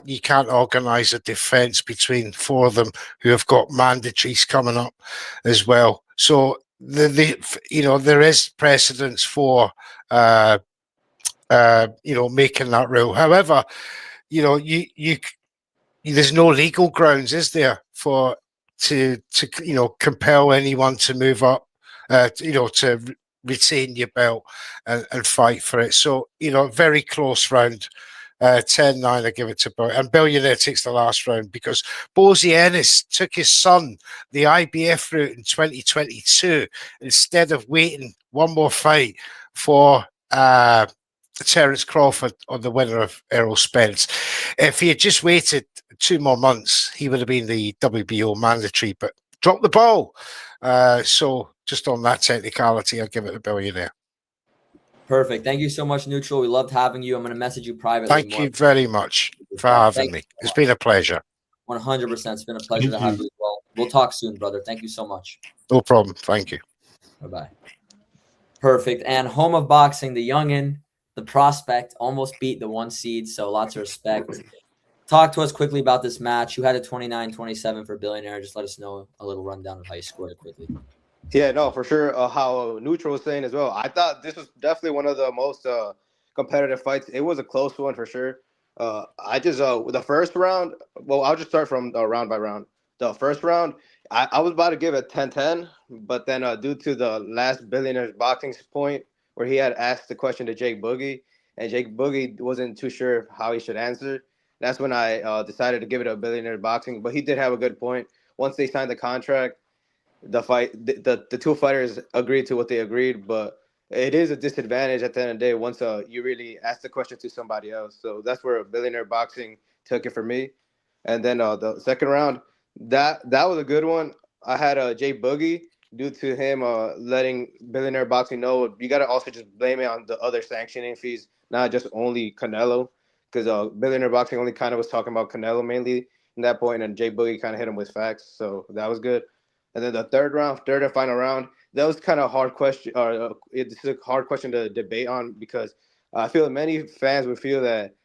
you can't organise a defence between 4 of them who have got mandatories coming up as well. So there is precedence for making that rule. However, there's no legal grounds, is there, to compel anyone to move up, to retain your belt and fight for it. So, very close round. 10-9, I give it to and Billionaire takes the last round because Bozy Ennis took his son the IBF route in 2022 instead of waiting one more fight for Terence Crawford on the winner of Errol Spence. If he had just waited 2 more months, he would have been the WBO mandatory, but dropped the ball. So just on that technicality, I'll give it to Billionaire. Perfect. Thank you so much, Neutral. We loved having you. I'm going to message you privately. Thank you very much for having me. It's been a pleasure. 100%. It's been a pleasure to have you as well. We'll talk soon, brother. Thank you so much. No problem. Thank you. Bye-bye. Perfect. And home of boxing, the youngin', the prospect, almost beat the 1 seed, so lots of respect. Talk to us quickly about this match. You had a 29-27 for Billionaire. Just let us know a little rundown of how you scored it quickly. Yeah, no, for sure. How Neutral was saying as well. I thought this was definitely one of the most competitive fights. It was a close one for sure. I just the first round. Well, I'll just start from round by round. The first round, I was about to give it 10-10, but then due to the last Billionaire's boxing point where he had asked the question to Jake Boogie, and Jake Boogie wasn't too sure how he should answer. That's when I decided to give it a Billionaire boxing. But he did have a good point. Once they signed the contract, the two fighters agreed to what they agreed, but it is a disadvantage at the end of the day once you really ask the question to somebody else. So that's where Billionaire boxing took it for me. And then the second round, that was a good one. I had Jay Boogie due to him letting Billionaire boxing know you got to also just blame it on the other sanctioning fees, not just only Canelo, because Billionaire boxing only kind of was talking about Canelo mainly in that point, and Jay Boogie kind of hit him with facts. So that was good. And then the third and final round, that was kind of a hard question. It's a hard question to debate on because I feel many fans would feel that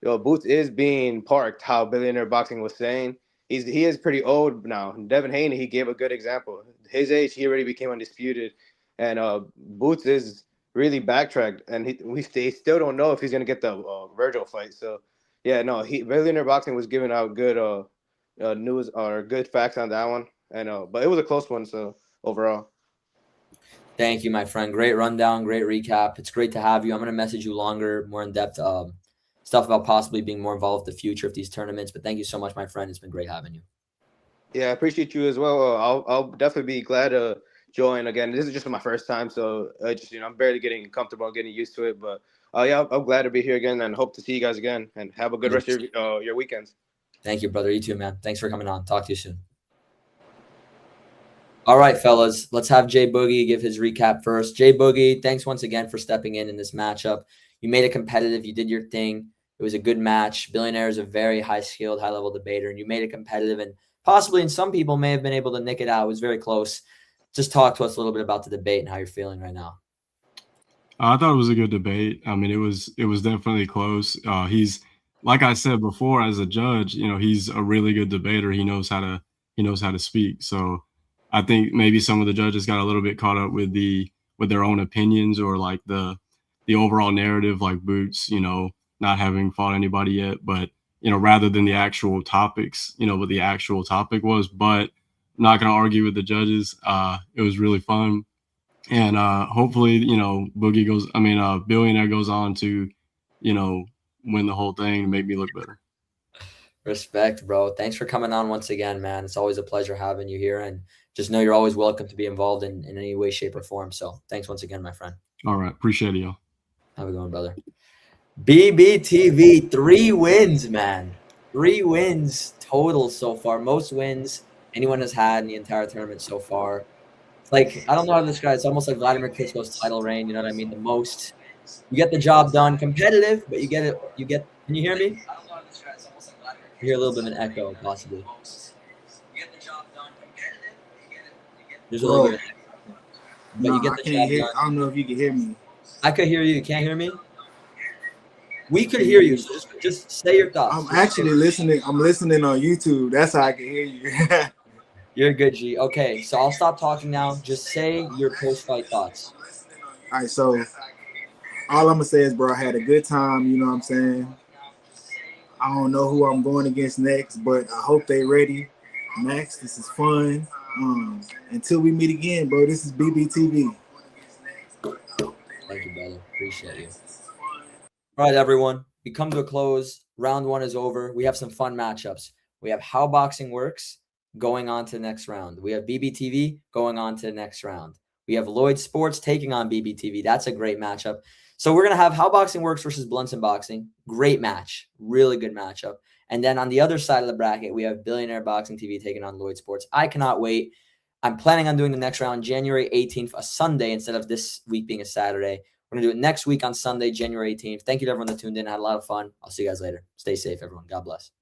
Boots is being parked. How Billionaire boxing was saying, he is pretty old now. Devin Haney, he gave a good example. His age, he already became undisputed, and Boots is really backtracked, and they still don't know if he's gonna get the Virgil fight. So yeah, no, Billionaire boxing was giving out good news or good facts on that one. I know, but it was a close one. So overall, thank you, my friend. Great rundown, great recap. It's great to have you. I'm going to message you longer, more in depth stuff about possibly being more involved in the future of these tournaments. But thank you so much, my friend. It's been great having you. Yeah, I appreciate you as well. I'll definitely be glad to join again. This is just my first time, so I'm barely getting comfortable, getting used to it. But yeah, I'm glad to be here again, and hope to see you guys again. And have a good rest of your weekends. Thank you, brother. You too, man. Thanks for coming on. Talk to you soon. All right, fellas, let's have Jay Boogie give his recap first. Jay Boogie, thanks once again for stepping in this matchup. You made it competitive. You did your thing. It was a good match. Billionaire is a very high-skilled, high-level debater, and you made it competitive. And possibly, and some people may have been able to nick it out. It was very close. Just talk to us a little bit about the debate and how you're feeling right now. I thought it was a good debate. I mean, it was definitely close. He's, like I said before, as a judge, he's a really good debater. He knows how to speak. So I think maybe some of the judges got a little bit caught up with their own opinions or like the overall narrative, like Boots, not having fought anybody yet, but rather than the actual topics, what the actual topic was. But I'm not going to argue with the judges. It was really fun, and hopefully, Billionaire goes on to, win the whole thing and make me look better. Respect, bro. Thanks for coming on once again, man. It's always a pleasure having you here, and just know you're always welcome to be involved in any way, shape, or form. So thanks once again, my friend. All right. Appreciate it, y'all. Have a good one, brother. BBTV, 3 wins, man. 3 wins total so far. Most wins anyone has had in the entire tournament so far. Like, I don't know how to describe it. It's almost like Vladimir Klitschko's title reign. You know what I mean? The most. You get the job done. Competitive, but you get it. Can you hear me? You hear a little bit of an echo, possibly. There's a little bit of an echo. But you get the job done. I don't know if you can hear me. I could hear you. You can't hear me? We could hear you. So just say your thoughts. I'm actually listening. I'm listening on YouTube. That's how I can hear you. You're good, G. Okay, so I'll stop talking now. Just say your post-fight thoughts. All right, so all I'm going to say is, bro, I had a good time. You know what I'm saying? I don't know who I'm going against next, but I hope they ready. Max, this is fun. Until we meet again, bro, this is BBTV. Thank you, brother. Appreciate you. All right, everyone. we come to a close. Round 1 is over. We have some fun matchups. We have Howboxingworks going on to the next round. We have BBTV going on to the next round. We have Loyd Sports taking on BBTV. That's a great matchup. So we're going to have Howboxingworks versus Blunts and Boxing. Great match. Really good matchup. And then on the other side of the bracket, we have Billionaire Boxing TV taking on Loyd Sports. I cannot wait. I'm planning on doing the next round January 18th, a Sunday, instead of this week being a Saturday. We're going to do it next week on Sunday, January 18th. Thank you to everyone that tuned in. I had a lot of fun. I'll see you guys later. Stay safe, everyone. God bless.